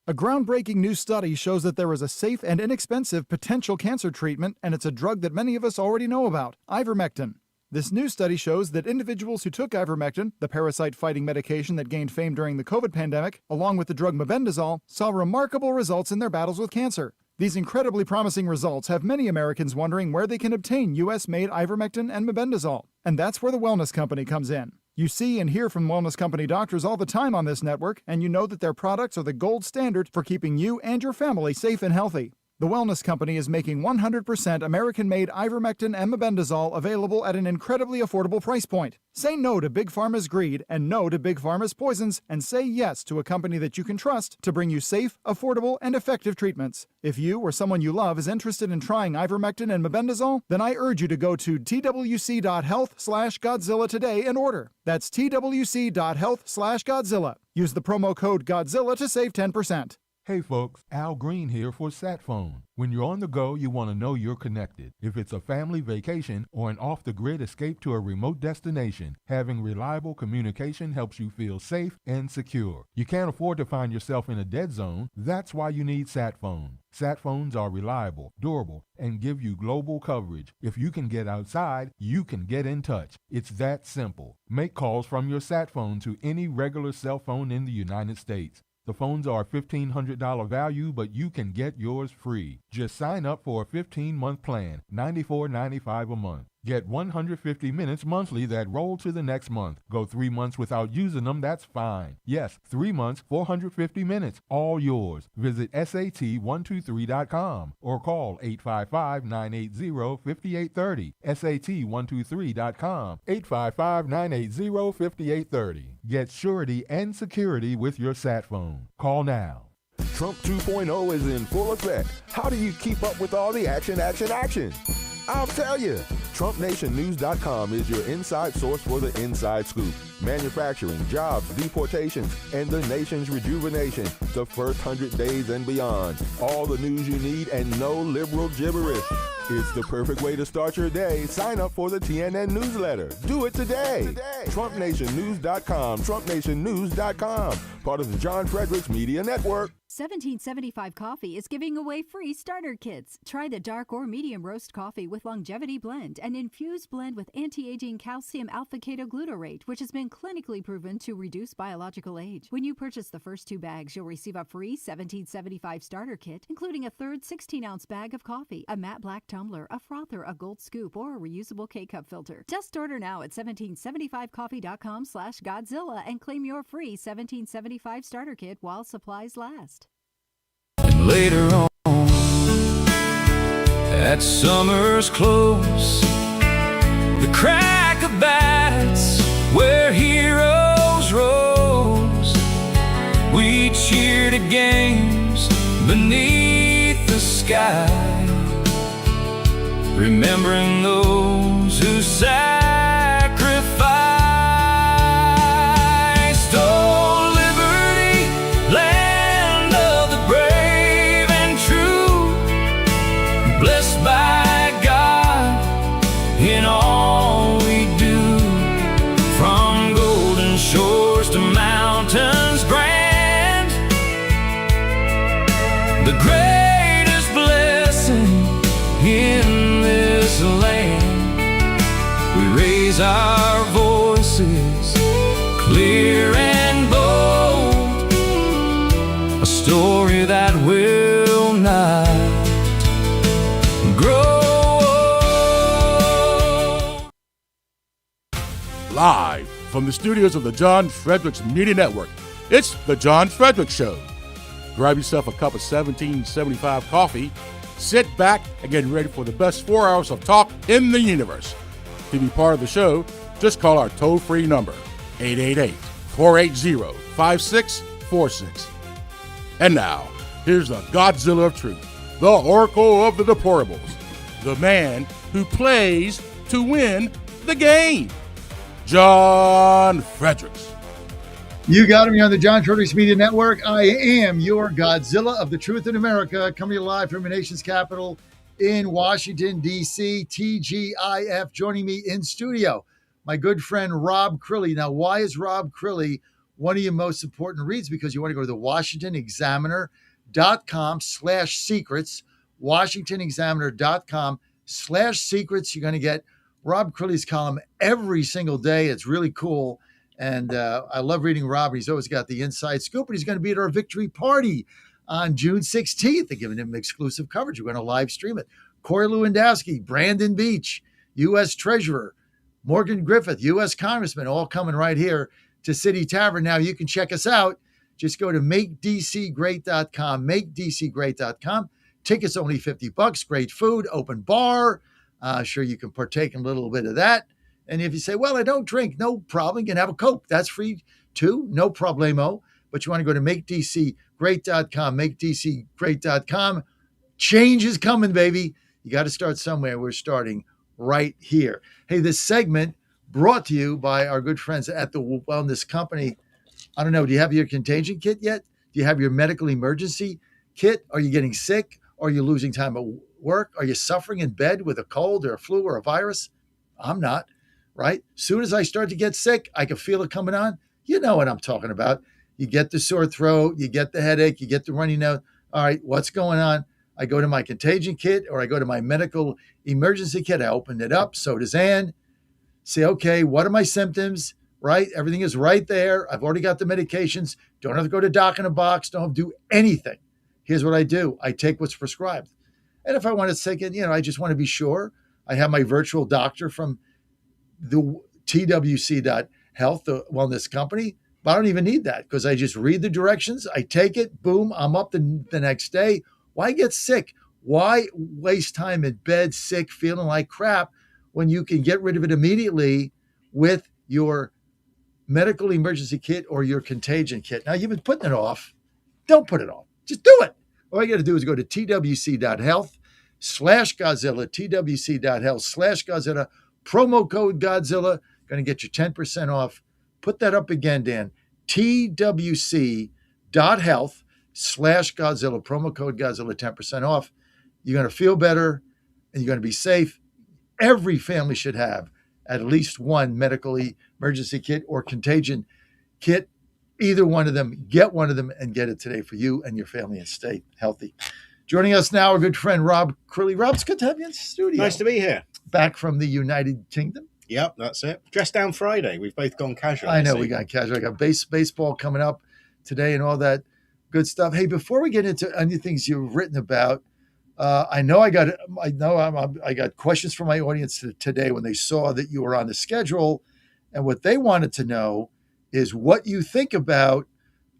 A groundbreaking new study shows that there is a safe and inexpensive potential cancer treatment, and it's a drug that many of us already know about, ivermectin. This new study shows that individuals who took ivermectin, the parasite-fighting medication that gained fame during the COVID pandemic, along with the drug mebendazole, saw remarkable results in their battles with cancer. These incredibly promising results have many Americans wondering where they can obtain U.S.-made ivermectin and mebendazole. And that's where the Wellness Company comes in. You see and hear from Wellness Company doctors all the time on this network, and you know that their products are the gold standard for keeping you and your family safe and healthy. The Wellness Company is making 100% American-made ivermectin and mebendazole available at an incredibly affordable price point. Say no to Big Pharma's greed and no to Big Pharma's poisons, and say yes to a company that you can trust to bring you safe, affordable, and effective treatments. If you or someone you love is interested in trying ivermectin and mebendazole, then I urge you to go to twc.health/Godzilla today and order. That's twc.health/Godzilla. Use the promo code Godzilla to save 10%. Hey folks, Al Green here for SatPhone. When you're on the go, you want to know you're connected. If it's a family vacation or an off-the-grid escape to a remote destination, having reliable communication helps you feel safe and secure. You can't afford to find yourself in a dead zone. That's why you need SatPhone. SatPhones are reliable, durable, and give you global coverage. If you can get outside, you can get in touch. It's that simple. Make calls from your SatPhone to any regular cell phone in the United States. The phones are $1,500 value, but you can get yours free. Just sign up for a 15-month plan, $94.95 a month. Get 150 minutes monthly that roll to the next month. Go 3 months without using them, that's fine. Yes, 3 months, 450 minutes, all yours. Visit SAT123.com or call 855-980-5830. SAT123.com, 855-980-5830. Get surety and security with your SatPhone. Call now. Trump 2.0 is in full effect. How do you keep up with all the action? I'll tell you. TrumpNationNews.com is your inside source for the inside scoop. Manufacturing, jobs, deportations, and the nation's rejuvenation. The first 100 days and beyond. All the news you need and no liberal gibberish. It's the perfect way to start your day. Sign up for the TNN newsletter. Do it today. TrumpNationNews.com. TrumpNationNews.com. Part of the John Fredericks Media Network. 1775 Coffee is giving away free starter kits. Try the dark or medium roast coffee with Longevity Blend, an infused blend with anti-aging calcium alpha-ketoglutarate, which has been clinically proven to reduce biological age. When you purchase the first 2 bags, you'll receive a free 1775 starter kit, including a third 16-ounce bag of coffee, a matte black tumbler, a frother, a gold scoop, or a reusable K-cup filter. Just order now at 1775coffee.com/Godzilla and claim your free 1775 starter kit while supplies last. Later on, at summer's close, the crack of bats where heroes rose. We cheered at games beneath the sky, remembering those who sacrificed. Oh, liberty, land of the brave and true, blessed by God in all we do, from golden shores to mountains grand. The greatest blessing in this land, we raise our voices clear and bold, a story that will not grow. Live from the studios of the John Fredericks Media Network, it's The John Fredericks Show. Grab yourself a cup of 1775 coffee, sit back, and get ready for the best 4 hours of talk in the universe. To be part of the show, just call our toll-free number, 888-480-5646. And now, here's the Godzilla of Truth, the Oracle of the Deplorables, the man who plays to win the game, John Fredericks. You got me on the John Fredericks Media Network. I am your Godzilla of the Truth in America, coming to you live from the nation's capital in Washington, D.C., TGIF. Joining me in studio, my good friend Rob Crilly. Now, why is Rob Crilly one of your most important reads? Because you want to go to the WashingtonExaminer.com/secrets, WashingtonExaminer.com/secrets. You're going to get Rob Crilly's column every single day. It's really cool. And I love reading Rob. He's always got the inside scoop. And he's going to be at our victory party on June 16th. They're giving him exclusive coverage. We're going to live stream it. Corey Lewandowski, Brandon Beach, U.S. Treasurer, Morgan Griffith, U.S. Congressman, all coming right here to City Tavern. Now, you can check us out. Just go to MakeDCGreat.com, MakeDCGreat.com. Tickets only $50. Great food, open bar. Sure, you can partake in a little bit of that. And if you say, well, I don't drink, no problem. You can have a Coke. That's free too. No problemo. But you want to go to MakeDCGreat.com, MakeDCGreat.com. Change is coming, baby. You got to start somewhere. We're starting right here. Hey, this segment brought to you by our good friends at the Wellness Company. I don't know. Do you have your contagion kit yet? Do you have your medical emergency kit? Are you getting sick? Are you losing time at work? Are you suffering in bed with a cold or a flu or a virus? I'm not. Right? Soon as I start to get sick, I can feel it coming on. You know what I'm talking about. You get the sore throat, you get the headache, you get the runny nose. All right, what's going on? I go to my contagion kit or I go to my medical emergency kit. I open it up. So does Ann. Say, okay, what are my symptoms? Right? Everything is right there. I've already got the medications. Don't have to go to Doc in a Box. Don't have to do anything. Here's what I do. I take what's prescribed. And if I want to take it, I just want to be sure. I have my virtual doctor from the TWC.health, the wellness company, but I don't even need that because I just read the directions. I take it, boom, I'm up the next day. Why get sick? Why waste time in bed, sick, feeling like crap when you can get rid of it immediately with your medical emergency kit or your contagion kit? Now, you've been putting it off. Don't put it off. Just do it. All you got to do is go to TWC.health/Godzilla, TWC.health/Godzilla. Promo code Godzilla, going to get you 10% off. Put that up again, Dan. TWC.health/Godzilla. Promo code Godzilla, 10% off. You're going to feel better and you're going to be safe. Every family should have at least one medical emergency kit or contagion kit. Either one of them, get one of them and get it today for you and your family and stay healthy. Joining us now, our good friend Rob Crilly. Rob, it's good to have you in the studio. Nice to be here. Back from the United Kingdom. Yep, that's it. Dress down Friday. We've both gone casual. I know we got casual. I got baseball coming up today and all that good stuff. Hey, before we get into any things you've written about, I got questions from my audience today when they saw that you were on the schedule, and what they wanted to know is what you think about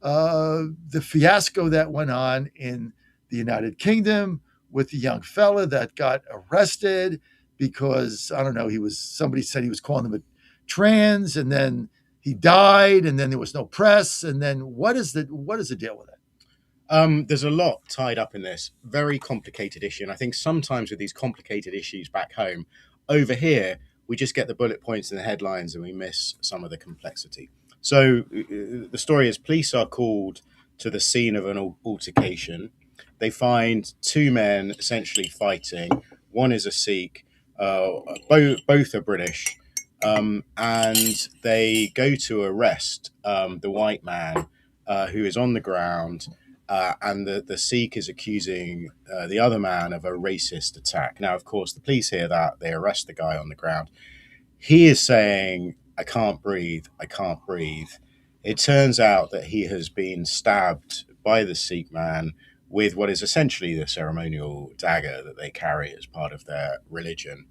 the fiasco that went on in the United Kingdom with the young fella that got arrested because, I don't know, somebody said he was calling them a trans, and then he died, and then there was no press, and then what is the deal with it? There's a lot tied up in this very complicated issue, and I think sometimes with these complicated issues back home, over here we just get the bullet points and the headlines, and we miss some of the complexity. So the story is police are called to the scene of an altercation. They find two men essentially fighting. One is a Sikh, both are British, and they go to arrest the white man who is on the ground. And the Sikh is accusing the other man of a racist attack. Now, of course, the police hear that. They arrest the guy on the ground. He is saying, I can't breathe. I can't breathe. It turns out that he has been stabbed by the Sikh man with what is essentially the ceremonial dagger that they carry as part of their religion.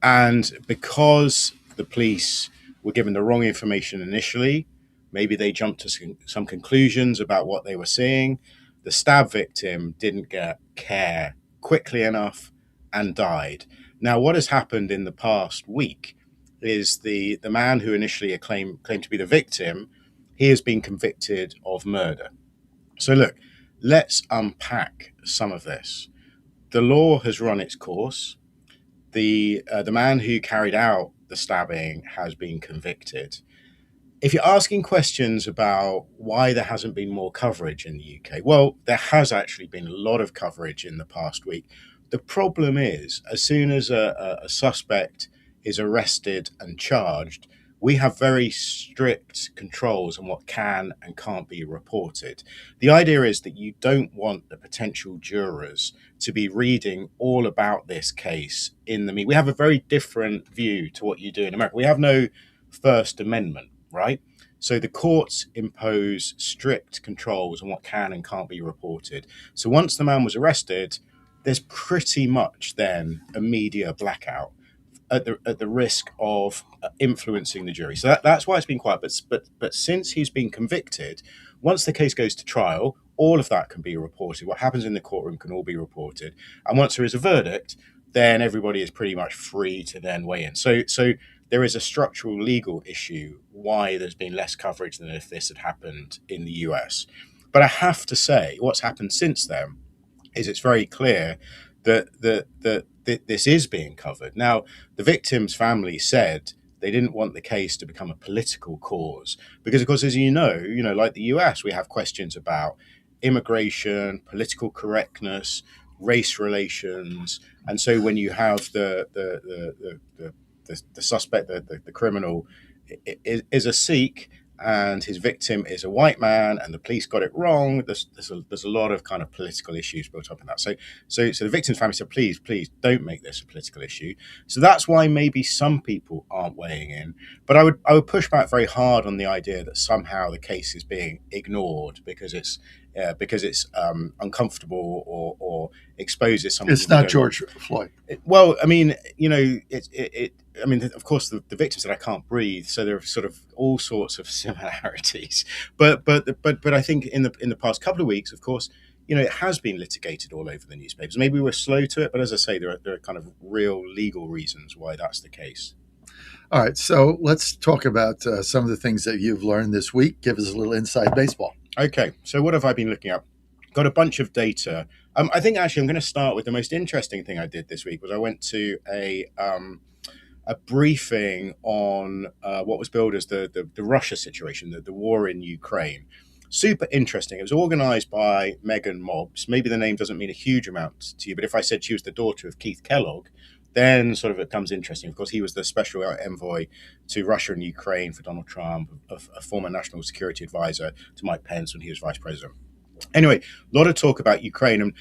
And because the police were given the wrong information initially, maybe they jumped to some conclusions about what they were seeing. The stab victim didn't get care quickly enough and died. Now, what has happened in the past week is the man who initially claimed to be the victim, he has been convicted of murder. So look, let's unpack some of this. The law has run its course. The man who carried out the stabbing has been convicted. If you're asking questions about why there hasn't been more coverage in the UK, well, there has actually been a lot of coverage in the past week. The problem is, as soon as a suspect is arrested and charged, we have very strict controls on what can and can't be reported. The idea is that you don't want the potential jurors to be reading all about this case in the media. We have a very different view to what you do in America. We have no First Amendment, right? So the courts impose strict controls on what can and can't be reported. So once the man was arrested, there's pretty much then a media blackout at the risk of influencing the jury. So that's why it's been quiet. But since he's been convicted, once the case goes to trial, all of that can be reported. What happens in the courtroom can all be reported. And once there is a verdict, then everybody is pretty much free to then weigh in. So there is a structural legal issue why there's been less coverage than if this had happened in the US. But I have to say, what's happened since then is it's very clear that this is being covered. Now, the victim's family said they didn't want the case to become a political cause because, of course, as you know, like the US, we have questions about immigration, political correctness, race relations, and so when you have the suspect, the criminal, is a Sikh, and his victim is a white man, and the police got it wrong. There's a lot of kind of political issues built up in that. So the victim's family said, please don't make this a political issue. So that's why maybe some people aren't weighing in. But I would push back very hard on the idea that somehow the case is being ignored because it's uncomfortable or exposes something. It's not George Floyd. Well, I mean, of course, the victim said, "I can't breathe," so there are sort of all sorts of similarities. But I think in the past couple of weeks, of course, it has been litigated all over the newspapers. Maybe we're slow to it, but as I say, there are kind of real legal reasons why that's the case. All right, so let's talk about some of the things that you've learned this week. Give us a little inside baseball. Okay, so what have I been looking at? Got a bunch of data. I think actually I'm going to start with the most interesting thing I did this week was I went to a briefing on what was billed as the Russia situation, the war in Ukraine. Super interesting. It was organized by Megan Mobbs. Maybe the name doesn't mean a huge amount to you, but if I said she was the daughter of Keith Kellogg, then sort of it becomes interesting. Of course, he was the special envoy to Russia and Ukraine for Donald Trump, a former national security advisor to Mike Pence when he was vice president. Anyway, a lot of talk about Ukraine. And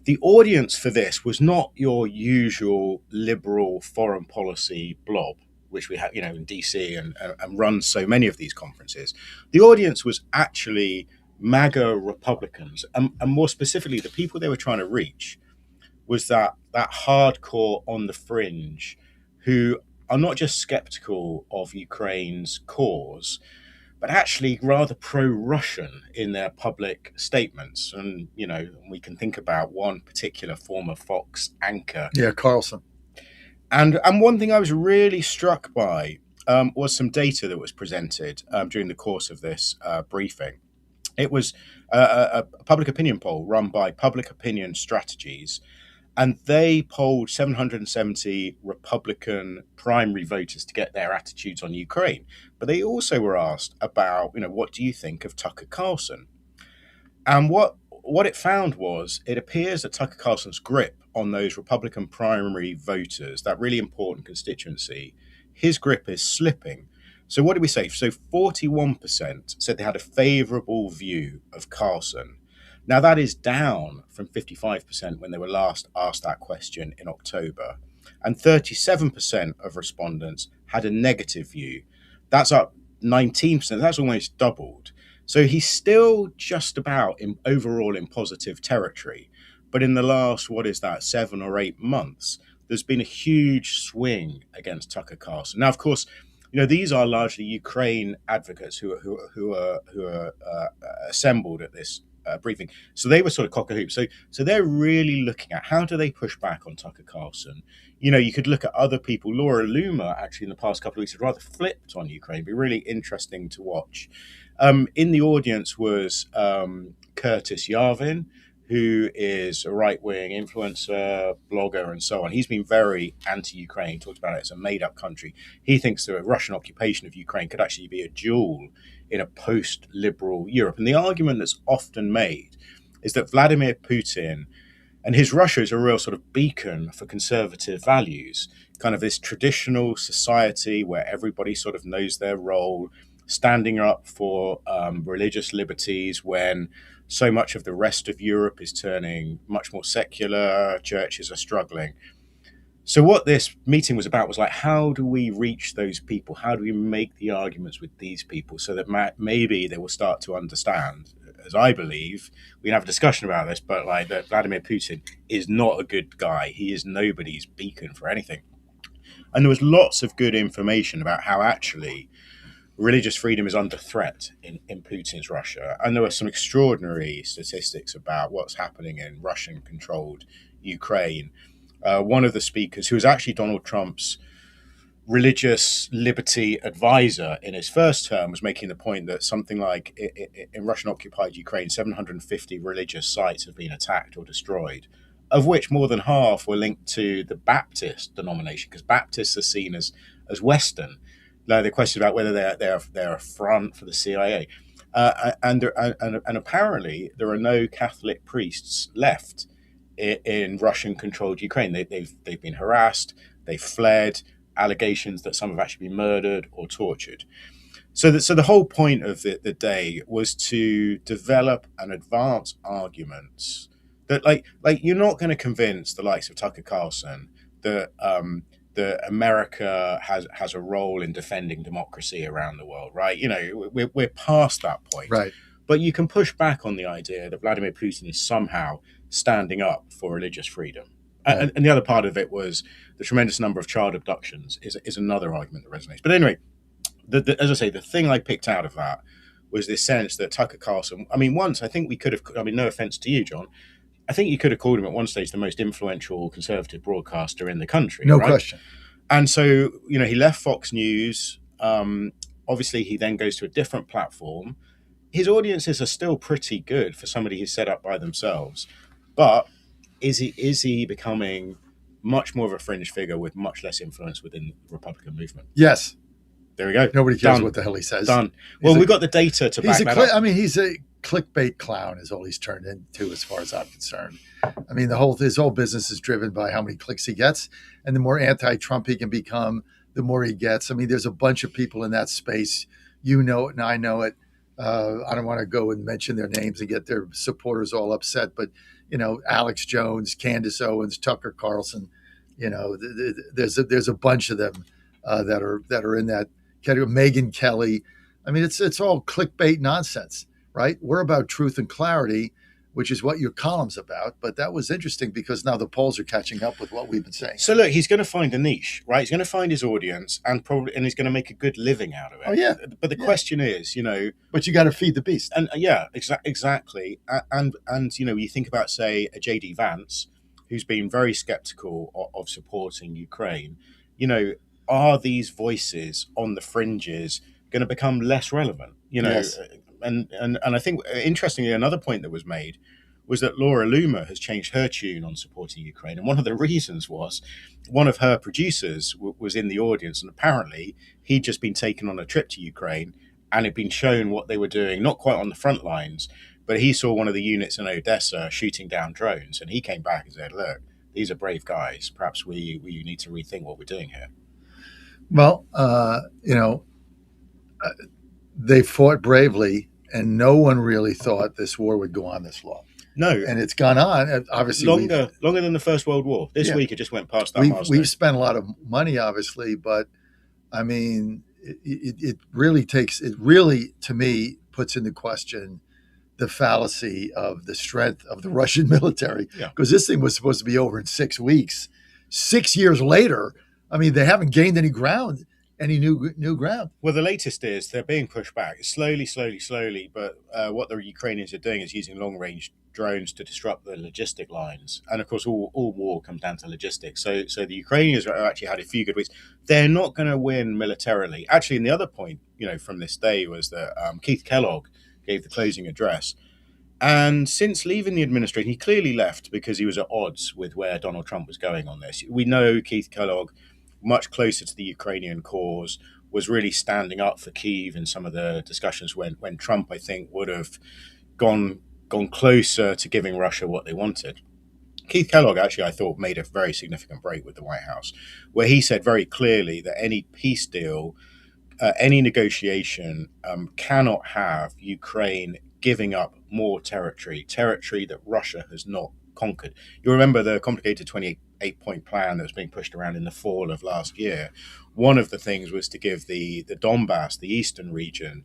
the audience for this was not your usual liberal foreign policy blob, which we have, in DC and runs so many of these conferences. The audience was actually MAGA Republicans, and more specifically, the people they were trying to reach was that hardcore on the fringe who are not just skeptical of Ukraine's cause, but actually rather pro-Russian in their public statements. And, we can think about one particular former Fox anchor. Yeah, Carlson. And one thing I was really struck by was some data that was presented during the course of this briefing. It was a public opinion poll run by Public Opinion Strategies, and they polled 770 Republican primary voters to get their attitudes on Ukraine. But they also were asked about, what do you think of Tucker Carlson? And what what it found was it appears that Tucker Carlson's grip on those Republican primary voters, that really important constituency, his grip is slipping. So what did we say? So 41% said they had a favorable view of Carlson. Now that is down from 55% when they were last asked that question in October. And 37% of respondents had a negative view. That's up 19%. That's almost doubled. So he's still just about overall in positive territory. But in the last, 7 or 8 months, there's been a huge swing against Tucker Carlson. Now, of course, these are largely Ukraine advocates who are assembled at this briefing. So they were sort of cock-a-hoop. So they're really looking at how do they push back on Tucker Carlson. You could look at other people. Laura Loomer, actually, in the past couple of weeks, had rather flipped on Ukraine. It'd be really interesting to watch. In the audience was Curtis Yarvin, who is a right-wing influencer, blogger, and so on. He's been very anti-Ukraine, talked about it as a made-up country. He thinks the Russian occupation of Ukraine could actually be a jewel in a post-liberal Europe. And the argument that's often made is that Vladimir Putin and his Russia is a real sort of beacon for conservative values, kind of this traditional society where everybody sort of knows their role, standing up for religious liberties when so much of the rest of Europe is turning much more secular, churches are struggling. So what this meeting was about was like, how do we reach those people? How do we make the arguments with these people so that maybe they will start to understand, as I believe, we can have a discussion about this, but like that Vladimir Putin is not a good guy. He is nobody's beacon for anything. And there was lots of good information about how actually religious freedom is under threat in Putin's Russia. And there were some extraordinary statistics about what's happening in Russian-controlled Ukraine. One of the speakers, who was actually Donald Trump's religious liberty advisor in his first term, was making the point that something like in Russian-occupied Ukraine, 750 religious sites have been attacked or destroyed, of which more than half were linked to the Baptist denomination, because Baptists are seen as Western. Now, the question about whether they're a front for the CIA, and apparently there are no Catholic priests left in Russian-controlled Ukraine. They've been harassed, they've fled. Allegations that some have actually been murdered or tortured. So the whole point of the day was to develop and advance arguments that like you're not going to convince the likes of Tucker Carlson that America has a role in defending democracy around the world, right? We're past that point. Right. But you can push back on the idea that Vladimir Putin is somehow standing up for religious freedom. Right. And the other part of it was the tremendous number of child abductions is another argument that resonates. But anyway, as I say, the thing I picked out of that was this sense that Tucker Carlson, once I think we could have, no offense to you, John, I think you could have called him at one stage the most influential conservative broadcaster in the country. No right? question. And so, he left Fox News. Obviously, he then goes to a different platform. His audiences are still pretty good for somebody who's set up by themselves. But is he becoming much more of a fringe figure with much less influence within the Republican movement? Yes. There we go. Nobody cares what the hell he says. Done. Well, we've got the data to back that up. He's a clickbait clown is all he's turned into as far as I'm concerned. His whole business is driven by how many clicks he gets. And the more anti-Trump he can become, the more he gets. There's a bunch of people in that space. You know it and I know it. I don't want to go and mention their names and get their supporters all upset, but Alex Jones, Candace Owens, Tucker Carlson, there's a bunch of them that are in that category. Megyn Kelly. It's all clickbait nonsense, right? We're about truth and clarity, which is what your column's about. But that was interesting because now the polls are catching up with what we've been saying. So look, he's going to find a niche, right? He's going to find his audience and he's going to make a good living out of it. Oh yeah. But the question is, but you got to feed the beast. And exactly. And you think about, say, a JD Vance, who's been very skeptical of supporting Ukraine. Are these voices on the fringes going to become less relevant? Yes. And I think, interestingly, another point that was made was that Laura Loomer has changed her tune on supporting Ukraine. And one of the reasons was one of her producers was in the audience, and apparently he'd just been taken on a trip to Ukraine and had been shown what they were doing, not quite on the front lines, But he saw one of the units in Odessa shooting down drones, and he came back and said, look, these are brave guys. Perhaps we need to rethink what we're doing here. Well, they fought bravely, and no one really thought this war would go on this long. No. And it's gone on. Obviously, longer than the First World War. This week, it just went past that milestone. We've spent a lot of money, obviously, but I mean, it really, to me, puts into question the fallacy of the strength of the Russian military. Because this thing was supposed to be over in 6 weeks. 6 years later, I mean, they haven't gained any ground. Any new ground? Well, the latest is they're being pushed back slowly. But what the Ukrainians are doing is using long-range drones to disrupt the logistic lines. And of course, all war comes down to logistics. So the Ukrainians have actually had a few good weeks. They're not going to win militarily. Actually, and the other point, from this day was that Keith Kellogg gave the closing address. And since leaving the administration, he clearly left because he was at odds with where Donald Trump was going on this. We know Keith Kellogg, much closer to the Ukrainian cause, was really standing up for Kyiv in some of the discussions when Trump, I think, would have gone closer to giving Russia what they wanted. Keith Kellogg, actually, I thought, made a very significant break with the White House, where he said very clearly that any peace deal, any negotiation cannot have Ukraine giving up more territory that Russia has not conquered. You remember the complicated 28-point plan that was being pushed around in the fall of last year. One of the things was to give the Donbass, the eastern region,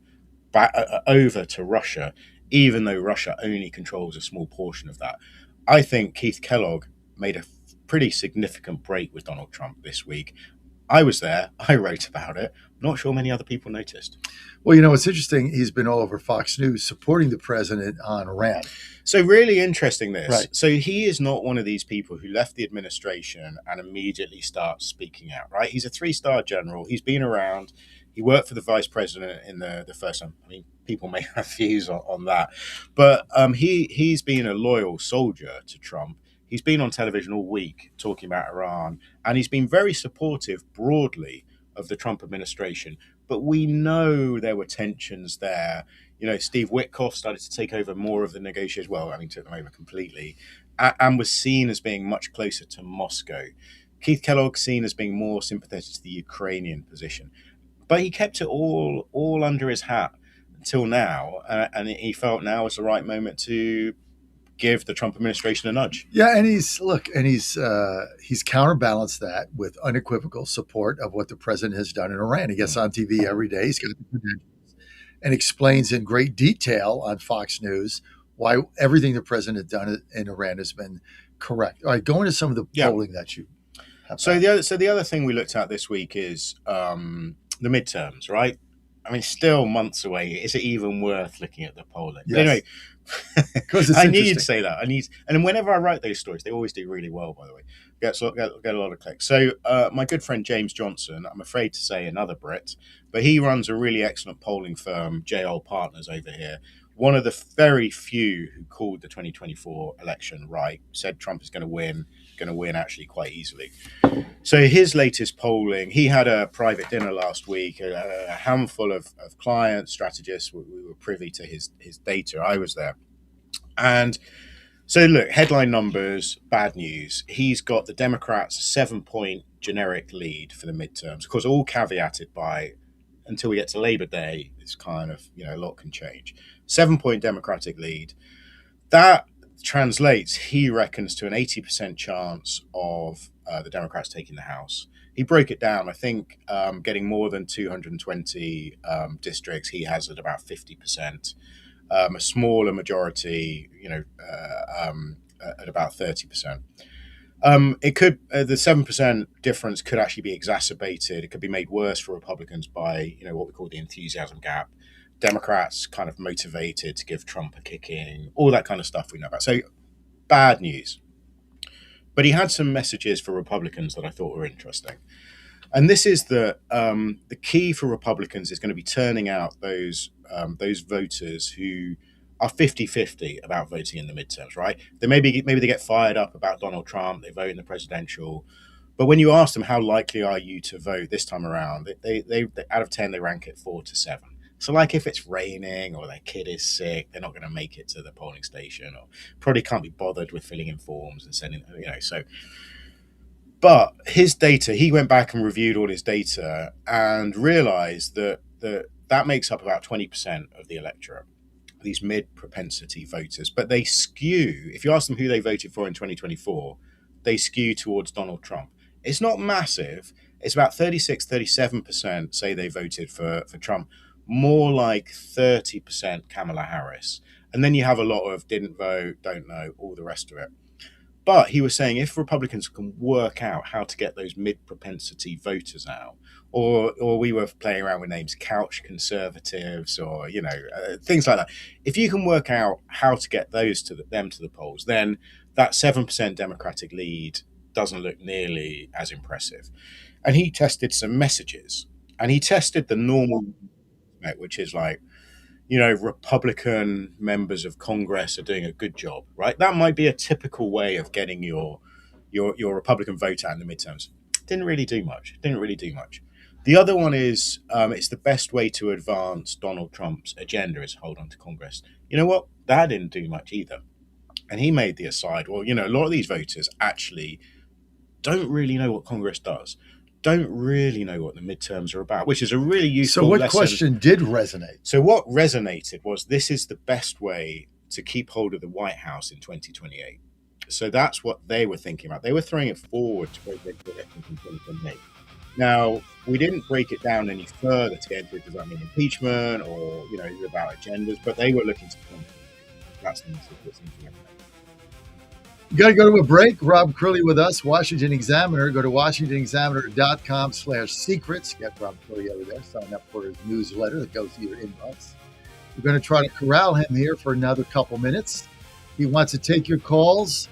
back over to Russia, even though Russia only controls a small portion of that. I think Keith Kellogg made a pretty significant break with Donald Trump this week. I was there. I wrote about it. Not sure many other people noticed. Well, it's interesting. He's been all over Fox News supporting the president on Iran. So really interesting this. Right. So he is not one of these people who left the administration and immediately starts speaking out, right? He's a 3-star general. He's been around. He worked for the vice president in the first time. I mean, people may have views on that. But he's been a loyal soldier to Trump. He's been on television all week talking about Iran, and he's been very supportive broadly of the Trump administration. But we know there were tensions there. Steve Witkoff started to take over more of the negotiations. Well, I mean, took them over completely, and was seen as being much closer to Moscow. Keith Kellogg seen as being more sympathetic to the Ukrainian position. But he kept it all under his hat until now, and he felt now was the right moment to give the Trump administration a nudge. Yeah, and he's counterbalanced that with unequivocal support of what the president has done in Iran. He gets on TV every day. He's got the credentials and explains in great detail on Fox News why everything the president has done in Iran has been correct. All right, go into some of the polling that you have. So the other thing we looked at this week is the midterms, right? I mean, still months away. Is it even worth looking at the polling? Yes. Anyway, because I need to say that. And whenever I write those stories, they always do really well, by the way. Get a lot of clicks. So my good friend James Johnson, I'm afraid to say another Brit, but he runs a really excellent polling firm, JL Partners over here. One of the very few who called the 2024 election right, said Trump is going to win actually quite easily. So his latest polling, he had a private dinner last week, a handful of clients, strategists, we were privy to his data. I was there. And so look, headline numbers, bad news. He's got the Democrats' 7-point generic lead for the midterms. Of course, all caveated by, until we get to Labor Day, it's kind of, a lot can change. 7-point Democratic lead. That translates, he reckons, to an 80% chance of the Democrats taking the House. He broke it down. I think getting more than 220 districts, he has at about 50%. A smaller majority, at about 30%. It could the 7% difference could actually be exacerbated. It could be made worse for Republicans by what we call the enthusiasm gap. Democrats kind of motivated to give Trump a kicking, all that kind of stuff we know about. So bad news. But he had some messages for Republicans that I thought were interesting. And this is the key for Republicans is going to be turning out those voters who are 50-50 about voting in the midterms, right? Maybe they get fired up about Donald Trump, they vote in the presidential. But when you ask them how likely are you to vote this time around, they out of 10 they rank it 4 to 7. So like if it's raining or their kid is sick, they're not going to make it to the polling station, or probably can't be bothered with filling in forms and sending, so. But his data, he went back and reviewed all his data and realized that that makes up about 20% of the electorate, these mid-propensity voters. But they skew, if you ask them who they voted for in 2024, they skew towards Donald Trump. It's not massive. It's about 37% say they voted for Trump, more like 30% Kamala Harris. And then you have a lot of didn't vote, don't know, all the rest of it. But he was saying if Republicans can work out how to get those mid-propensity voters out, or we were playing around with names, couch conservatives, or things like that. If you can work out how to get those them to the polls, then that 7% Democratic lead doesn't look nearly as impressive. And he tested some messages, and he tested the normal, which is like, Republican members of Congress are doing a good job, right? That might be a typical way of getting your Republican vote out in the midterms. Didn't really do much. The other one is it's the best way to advance Donald Trump's agenda is hold on to Congress. You know what? That didn't do much either. And he made the aside, well, a lot of these voters actually don't really know what Congress does, don't really know what the midterms are about, which is a really useful lesson. So what question did resonate? So what resonated was this is the best way to keep hold of the White House in 2028. So that's what they were thinking about. They were throwing it forward to break it in 2028. Now, we didn't break it down any further to get into it. Does that mean impeachment or, is it about agendas? But they were looking to that's the message that's interesting. You got to go to a break. Rob Curley with us, Washington Examiner. Go to WashingtonExaminer.com/secrets. Get Rob Curley over there. Sign up for his newsletter that goes to your inbox. We're going to try to corral him here for another couple minutes. He wants to take your calls.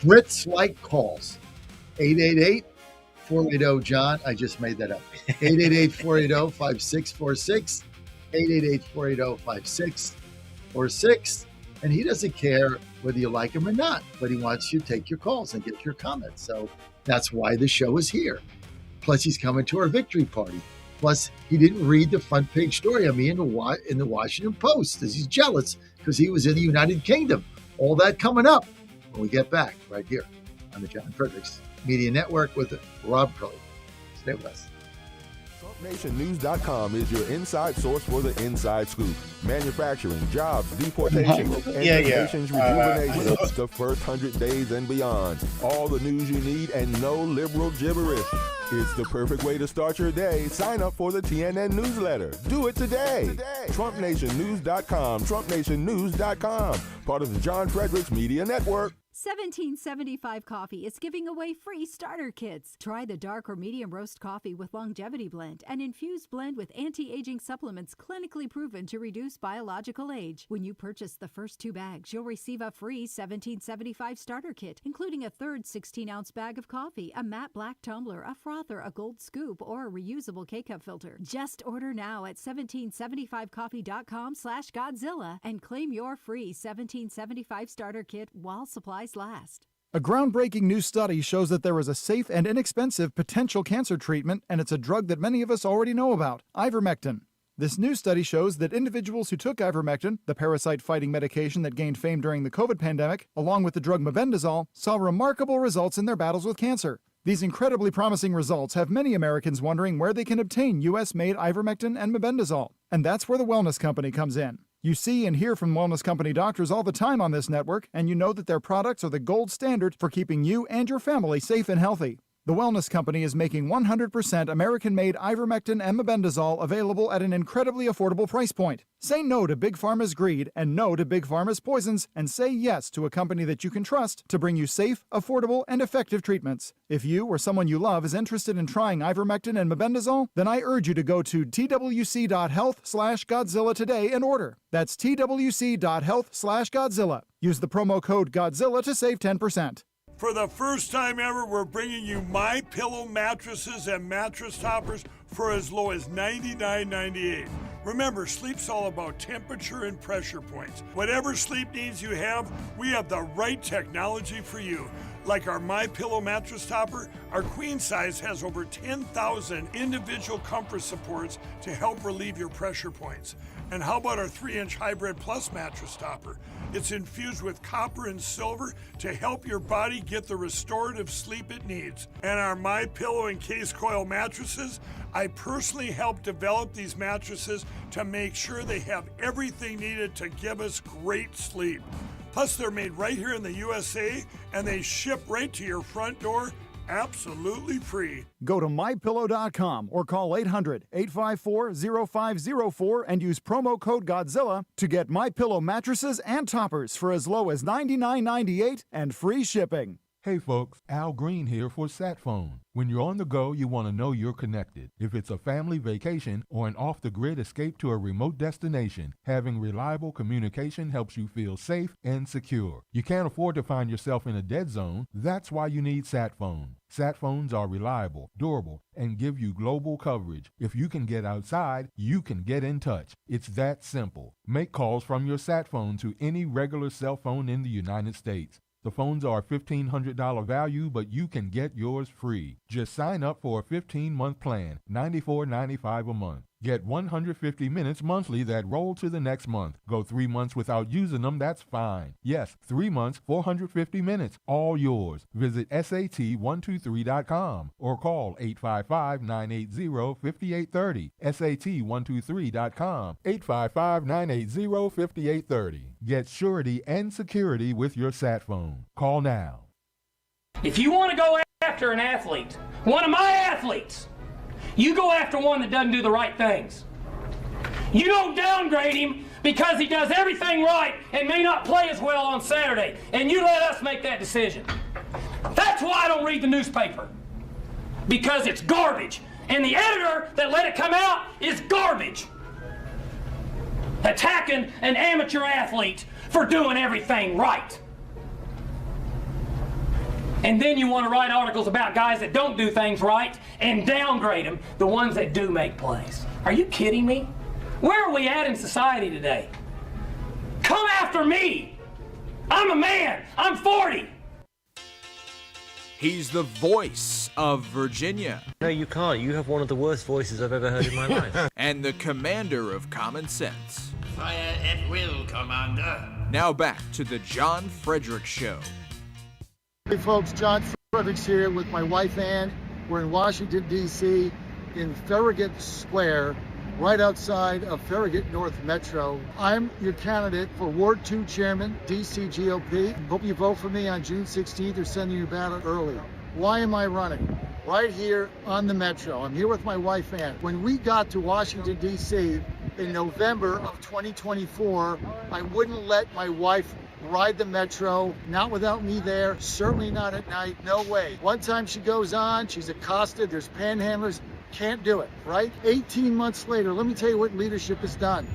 Brits like calls. 888-480-JOHN. I just made that up. 888-480-5646. 888-480-5646. And he doesn't care whether you like him or not, but he wants you to take your calls and get your comments. So that's why the show is here. Plus, he's coming to our victory party. Plus, he didn't read the front page story of me in the Washington Post, because he's jealous because he was in the United Kingdom. All that coming up when we get back right here on the John Fredericks Media Network with Rob Curley. Stay with us. TrumpNationNews.com is your inside source for the inside scoop. Manufacturing, jobs, deportation, and the nation's rejuvenation of the first 100 days and beyond. All the news you need and no liberal gibberish. It's the perfect way to start your day. Sign up for the TNN newsletter. Do it today. TrumpNationNews.com. TrumpNationNews.com. Part of the John Fredericks Media Network. 1775 Coffee is giving away free starter kits. Try the dark or medium roast coffee with longevity blend, an infused blend with anti-aging supplements clinically proven to reduce biological age. When you purchase the first 2 bags, you'll receive a free 1775 starter kit, including a third 16-ounce bag of coffee, a matte black tumbler, a frother, a gold scoop, or a reusable K-cup filter. Just order now at 1775coffee.com/Godzilla and claim your free 1775 starter kit while supplies last. A groundbreaking new study shows that there is a safe and inexpensive potential cancer treatment, and it's a drug that many of us already know about, ivermectin. This new study shows that individuals who took ivermectin, the parasite-fighting medication that gained fame during the COVID pandemic, along with the drug mebendazole, saw remarkable results in their battles with cancer. These incredibly promising results have many Americans wondering where they can obtain U.S.-made ivermectin and mebendazole. And that's where the Wellness Company comes in. You see and hear from Wellness Company doctors all the time on this network, and you know that their products are the gold standard for keeping you and your family safe and healthy. The Wellness Company is making 100% American-made ivermectin and mebendazole available at an incredibly affordable price point. Say no to Big Pharma's greed and no to Big Pharma's poisons, and say yes to a company that you can trust to bring you safe, affordable, and effective treatments. If you or someone you love is interested in trying ivermectin and mebendazole, then I urge you to go to twc.health/Godzilla today and order. That's twc.health/Godzilla. Use the promo code Godzilla to save 10%. For the first time ever, we're bringing you My Pillow mattresses and mattress toppers for as low as $99.98. Remember, sleep's all about temperature and pressure points. Whatever sleep needs you have, we have the right technology for you. Like our MyPillow mattress topper, our queen size has over 10,000 individual comfort supports to help relieve your pressure points. And how about our 3-inch Hybrid Plus mattress topper? It's infused with copper and silver to help your body get the restorative sleep it needs. And our MyPillow and Case Coil mattresses, I personally helped develop these mattresses to make sure they have everything needed to give us great sleep. Plus, they're made right here in the USA, and they ship right to your front door, absolutely free. Go to mypillow.com or call 800-854-0504 and use promo code Godzilla to get MyPillow mattresses and toppers for as low as $99.98 and free shipping. Hey folks, Al Green here for SatPhone. When you're on the go, you want to know you're connected. If it's a family vacation or an off-the-grid escape to a remote destination, having reliable communication helps you feel safe and secure. You can't afford to find yourself in a dead zone. That's why you need SatPhone. SatPhones are reliable, durable, and give you global coverage. If you can get outside, you can get in touch. It's that simple. Make calls from your SatPhone to any regular cell phone in the United States. The phones are $1,500 value, but you can get yours free. Just sign up for a 15-month plan, $94.95 a month. Get 150 minutes monthly that roll to the next month. Go 3 months without using them, that's fine. Yes, 3 months, 450 minutes, all yours. Visit SAT123.com or call 855-980-5830. SAT123.com, 855-980-5830. Get surety and security with your SatPhone. Call now. If you want to go after an athlete, one of my athletes, you go after one that doesn't do the right things. You don't downgrade him because he does everything right and may not play as well on Saturday, and you let us make that decision. That's why I don't read the newspaper, because it's garbage, and the editor that let it come out is garbage. Attacking an amateur athlete for doing everything right. And then you want to write articles about guys that don't do things right and downgrade them, the ones that do make plays. Are you kidding me? Where are we at in society today? Come after me. I'm a man. I'm 40. He's the voice of Virginia. No, you can't. You have one of the worst voices I've ever heard in my life. And the commander of common sense. Fire at will, Commander. Now back to the John Fredericks Show. Hey folks, John Fredericks here with my wife Ann. We're in Washington, D.C. in Farragut Square, right outside of Farragut North Metro. I'm your candidate for Ward 2 Chairman, D.C. GOP. Hope you vote for me on June 16th or send your ballot early. Why am I running? Right here on the Metro. I'm here with my wife Ann. When we got to Washington, D.C. in November of 2024, I wouldn't let my wife ride the Metro, not without me there, certainly not at night, no way. One time she goes on, she's accosted, there's panhandlers, can't do it, right? 18 months later, let me tell you what leadership has done.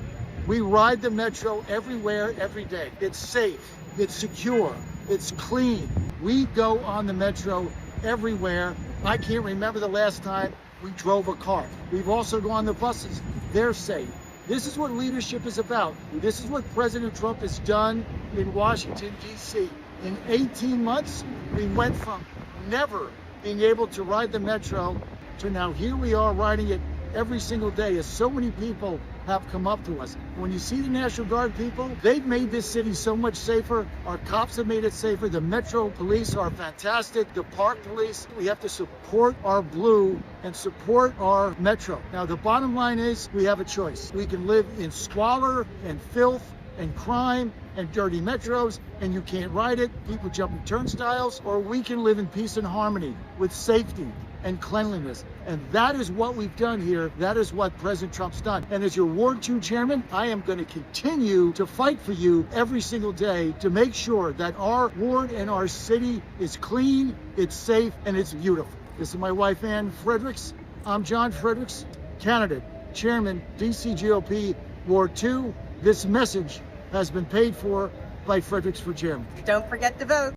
We ride the Metro everywhere, every day. It's safe, it's secure, it's clean. We go on the Metro everywhere. I can't remember the last time we drove a car. We've also gone on the buses, they're safe. This is what leadership is about. This is what President Trump has done in Washington, D.C. In 18 months, we went from never being able to ride the Metro to now here we are riding it every single day as so many people have come up to us. When you see the National Guard people, they've made this city so much safer. Our cops have made it safer. The Metro police are fantastic. The park police, we have to support our blue and support our Metro. Now, the bottom line is we have a choice. We can live in squalor and filth and crime and dirty metros, and you can't ride it, people jumping turnstiles, or we can live in peace and harmony with safety and cleanliness. And that is what we've done here. That is what President Trump's done. And as your Ward 2 chairman, I am going to continue to fight for you every single day to make sure that our ward and our city is clean, it's safe, and it's beautiful. This is my wife, Ann Fredericks. I'm John Fredericks, candidate, chairman, DC GOP, Ward 2. This message has been paid for by Fredericks for chairman. Don't forget to vote.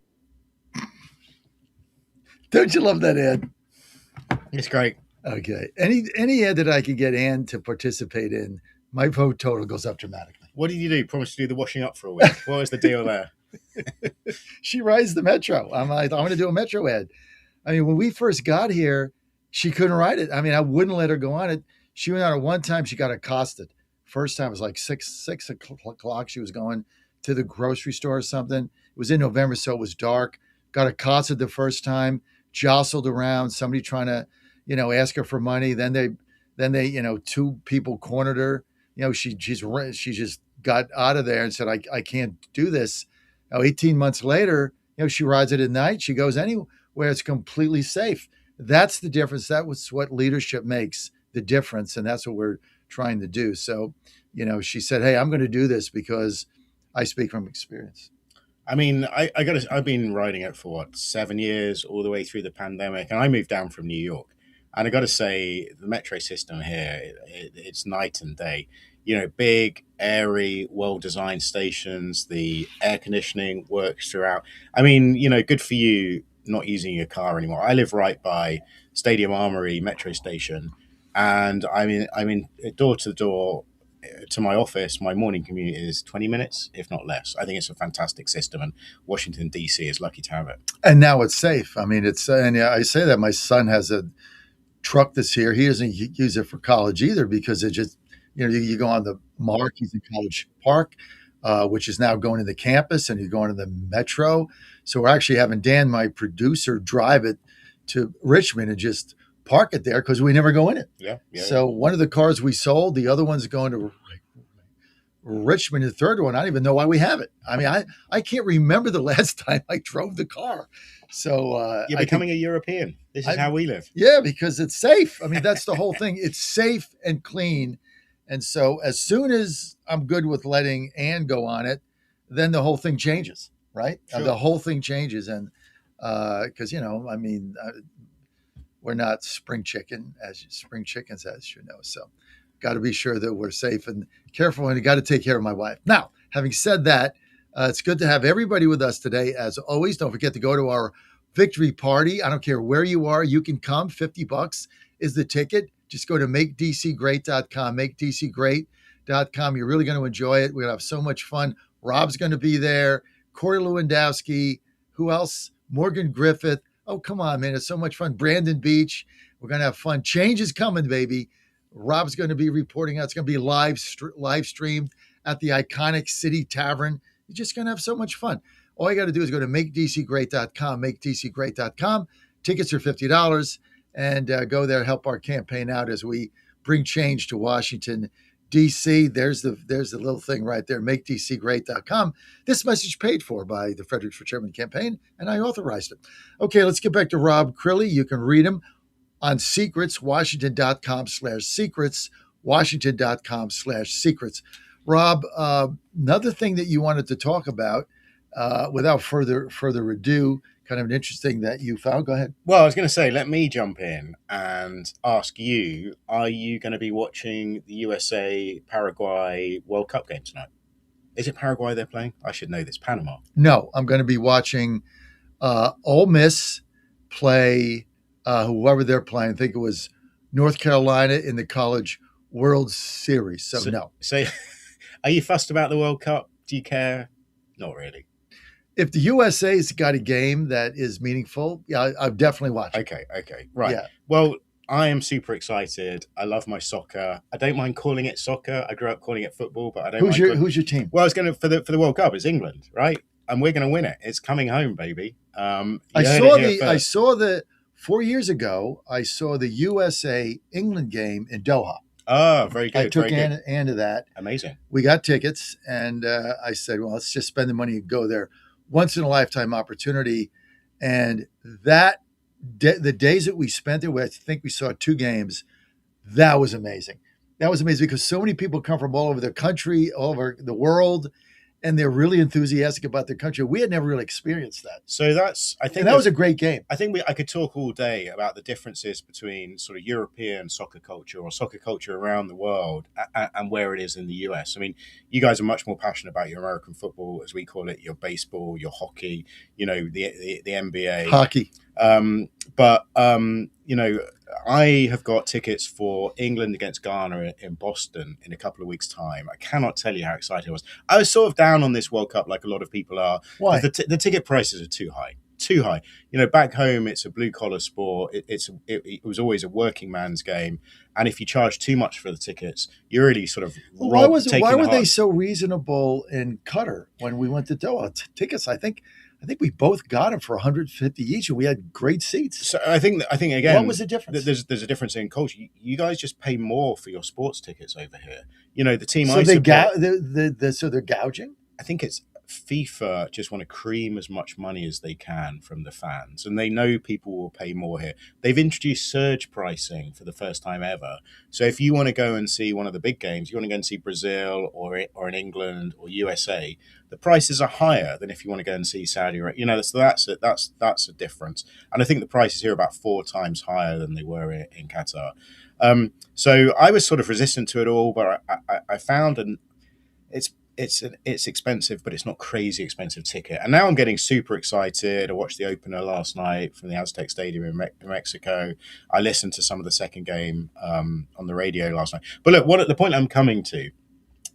Don't you love that ad? It's great. Okay. Any ad that I could get Ann to participate in, my vote total goes up dramatically. What did you do? Promise to do the washing up for a week. What was the deal there? She rides the Metro. I'm like, I'm going to do a Metro ad. I mean, when we first got here, she couldn't ride it. I mean, I wouldn't let her go on it. She went on it one time. She got accosted. First time was like six o'clock. She was going to the grocery store or something. It was in November, so it was dark. Got accosted the first time, jostled around, somebody trying to, ask her for money. Then they, two people cornered her. She just got out of there and said, I can't do this. Now, 18 months later, she rides it at night. She goes anywhere. It's completely safe. That's the difference. That was what leadership makes the difference. And that's what we're trying to do. So, she said, hey, I'm going to do this because I speak from experience. I mean, I've been riding it for 7 years, all the way through the pandemic. And I moved down from New York. And I got to say, the metro system here, it's night and day. Big, airy, well-designed stations. The air conditioning works throughout. I mean, good for you not using your car anymore. I live right by Stadium Armory metro station. And I mean, door to door to my office, my morning commute is 20 minutes, if not less. I think it's a fantastic system, and Washington, D.C. is lucky to have it. And now it's safe. I mean, and I say that my son has a truck this year. He doesn't use it for college either because it just, you go on the Mark, he's in College Park, which is now going to the campus, and you're going to the Metro. So we're actually having Dan, my producer, drive it to Richmond and just park it there because we never go in it. Yeah. So one of the cars we sold, the other one's going to Richmond, the third one. I don't even know why we have it. I mean, I can't remember the last time I drove the car. So you're becoming a European. This is how we live. Yeah, because it's safe. I mean, that's the whole thing. It's safe and clean. And so as soon as I'm good with letting Ann go on it, then the whole thing changes, right? Sure. The whole thing changes. And because, I mean, we're not spring chickens, as you know. So got to be sure that we're safe and careful, and you got to take care of my wife. Now, having said that, it's good to have everybody with us today. As always, don't forget to go to our victory party. I don't care where you are. You can come. $50 is the ticket. Just go to makedcgreat.com, makedcgreat.com. You're really going to enjoy it. We're going to have so much fun. Rob's going to be there. Corey Lewandowski. Who else? Morgan Griffith. Oh, come on, man. It's so much fun. Brandon Beach. We're going to have fun. Change is coming, baby. Rob's going to be reporting out. It's going to be live streamed at the iconic City Tavern. You're just going to have so much fun. All you got to do is go to makedcgreat.com, makedcgreat.com. Tickets are $50, and go there, help our campaign out as we bring change to Washington, D.C. There's the little thing right there, makedcgreat.com. This message paid for by the Fredericks for Chairman campaign, and I authorized it. Okay, let's get back to Rob Crilly. You can read him on Secrets, Washington.com/secrets, Washington.com/secrets. Rob, another thing that you wanted to talk about, without further ado, kind of an interesting that you found. Go ahead. Well, I was going to say, let me jump in and ask you, are you going to be watching the USA-Paraguay World Cup game tonight? Is it Paraguay they're playing? I should know this. Panama. No, I'm going to be watching Ole Miss play whoever they're playing. I think it was North Carolina in the College World Series. So no. So are you fussed about the World Cup? Do you care? Not really. If the USA's got a game that is meaningful, yeah, I'll definitely watch it. Okay. Right. Yeah. Well, I am super excited. I love my soccer. I don't mind calling it soccer. I grew up calling it football, but I don't mind. Who's your team? Well, I was going to, for the World Cup, it's England, right? And we're going to win it. It's coming home, baby. I saw the 4 years ago, I saw the USA-England game in Doha. Oh, very good. I took Ann to that. Amazing. We got tickets, and I said, well, let's just spend the money and go there. Once-in-a-lifetime opportunity. And that the days that we spent there, I think we saw 2 games. That was amazing. That was amazing because so many people come from all over the country, all over the world, and they're really enthusiastic about their country. We had never really experienced that. So that was a great game. I think I could talk all day about the differences between sort of European soccer culture or soccer culture around the world and where it is in the US. I mean, you guys are much more passionate about your American football, as we call it, your baseball, your hockey, the NBA. Hockey. I have got tickets for England against Ghana in Boston in a couple of weeks' time. I cannot tell you how excited I was. I was sort of down on this World Cup, like a lot of people are. Why? Because the ticket prices are too high. Too high. You know, back home, it's a blue collar sport. It was always a working man's game, and if you charge too much for the tickets, you're really sort of Why were taking they so reasonable in Qatar when we went to Doha? Tickets, I think we both got them for 150 each, and we had great seats. So I think again, what was the difference? There's a difference in culture. You guys just pay more for your sports tickets over here. You know, the team. So so they're gouging. I think it's FIFA just want to cream as much money as they can from the fans, and they know people will pay more here. They've introduced surge pricing for the first time ever. So if you want to go and see one of the big games, you want to go and see Brazil or in England or USA, the prices are higher than if you want to go and see Saudi Arabia. You know, so that's a difference. And I think the prices here are about 4 times higher than they were in Qatar. So I was sort of resistant to it all, but I found it's expensive, but it's not crazy expensive ticket. And now I'm getting super excited. I watched the opener last night from the Aztec Stadium in Mexico. I listened to some of the second game on the radio last night. But look, the point I'm coming to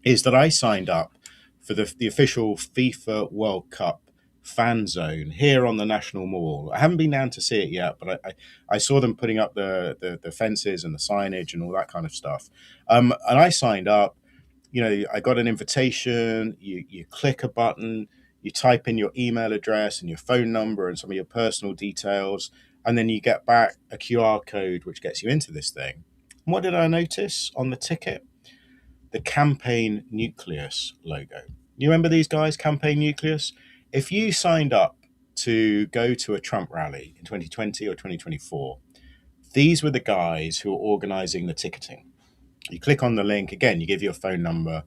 is that I signed up for the official FIFA World Cup fan zone here on the National Mall. I haven't been down to see it yet, but I saw them putting up the fences and the signage and all that kind of stuff. And I signed up. You know, I got an invitation, you click a button, you type in your email address and your phone number and some of your personal details, and then you get back a QR code which gets you into this thing. And what did I notice on the ticket? The Campaign Nucleus logo. You remember these guys, Campaign Nucleus? If you signed up to go to a Trump rally in 2020 or 2024, these were the guys who were organizing the ticketing. You click on the link, again, you give your phone number,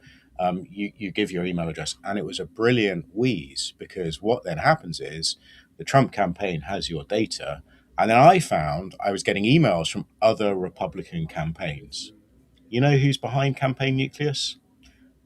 you give your email address, and it was a brilliant wheeze, because what then happens is the Trump campaign has your data, and then I found I was getting emails from other Republican campaigns. You know who's behind Campaign Nucleus?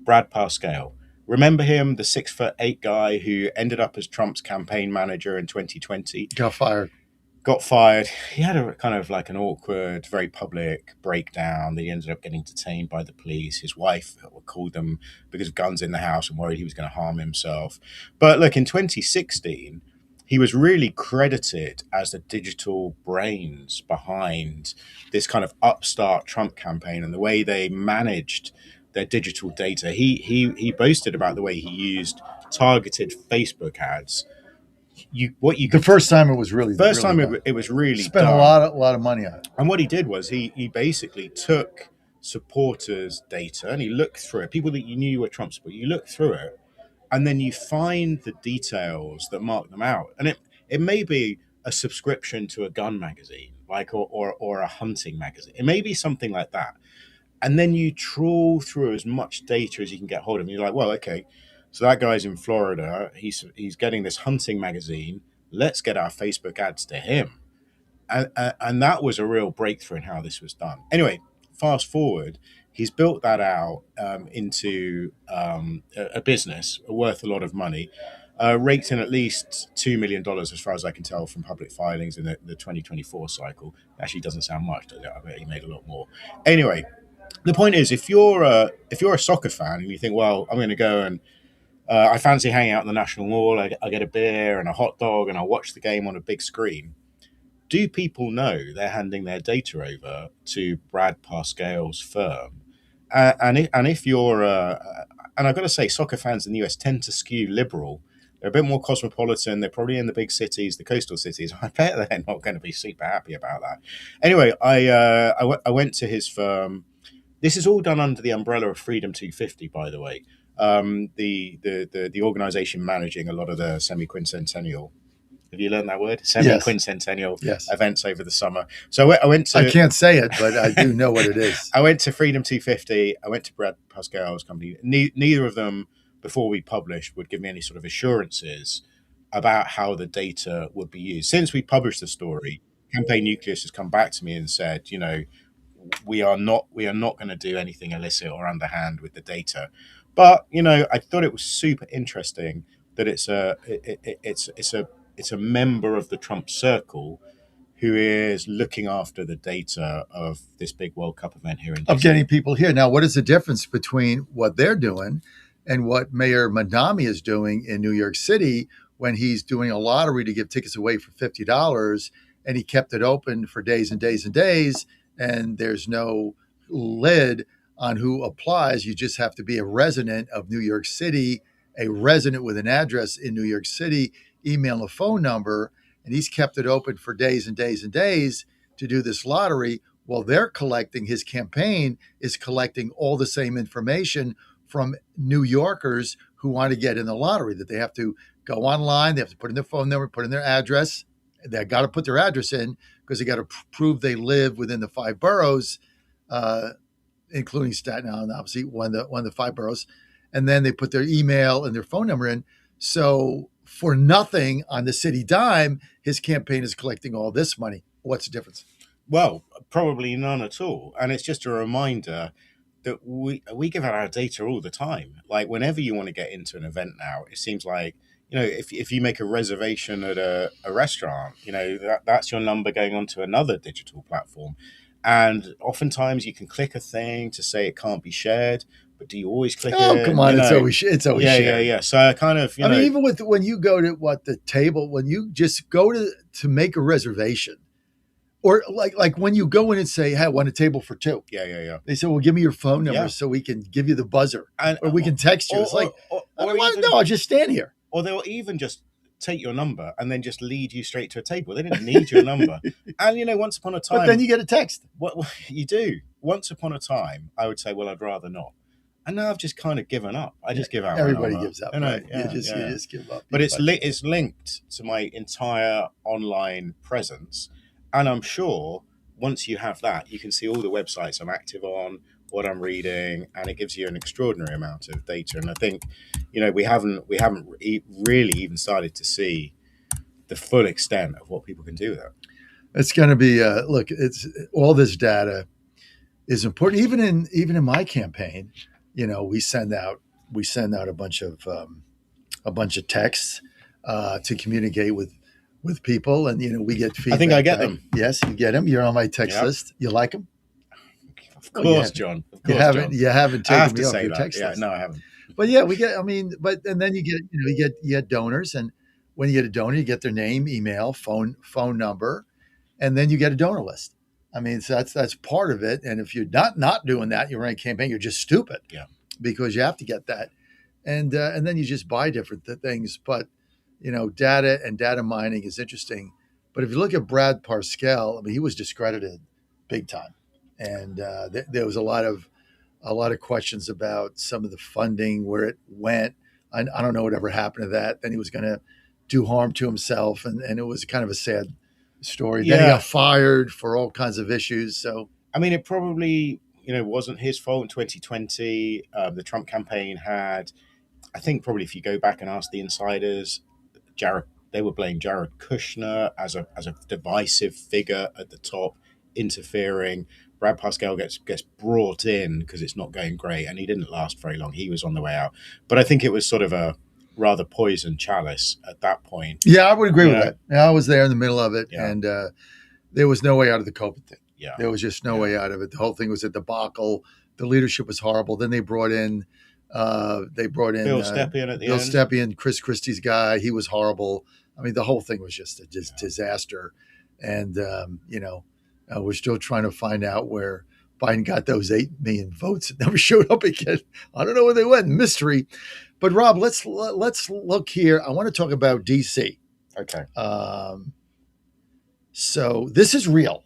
Brad Parscale. Remember him, the 6'8" guy who ended up as Trump's campaign manager in 2020? Got fired. He had a kind of like an awkward, very public breakdown. He ended up getting detained by the police. His wife called them because of guns in the house and worried he was going to harm himself. But look, in 2016, he was really credited as the digital brains behind this kind of upstart Trump campaign and the way they managed their digital data. He boasted about the way he used targeted Facebook ads. The first time it was really it was really spent dumb. a lot of money on it. And what he did was he basically took supporters' data and he looked through it. People that you knew were Trump supporters, you look through it, and then you find the details that mark them out. And it may be a subscription to a gun magazine, like or a hunting magazine. It may be something like that. And then you trawl through as much data as you can get hold of. And you're like, well, okay, so that guy's in Florida. He's getting this hunting magazine. Let's get our Facebook ads to him. And that was a real breakthrough in how this was done. Anyway, fast forward, he's built that out into a business worth a lot of money, raked in at least $2 million, as far as I can tell from public filings in the 2024 cycle. Actually, doesn't sound much, does it? I bet he made a lot more. Anyway, the point is, if you're a soccer fan and you think, well, I'm going to go and I fancy hanging out in the National Mall, I get a beer and a hot dog and I'll watch the game on a big screen. Do people know they're handing their data over to Brad Parscale's firm? And if you're, and I've got to say, soccer fans in the US tend to skew liberal. They're a bit more cosmopolitan. They're probably in the big cities, the coastal cities. I bet they're not going to be super happy about that. Anyway, I went to his firm. This is all done under the umbrella of Freedom 250, by the way. The organization managing a lot of the semi-quincentennial. Have you learned that word? Semi-quincentennial events over the summer. So I went to... I can't say it, but I do know what it is. I went to Freedom 250. I went to Brad Parscale's company. Neither of them, before we published, would give me any sort of assurances about how the data would be used. Since we published the story, Campaign Nucleus has come back to me and said, you know, we are not going to do anything illicit or underhand with the data. But, you know, I thought it was super interesting that it's a member of the Trump circle who is looking after the data of this big World Cup event here in DC. Of getting people here. Now, what is the difference between what they're doing and what Mayor Madami is doing in New York City when he's doing a lottery to give tickets away for $50 and he kept it open for days and days and days, and there's no lid on who applies. You just have to be a resident of New York City, a resident with an address in New York City, email a phone number, and he's kept it open for days and days and days to do this lottery. Well, his campaign is collecting all the same information from New Yorkers who want to get in the lottery, that they have to go online, they have to put in their phone number, put in their address. They got to put their address in because they got to prove they live within the 5 boroughs, including Staten Island, obviously, one of the 5 boroughs. And then they put their email and their phone number in. So for nothing on the city dime, his campaign is collecting all this money. What's the difference? Well, probably none at all. And it's just a reminder that we give out our data all the time. Like whenever you want to get into an event now, it seems like, if you make a reservation at a restaurant, that's your number going onto another digital platform. And oftentimes you can click a thing to say it can't be shared, but do you always click it? Oh, come on. It's always shared. Yeah. So I kind of, even when you go to the table, when you just go to make a reservation, or like when you go in and say, hey, I want a table for 2. Yeah. They say, well, give me your phone number so we can give you the buzzer, or we can text you. It's I don't want to know. I'll just stand here. Or they'll even just take your number and then just lead you straight to a table. They didn't need your number. And, once upon a time. But then you get a text. What you do. Once upon a time, I would say, well, I'd rather not. And now I've just kind of given up. I just give out. Everybody gives up. Right? Yeah, you just give up. But it's linked to my entire online presence. And I'm sure once you have that, you can see all the websites I'm active on, what I'm reading, and it gives you an extraordinary amount of data. And I think, we haven't really even started to see the full extent of what people can do with it. It's going to be it's all this data is important. Even in my campaign, we send out a bunch of texts to communicate with people, and we get feedback. I think I get them. Yes, you get them. You're on my text list. You like them? Of course, John. Of course, you haven't taken me off your that. text list. No, I haven't. But yeah, we get. And then you get you get donors, and when you get a donor, you get their name, email, phone number, and then you get a donor list. So that's part of it. And if you're not doing that, you're running a campaign, you're just stupid. Yeah. Because you have to get that, and then you just buy different things. But data and data mining is interesting. But if you look at Brad Parscale, he was discredited big time, and there was a lot of questions about some of the funding, where it went. I don't know whatever happened to that. Then he was going to do harm to himself, and it was kind of a sad story. Yeah. Then he got fired for all kinds of issues. So it probably wasn't his fault in 2020. The Trump campaign had, I think, probably if you go back and ask the insiders, they were blaming Jared Kushner as a divisive figure at the top, interfering. Brad Parscale gets brought in because it's not going great, and he didn't last very long. He was on the way out, but I think it was sort of a rather poisoned chalice at that point. Yeah, I would agree with that. Yeah, I was there in the middle of it, Yeah. and there was no way out of the COVID thing. Yeah, there was just no way out of it. The whole thing was a debacle. The leadership was horrible. Then they brought in Bill Stepien at the Bill end. Stepien, Chris Christie's guy. He was horrible. The whole thing was just a disaster. And we're still trying to find out where Biden got those 8 million votes that never showed up again. I don't know where they went. Mystery. But Rob, let's look here. I want to talk about DC. Okay. So this is real.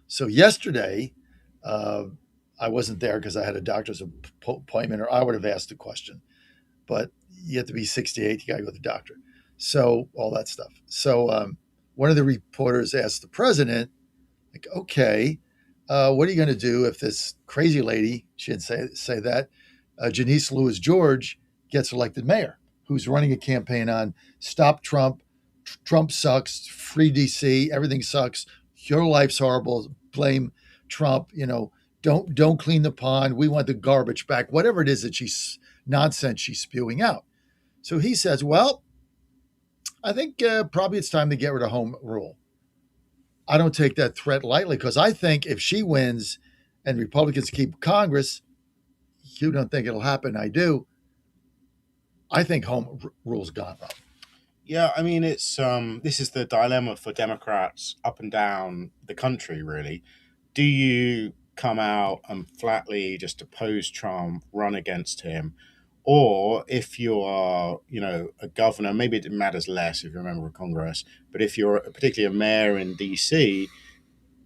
So yesterday, I wasn't there because I had a doctor's appointment, or I would have asked the question. But you have to be 68. You got to go to the doctor. So all that stuff. So one of the reporters asked the president, like, okay, what are you going to do if this crazy lady, she didn't say that, Janice Lewis George gets elected mayor, who's running a campaign on stop Trump, Trump sucks, free DC, everything sucks, your life's horrible, blame Trump, don't clean the pond, we want the garbage back, whatever it is that she's spewing out. So he says, well, I think probably it's time to get rid of home rule. I don't take that threat lightly, because I think if she wins and Republicans keep Congress, you don't think it'll happen. I do. I think home rule's gone up. Yeah, I mean, it's this is the dilemma for Democrats up and down the country, really. Do you come out and flatly just oppose Trump, run against him? Or if you are, a governor, maybe it matters less if you're a member of Congress, but if you're particularly a mayor in DC,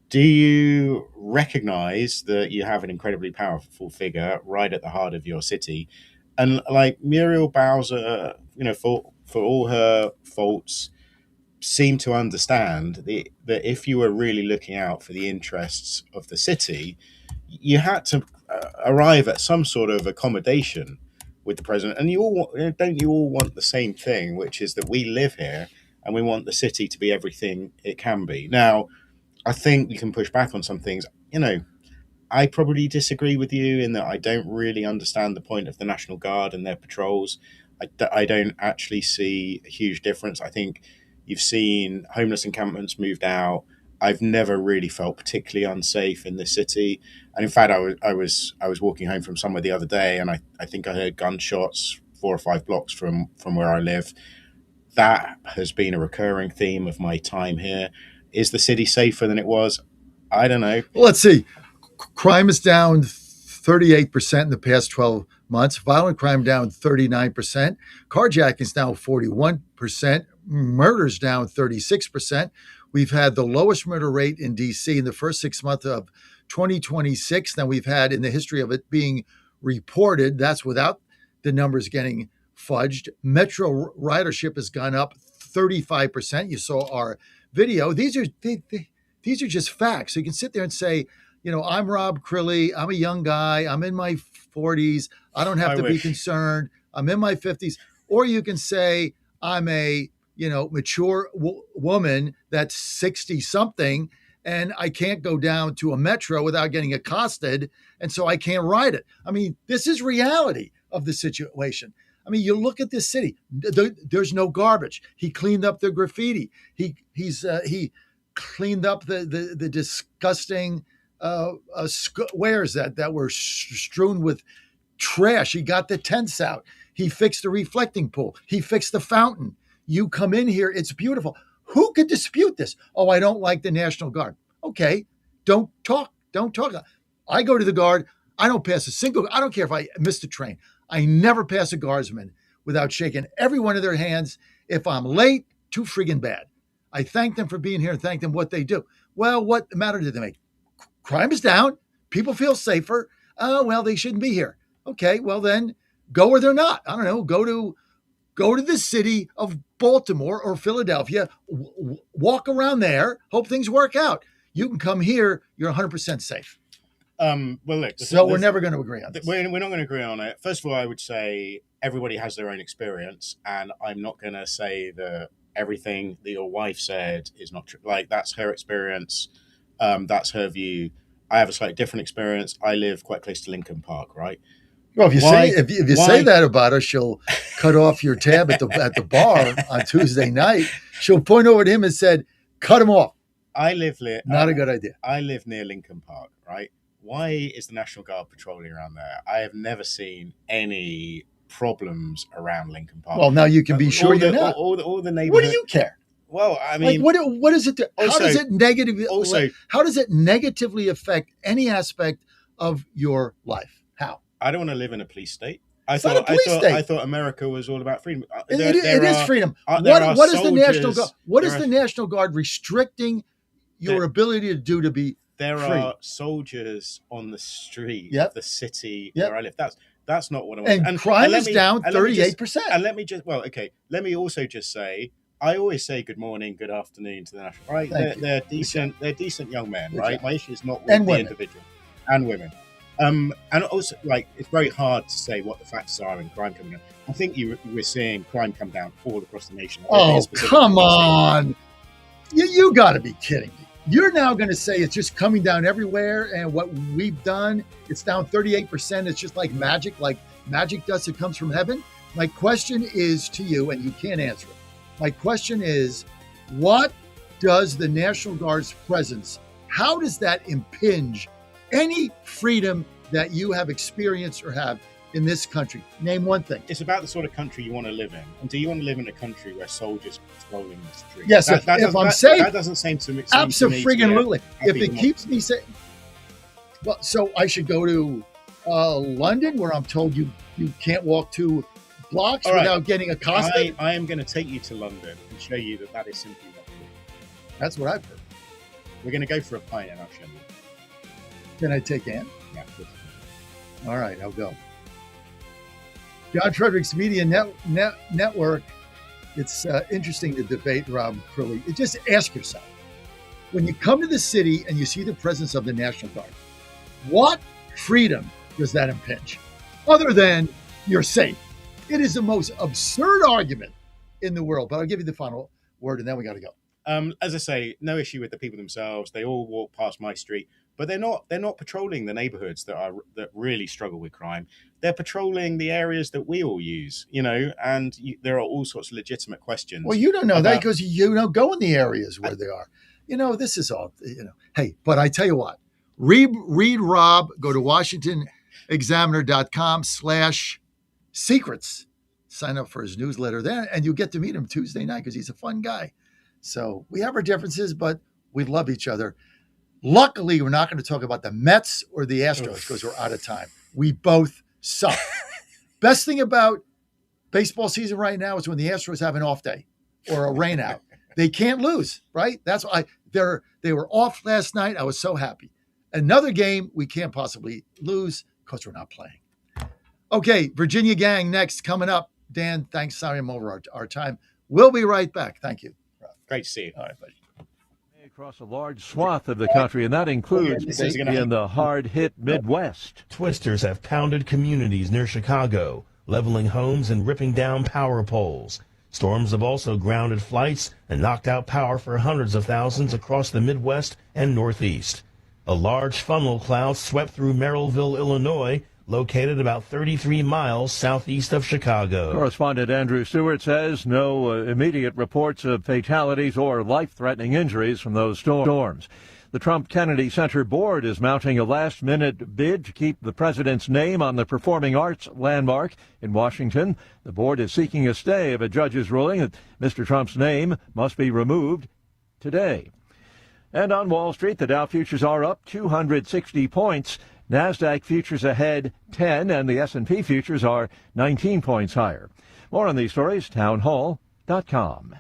do you recognize that you have an incredibly powerful figure right at the heart of your city? And like Muriel Bowser, for all her faults, seemed to understand that if you were really looking out for the interests of the city, you had to arrive at some sort of accommodation with the president. And don't you all want the same thing, which is that we live here and we want the city to be everything it can be. Now, I think you can push back on some things. I probably disagree with you in that I don't really understand the point of the National Guard and their patrols. I don't actually see a huge difference. I think you've seen homeless encampments moved out. I've never really felt particularly unsafe in this city. And in fact, I was walking home from somewhere the other day, and I think I heard gunshots 4 or 5 blocks from where I live. That has been a recurring theme of my time here. Is the city safer than it was? I don't know. Well, let's see. Crime is down 38% in the past 12 months. Violent crime down 39%. Carjacking is down 41%. Murders down 36%. We've had the lowest murder rate in D.C. in the first 6 months of 2026 than we've had in the history of it being reported. That's without the numbers getting fudged. Metro ridership has gone up 35%. You saw our video. These are just facts. So you can sit there and say, I'm Rob Crilly. I'm a young guy. I'm in my 40s. I don't have to be concerned. I'm in my 50s. Or you can say, I'm a mature woman that's 60 something, and I can't go down to a metro without getting accosted, and so I can't ride it. I mean, this is reality of the situation. I mean, you look at this city. There's no garbage. He cleaned up the graffiti. He cleaned up the disgusting squares that were strewn with trash. He got the tents out. He fixed the reflecting pool. He fixed the fountain. You come in here, it's beautiful. Who could dispute this? Oh, I don't like the National Guard. Okay, don't talk. I go to the Guard. I don't pass I don't care if I missed a train. I never pass a guardsman without shaking every one of their hands. If I'm late, too friggin' bad. I thank them for being here and thank them what they do. Well, what matter did they make? Crime is down. People feel safer. Oh, well, they shouldn't be here. Okay, well then go where they're not. I don't know. Go to the city of Baltimore or Philadelphia, walk around there, hope things work out. You can come here, you're 100% safe. Well, look. So we're never going to agree on this. We're not going to agree on it. First of all, I would say everybody has their own experience, and I'm not going to say that everything that your wife said is not true. Like, that's her experience. That's her view. I have a slightly different experience. I live quite close to Lincoln Park, right? Well, if you say that about her, she'll cut off your tab at the bar on Tuesday night. She'll point over to him and said, "Cut him off." I live near. Not a good idea. I live near Lincoln Park, right? Why is the National Guard patrolling around there? I have never seen any problems around Lincoln Park. Well, now you can be sure you're not. All the neighborhood. What do you care? Well, I mean, like, what is it? How does it negatively affect any aspect of your life? How? I don't want to live in a police state. I thought America was all about freedom. It is freedom. What is the National Guard? What is the National Guard restricting your ability to do to be There free? are soldiers on the street of the city where I live. That's not what I want. And crime is down 38%. And let me also just say, I always say good morning, good afternoon to the National. Right? They're decent. They're decent young men, right? My issue is not with the individual and women. And also, like, it's very hard to say what the factors are in crime coming down. I think we're seeing crime come down all across the nation. Oh, come on. You got to be kidding me. You're now going to say it's just coming down everywhere, and what we've done, it's down 38%. It's just like magic dust that comes from heaven. My question is to you, and you can't answer it. My question is, what does the National Guard's presence, how does that impinge any freedom that you have experienced or have in this country? Name one thing. It's about the sort of country you want to live in. And do you want to live in a country where soldiers are patrolling the streets? Yes, if I'm safe. That doesn't seem to me. Absolutely. If it keeps me safe. Well, so I should go to London, where I'm told you can't walk 2 blocks without getting accosted? I am going to take you to London and show you that is simply not true. That's what I've heard. We're going to go for a pint and I'll show you. Can I take Ann? Yeah, of course. All right, I'll go. John Fredericks Media Network. It's interesting to debate, Rob Crilly. Just ask yourself, when you come to the city and you see the presence of the National Guard, what freedom does that impinge? Other than you're safe. It is the most absurd argument in the world. But I'll give you the final word, and then we got to go. As I say, no issue with the people themselves. They all walk past my street, but they're not patrolling the neighborhoods that really struggle with crime. They're patrolling the areas that we all use, and there are all sorts of legitimate questions. Well, you don't know that because you don't go in the areas where they are. This is all, Hey, but I tell you what, read Rob, go to WashingtonExaminer.com/secrets. Sign up for his newsletter there, and you get to meet him Tuesday night because he's a fun guy. So we have our differences, but we love each other. Luckily, we're not going to talk about the Mets or the Astros because we're out of time. We both suck. Best thing about baseball season right now is when the Astros have an off day or a rain out. They can't lose, right? That's why they were off last night. I was so happy. Another game we can't possibly lose because we're not playing. Okay, Virginia Gang next, coming up. Dan, thanks. Sorry I'm over our time. We'll be right back. Thank you. Great to see you. All right, buddy. Across a large swath of the country, and that includes in the hard-hit Midwest. Twisters have pounded communities near Chicago, leveling homes and ripping down power poles. Storms have also grounded flights and knocked out power for hundreds of thousands across the Midwest and Northeast. A large funnel cloud swept through Merrillville, Illinois, located about 33 miles southeast of Chicago. Correspondent Andrew Stewart says no immediate reports of fatalities or life-threatening injuries from those storms. The Trump Kennedy Center board is mounting a last-minute bid to keep the president's name on the performing arts landmark in Washington. The board is seeking a stay of a judge's ruling that Mr. Trump's name must be removed today. And on Wall Street, the Dow futures are up 260 points. NASDAQ futures ahead 10, and the S&P futures are 19 points higher. More on these stories, townhall.com.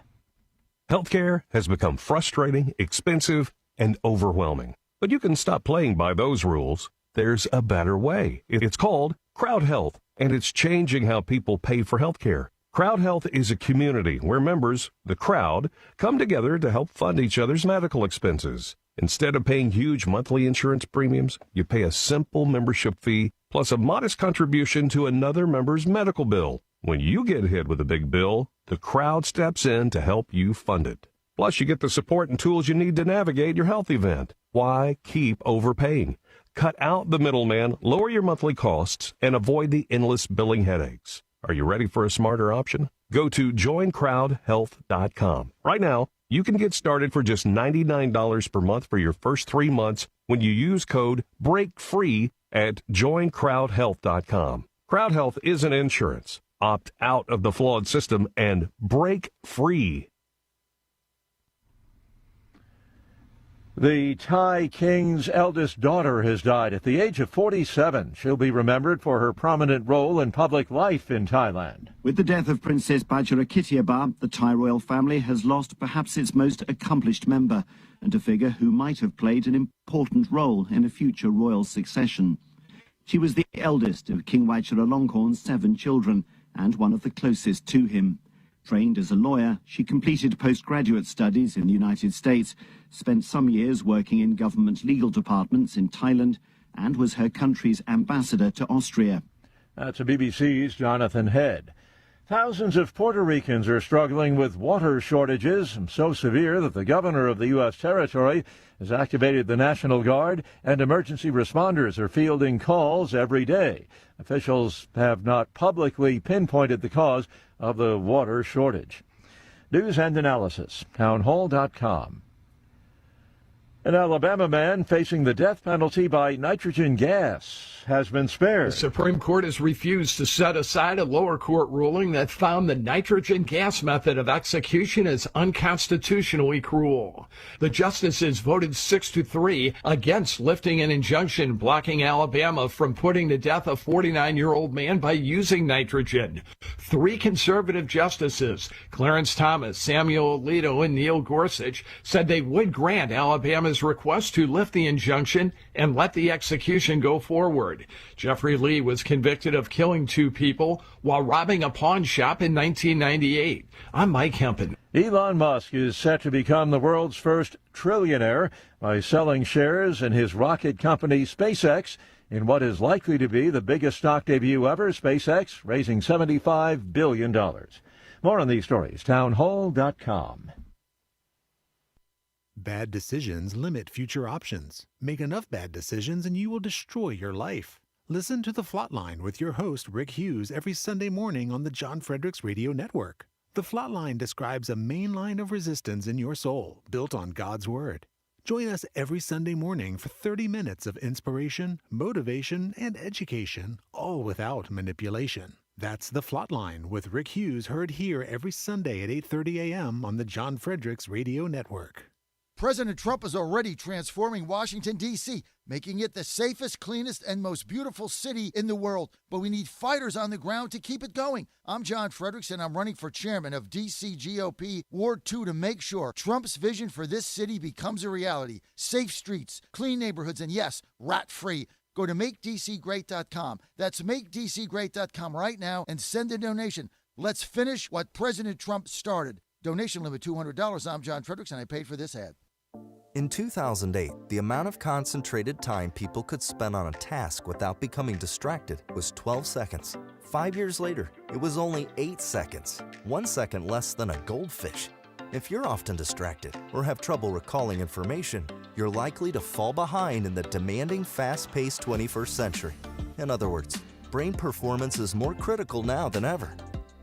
Healthcare has become frustrating, expensive, and overwhelming. But you can stop playing by those rules. There's a better way. It's called Crowd Health, and it's changing how people pay for healthcare. Crowd Health is a community where members, the crowd, come together to help fund each other's medical expenses. Instead of paying huge monthly insurance premiums, you pay a simple membership fee plus a modest contribution to another member's medical bill. When you get hit with a big bill, the crowd steps in to help you fund it. Plus, you get the support and tools you need to navigate your health event. Why keep overpaying? Cut out the middleman, lower your monthly costs, and avoid the endless billing headaches. Are you ready for a smarter option? Go to joincrowdhealth.com. Right now, you can get started for just $99 per month for your first 3 months when you use code BREAKFREE at joincrowdhealth.com. Crowd Health isn't insurance. Opt out of the flawed system and break free. The Thai king's eldest daughter has died at the age of 47. She'll be remembered for her prominent role in public life in Thailand. With the death of Princess Bajarakitiaba, the Thai royal family has lost perhaps its most accomplished member and a figure who might have played an important role in a future royal succession. She was the eldest of King Vajiralongkorn's 7 children and one of the closest to him. Trained as a lawyer, she completed postgraduate studies in the United States, spent some years working in government legal departments in Thailand, and was her country's ambassador to Austria. That's a BBC's Jonathan Head. Thousands of Puerto Ricans are struggling with water shortages, so severe that the governor of the U.S. territory has activated the National Guard, and emergency responders are fielding calls every day. Officials have not publicly pinpointed the cause of the water shortage. News and analysis, townhall.com. An Alabama man facing the death penalty by nitrogen gas has been spared. The Supreme Court has refused to set aside a lower court ruling that found the nitrogen gas method of execution as unconstitutionally cruel. The justices voted 6-3 against lifting an injunction blocking Alabama from putting to death a 49-year-old man by using nitrogen. 3 conservative justices, Clarence Thomas, Samuel Alito, and Neil Gorsuch, said they would grant Alabama's request to lift the injunction and let the execution go forward. Jeffrey Lee was convicted of killing 2 people while robbing a pawn shop in 1998. I'm Mike Hempen. Elon Musk is set to become the world's first trillionaire by selling shares in his rocket company SpaceX in what is likely to be the biggest stock debut ever. SpaceX raising $75 billion. More on these stories, townhall.com. Bad decisions limit future options. Make enough bad decisions and you will destroy your life. Listen to The Flatline with your host, Rick Hughes, every Sunday morning on the John Fredericks Radio Network. The Flatline describes a main line of resistance in your soul, built on God's Word. Join us every Sunday morning for 30 minutes of inspiration, motivation, and education, all without manipulation. That's The Flatline with Rick Hughes, heard here every Sunday at 8:30 a.m. on the John Fredericks Radio Network. President Trump is already transforming Washington, D.C., making it the safest, cleanest, and most beautiful city in the world. But we need fighters on the ground to keep it going. I'm John Fredericks, and I'm running for chairman of D.C. GOP Ward 2 to make sure Trump's vision for this city becomes a reality. Safe streets, clean neighborhoods, and yes, rat-free. Go to MakeDCGreat.com. That's MakeDCGreat.com right now and send a donation. Let's finish what President Trump started. Donation limit $200. I'm John Fredericks, and I paid for this ad. In 2008, the amount of concentrated time people could spend on a task without becoming distracted was 12 seconds. 5 years later, it was only 8 seconds, 1 second less than a goldfish. If you're often distracted or have trouble recalling information, you're likely to fall behind in the demanding, fast-paced 21st century. In other words, brain performance is more critical now than ever.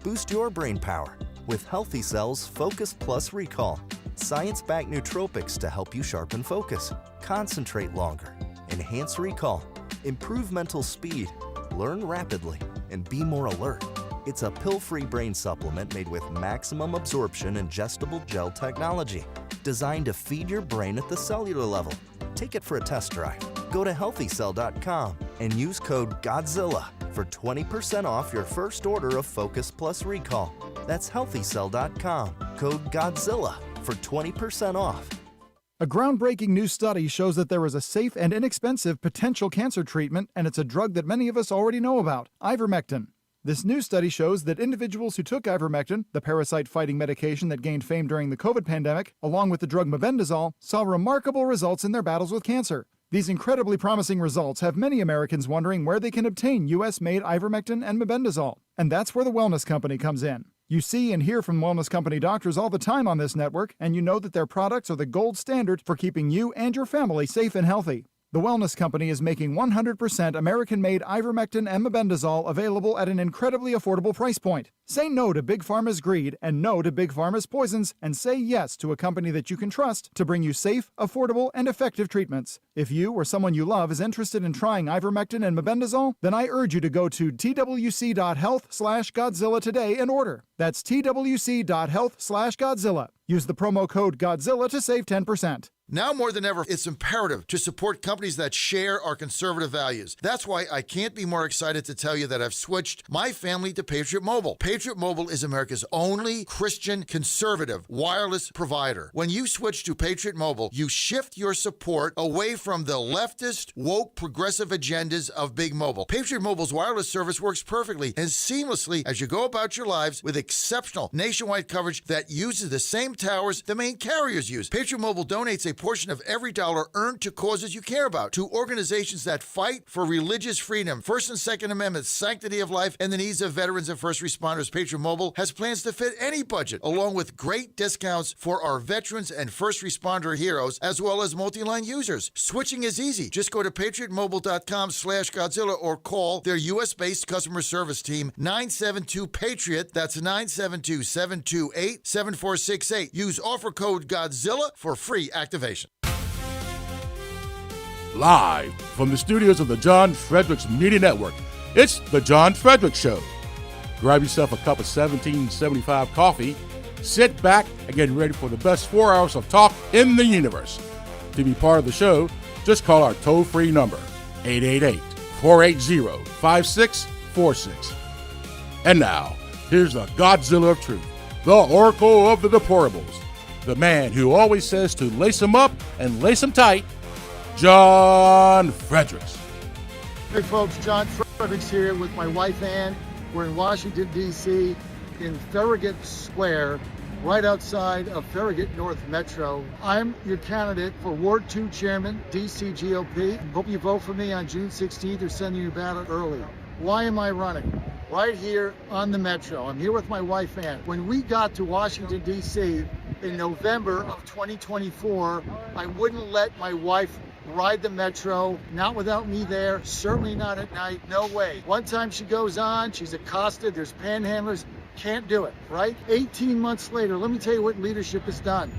Boost your brain power with Healthy Cells Focus Plus Recall. Science-backed nootropics to help you sharpen focus, concentrate longer, enhance recall, improve mental speed, learn rapidly, and be more alert. It's a pill-free brain supplement made with maximum absorption ingestible gel technology, designed to feed your brain at the cellular level. Take it for a test drive. Go to healthycell.com and use code GODZILLA for 20% off your first order of Focus Plus Recall. That's healthycell.com, code GODZILLA for 20% off. A groundbreaking new study shows that there is a safe and inexpensive potential cancer treatment, and it's a drug that many of us already know about, ivermectin. This new study shows that individuals who took ivermectin, the parasite-fighting medication that gained fame during the COVID pandemic, along with the drug mebendazole, saw remarkable results in their battles with cancer. These incredibly promising results have many Americans wondering where they can obtain U.S.-made ivermectin and mebendazole. And that's where the Wellness Company comes in. You see and hear from Wellness Company doctors all the time on this network, and you know that their products are the gold standard for keeping you and your family safe and healthy. The Wellness Company is making 100% American-made ivermectin and mebendazole available at an incredibly affordable price point. Say no to Big Pharma's greed and no to Big Pharma's poisons, and say yes to a company that you can trust to bring you safe, affordable, and effective treatments. If you or someone you love is interested in trying ivermectin and mebendazole, then I urge you to go to twc.health/Godzilla today and order. That's twc.health/Godzilla. Use the promo code Godzilla to save 10%. Now more than ever, it's imperative to support companies that share our conservative values. That's why I can't be more excited to tell you that I've switched my family to Patriot Mobile. Patriot Mobile is America's only Christian conservative wireless provider. When you switch to Patriot Mobile, you shift your support away from the leftist, woke, progressive agendas of Big Mobile. Patriot Mobile's wireless service works perfectly and seamlessly as you go about your lives with exceptional nationwide coverage that uses the same towers the main carriers use. Patriot Mobile donates a portion of every dollar earned to causes you care about, to organizations that fight for religious freedom, First and Second Amendments, sanctity of life, and the needs of veterans and first responders. Patriot Mobile has plans to fit any budget, along with great discounts for our veterans and first responder heroes, as well as multi-line users. Switching is easy. Just go to patriotmobile.com/Godzilla or call their U.S.-based customer service team, 972-PATRIOT. That's 972-728-7468. Use offer code Godzilla for free activation. Live from the studios of the John Fredericks Media Network, it's The John Fredericks Show. Grab yourself a cup of 1775 coffee, sit back, and get ready for the best 4 hours of talk in the universe. To be part of the show, just call our toll-free number, 888-480-5646. And now, here's the Godzilla of Truth, the Oracle of the Deplorables, the man who always says to lace them up and lace them tight, John Fredericks. Hey folks, John Fredericks here with my wife Ann. We're in Washington, D.C. in Farragut Square, right outside of Farragut North Metro. I'm your candidate for Ward 2 Chairman, D.C. GOP. Hope you vote for me on June 16th or send your ballot early. Why am I running? Right here on the Metro. I'm here with my wife Ann. When we got to Washington, D.C. in November of 2024, I wouldn't let my wife ride the Metro, not without me there, certainly not at night, no way. One time she goes on, she's accosted, there's panhandlers, can't do it, right? 18 months later, let me tell you what leadership has done.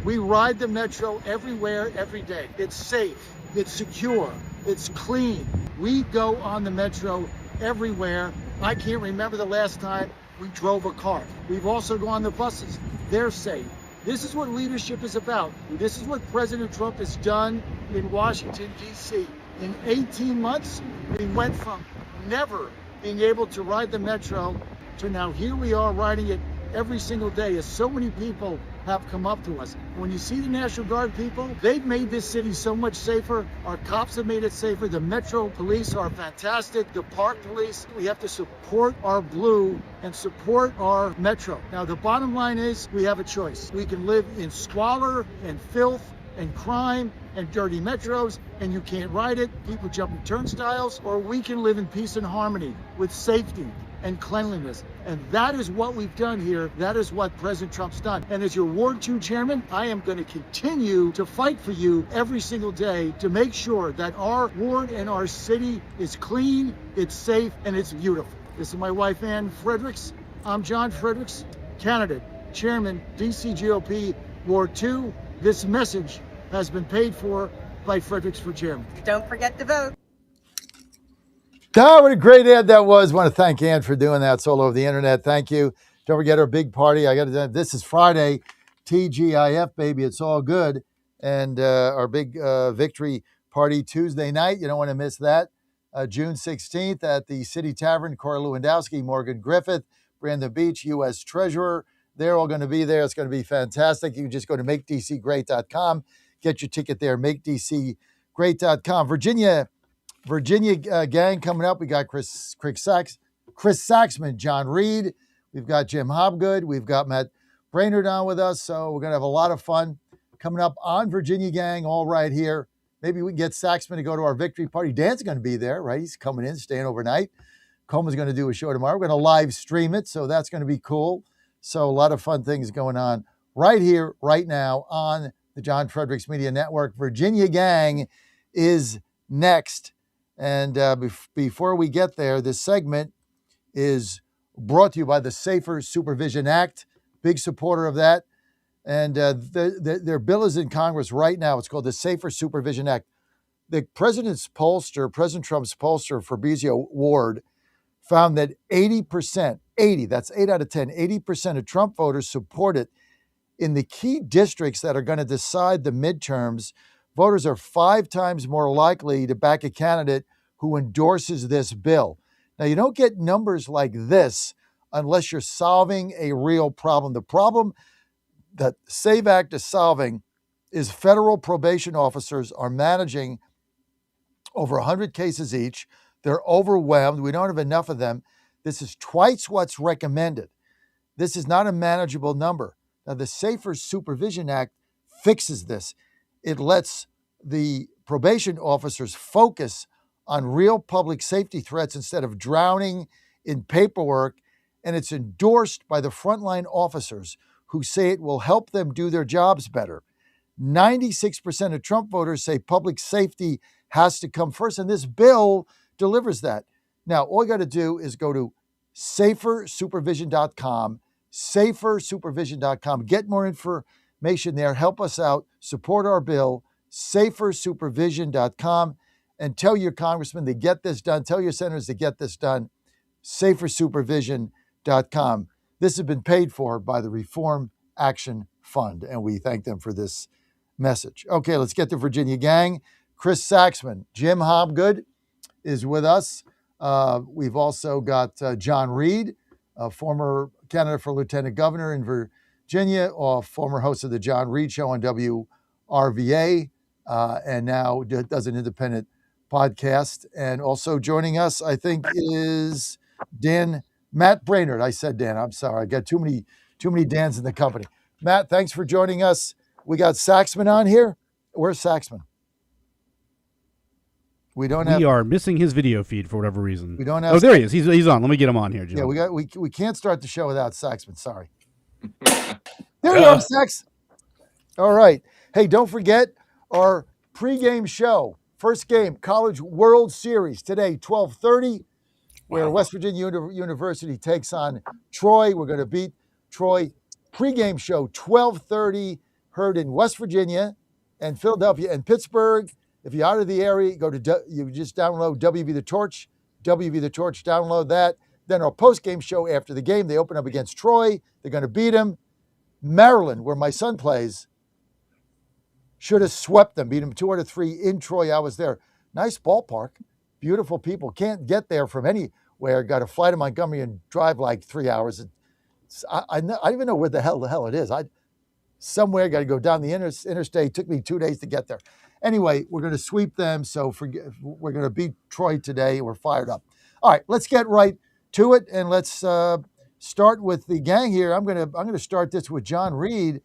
We ride the Metro everywhere, every day. It's safe, it's secure, it's clean. We go on the Metro everywhere. I can't remember the last time we drove a car. We've also gone on the buses, they're safe. This is what leadership is about. This is what President Trump has done in Washington, D.C. In 18 months, we went from never being able to ride the Metro to now here we are riding it every single day as so many people have come up to us. When you see the National Guard people, they've made this city so much safer. Our cops have made it safer. The Metro police are fantastic. The park police, we have to support our blue and support our Metro. Now, the bottom line is we have a choice. We can live in squalor and filth and crime and dirty metros, and you can't ride it, people jumping turnstiles, or we can live in peace and harmony with safety and cleanliness. And that is what we've done here. That is what President Trump's done. And as your Ward 2 chairman, I am going to continue to fight for you every single day to make sure that our ward and our city is clean, it's safe, and it's beautiful. This is my wife, Ann Fredericks. I'm John Fredericks, candidate, chairman, DC GOP, Ward 2. This message has been paid for by Fredericks for chairman. Don't forget to vote. God, what a great ad that was. I want to thank Ann for doing that. It's all over the internet. Thank you. Don't forget our big party. This is Friday, TGIF, baby. It's all good. And our big victory party Tuesday night. You don't want to miss that. June 16th at the City Tavern. Corey Lewandowski, Morgan Griffith, Brandon Beach, U.S. Treasurer. They're all going to be there. It's going to be fantastic. You can just go to MakeDCGreat.com. Get your ticket there, MakeDCGreat.com. Virginia gang coming up. We got Chris Saxman, John Reed. We've got Jim Hobgood. We've got Matt Brainerd on with us. So we're going to have a lot of fun coming up on Virginia gang, all right here. Maybe we can get Saxman to go to our victory party. Dan's going to be there, right? He's coming in, staying overnight. Coleman's going to do a show tomorrow. We're going to live stream it, so that's going to be cool. So a lot of fun things going on right here, right now on the John Fredericks Media Network. Virginia gang is next. And before we get there, this segment is brought to you by the Safer Supervision Act. Big supporter of that. And their bill is in Congress right now. It's called the Safer Supervision Act. The President Trump's pollster, Fabrizio Ward, found that 80%, that's 8 out of 10, 80% of Trump voters support it. In the key districts that are going to decide the midterms, voters are 5 times more likely to back a candidate who endorses this bill. Now, you don't get numbers like this unless you're solving a real problem. The problem that SAVE Act is solving is federal probation officers are managing over 100 cases each. They're overwhelmed. We don't have enough of them. This is twice what's recommended. This is not a manageable number. Now, the Safer Supervision Act fixes this. It lets the probation officers focus on real public safety threats instead of drowning in paperwork, and it's endorsed by the frontline officers who say it will help them do their jobs better. 96% of Trump voters say public safety has to come first, and this bill delivers that. Now, all you got to do is go to safersupervision.com, safersupervision.com. Get more information there. Help us out. Support our bill. safersupervision.com, and tell your congressman to get this done. Tell your senators to get this done. safersupervision.com. This has been paid for by the Reform Action Fund, and we thank them for this message. Okay, let's get to Virginia Gang. Chris Saxman, Jim Hobgood is with us. We've also got John Reed, a former candidate for lieutenant governor in Virginia, or former host of the John Reed Show on WRVA, and now does an independent podcast. And also joining us, I think, is Matt Brainerd. I said Dan. I'm sorry. I got too many Dans in the company. Matt, thanks for joining us. We got Saxman on here. Where's Saxman? We are missing his video feed for whatever reason. We don't have. Oh, there he is. He's on. Let me get him on here, Jim. Yeah, we can't start the show without Saxman. Sorry. There you are, Sax. All right. Hey, don't forget our pregame show. First game, College World Series today, 12:30, where West Virginia University takes on Troy. We're going to beat Troy. Pregame show, 12:30, heard in West Virginia and Philadelphia and Pittsburgh. If you're out of the area, you just download WV The Torch. WV The Torch, download that. Then our post-game show after the game, they open up against Troy. They're going to beat them. Maryland, where my son plays, should have swept them, beat them 2-3 in Troy. I was there. Nice ballpark. Beautiful people. Can't get there from anywhere. Got to fly to Montgomery and drive like 3 hours. I don't even know where the hell it is. Somewhere, got to go down the interstate. Took me 2 days to get there. Anyway, we're going to sweep them, so we're going to beat Troy today. We're fired up. All right, let's get right to it, and let's start with the gang here. I'm going to start this with John Reed.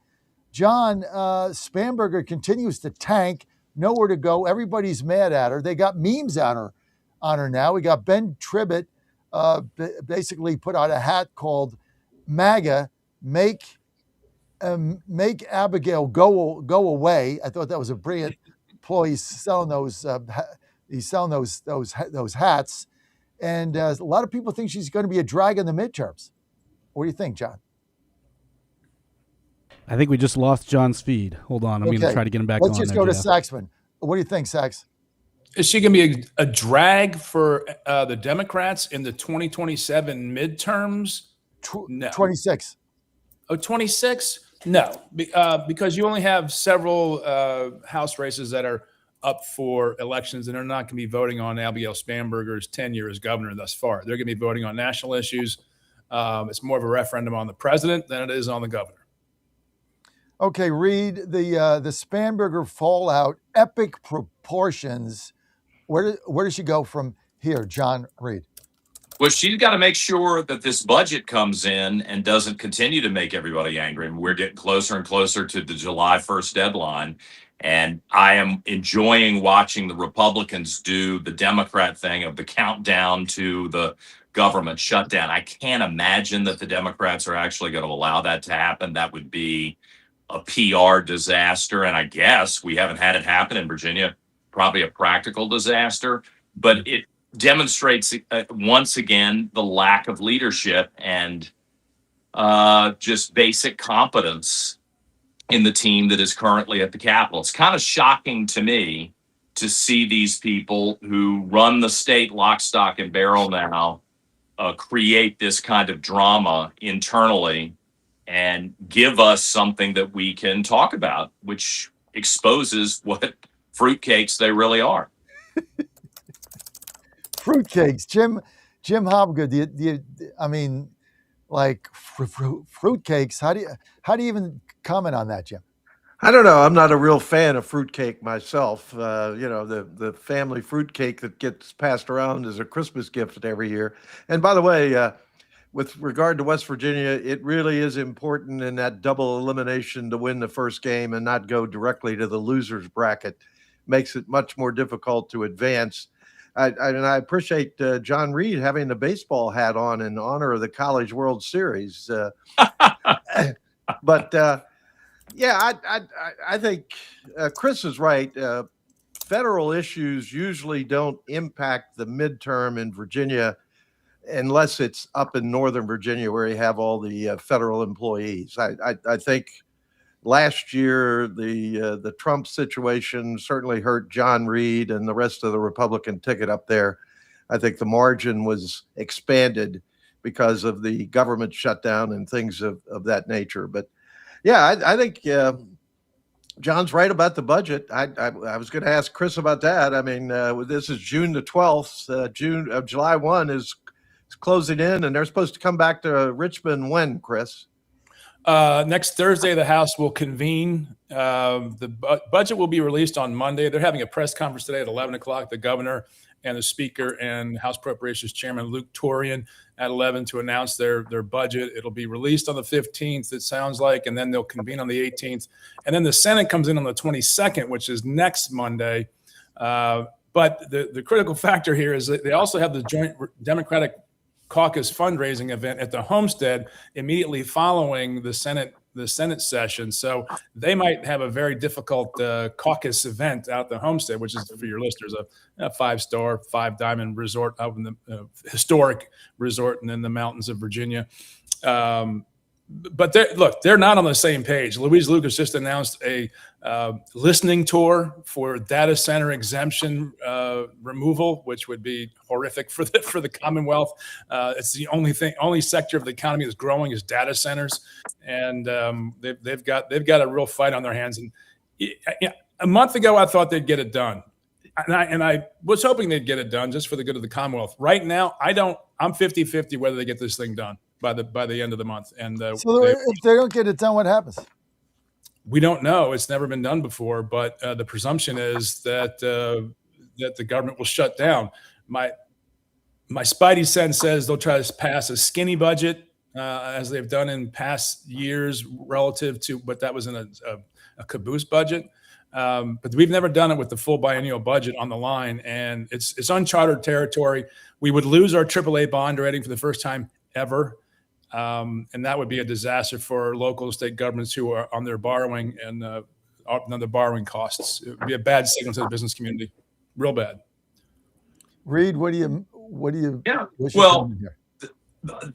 John, Spanberger continues to tank, nowhere to go. Everybody's mad at her. They got memes on her now. We got Ben Tribbett basically put out a hat called MAGA, Make Abigail go away. I thought that was a brilliant ploy. He's selling those hats, and a lot of people think she's going to be a drag in the midterms. What do you think, John? I think we just lost John's feed. Hold on, I'm going to try to get him back on. Let's just go to Saxman. What do you think, Sax? Is she going to be a drag for the Democrats in the 2027 midterms? No. 26. Oh, 26? No, because you only have several House races that are up for elections, and they're not going to be voting on Abigail Spanberger's tenure as governor thus far. They're going to be voting on national issues. It's more of a referendum on the president than it is on the governor. Okay, Reed, the Spanberger fallout, epic proportions. Where does she go from here, John Reed? Well, she's got to make sure that this budget comes in and doesn't continue to make everybody angry. And we're getting closer and closer to the July 1st deadline. And I am enjoying watching the Republicans do the Democrat thing of the countdown to the government shutdown. I can't imagine that the Democrats are actually going to allow that to happen. That would be a PR disaster. And I guess we haven't had it happen in Virginia, probably a practical disaster. But it demonstrates once again the lack of leadership and just basic competence in the team that is currently at the Capitol. It's kind of shocking to me to see these people who run the state lock, stock, and barrel now create this kind of drama internally and give us something that we can talk about, which exposes what fruitcakes they really are. Fruitcakes, Jim Hobgood. I mean, like fruitcakes. How do you even comment on that, Jim? I don't know. I'm not a real fan of fruitcake myself. The family fruitcake that gets passed around as a Christmas gift every year. And by the way, with regard to West Virginia, it really is important in that double elimination to win the first game and not go directly to the loser's bracket. Makes it much more difficult to advance. I appreciate John Reed having the baseball hat on in honor of the College World Series. But I think Chris is right. Federal issues usually don't impact the midterm in Virginia unless it's up in Northern Virginia where you have all the federal employees. I think last year, the Trump situation certainly hurt John Reed and the rest of the Republican ticket up there. I think the margin was expanded because of the government shutdown and things of that nature. But yeah, I think John's right about the budget. I was going to ask Chris about that. I mean, this is June the 12th. July 1 is closing in, and they're supposed to come back to Richmond when, Chris? Next Thursday, the House will convene. The budget will be released on Monday. They're having a press conference today at 11 o'clock. The governor and the Speaker and House Appropriations Chairman Luke Torian at 11 to announce their budget. It'll be released on the 15th, it sounds like, and then they'll convene on the 18th. And then the Senate comes in on the 22nd, which is next Monday. But the critical factor here is that they also have the joint Democratic caucus fundraising event at the Homestead immediately following the Senate session. So they might have a very difficult caucus event out the Homestead, which is, for your listeners, a 5-star, 5-diamond resort out in the historic resort and in the mountains of Virginia. But they're not on the same page. Louise Lucas just announced a listening tour for data center exemption removal, which would be horrific for the Commonwealth. It's the only sector of the economy that's growing is data centers, and they've got a real fight on their hands. And a month ago, I thought they'd get it done, and I was hoping they'd get it done just for the good of the Commonwealth. Right now, I'm 50-50 whether they get this thing done by the end of the month. And so if they don't get it done, what happens? We don't know. It's never been done before, but the presumption is that the government will shut down. My spidey sense says they'll try to pass a skinny budget, as they've done in past years, relative to what that was in a caboose budget. But we've never done it with the full biennial budget on the line, and it's uncharted territory. We would lose our AAA bond rating for the first time ever. And that would be a disaster for local and state governments who are on their borrowing and on their borrowing costs. It would be a bad signal to the business community, real bad. Reed, what do you? Yeah. Well,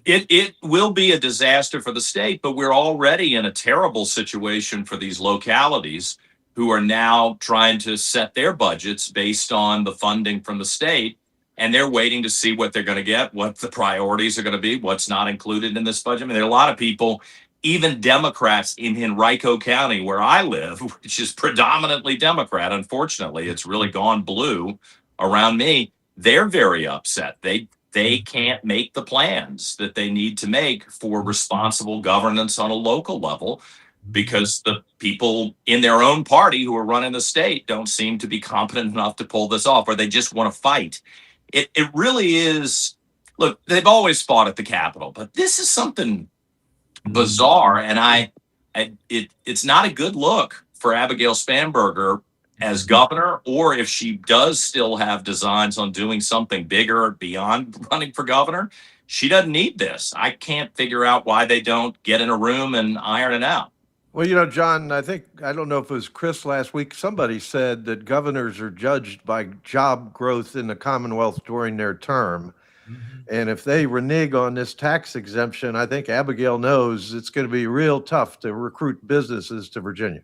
it will be a disaster for the state, but we're already in a terrible situation for these localities who are now trying to set their budgets based on the funding from the state. And they're waiting to see what they're going to get, what the priorities are going to be, what's not included in this budget. I mean, there are a lot of people, even Democrats in Henrico County, where I live, which is predominantly Democrat. Unfortunately, it's really gone blue around me. They're very upset. They can't make the plans that they need to make for responsible governance on a local level because the people in their own party who are running the state don't seem to be competent enough to pull this off, or they just want to fight. It really is. Look, they've always fought at the Capitol, but this is something bizarre, and it's not a good look for Abigail Spanberger as governor, or if she does still have designs on doing something bigger beyond running for governor. She doesn't need this. I can't figure out why they don't get in a room and iron it out. Well, John, I don't know if it was Chris last week, somebody said that governors are judged by job growth in the Commonwealth during their term. Mm-hmm. And if they renege on this tax exemption, I think Abigail knows it's going to be real tough to recruit businesses to Virginia.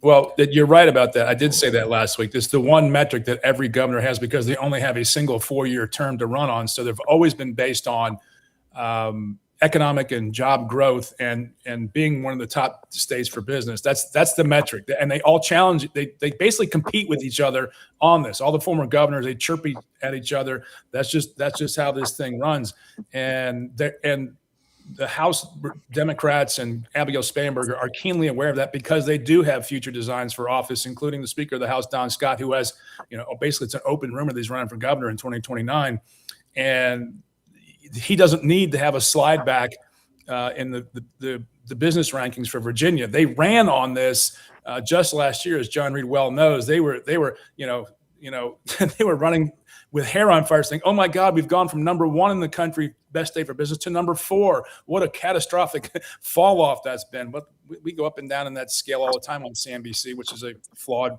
Well, you're right about that. I did say that last week. It's the one metric that every governor has because they only have a single 4-year term to run on. So they've always been based on economic and job growth and being one of the top states for business. That's the metric. And they all challenge, they basically compete with each other on this. All the former governors, they chirp at each other. That's just how this thing runs. And the House Democrats and Abigail Spanberger are keenly aware of that because they do have future designs for office, including the Speaker of the House, Don Scott, who has, basically it's an open rumor that he's running for governor in 2029. And he doesn't need to have a slide back in the business rankings for Virginia. They ran on this just last year, as John Reed well knows. They were they were running with hair on fire, saying, "Oh my God, we've gone from number 1 in the country, best state for business, to number 4. What a catastrophic fall off that's been." But we go up and down in that scale all the time on CNBC, which is a flawed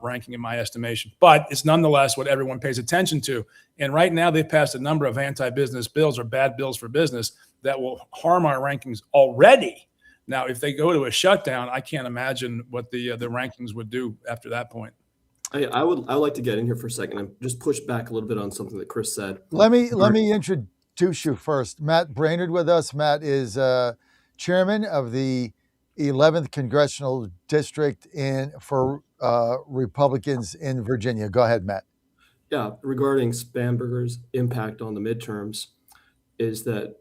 ranking in my estimation. But it's nonetheless what everyone pays attention to. And right now they've passed a number of anti-business bills or bad bills for business that will harm our rankings already. Now, if they go to a shutdown, I can't imagine what the rankings would do after that point. I would like to get in here for a second and just push back a little bit on something that Chris said. Let me introduce you first. Matt Brainerd with us. Matt is chairman of the 11th Congressional District for Republicans in Virginia. Go ahead, Matt. Yeah, regarding Spanberger's impact on the midterms is that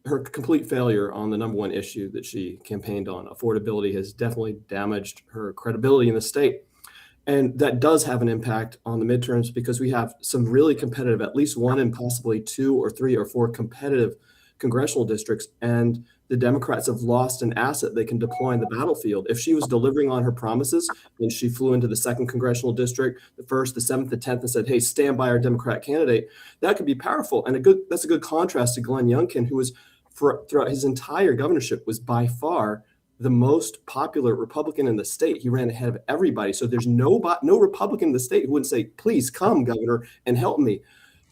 her complete failure on the number one issue that she campaigned on, affordability, has definitely damaged her credibility in the state. And that does have an impact on the midterms because we have some really competitive, at least one and possibly 2 or 3 or 4 competitive congressional districts. And the Democrats have lost an asset they can deploy in the battlefield. If she was delivering on her promises, then she flew into the 2nd congressional district, the 1st, the 7th, the 10th, and said, hey, stand by our Democrat candidate. That could be powerful. And that's a good contrast to Glenn Youngkin, who was throughout his entire governorship was by far the most popular Republican in the state. He ran ahead of everybody. So there's no Republican in the state who wouldn't say, please come, governor, and help me.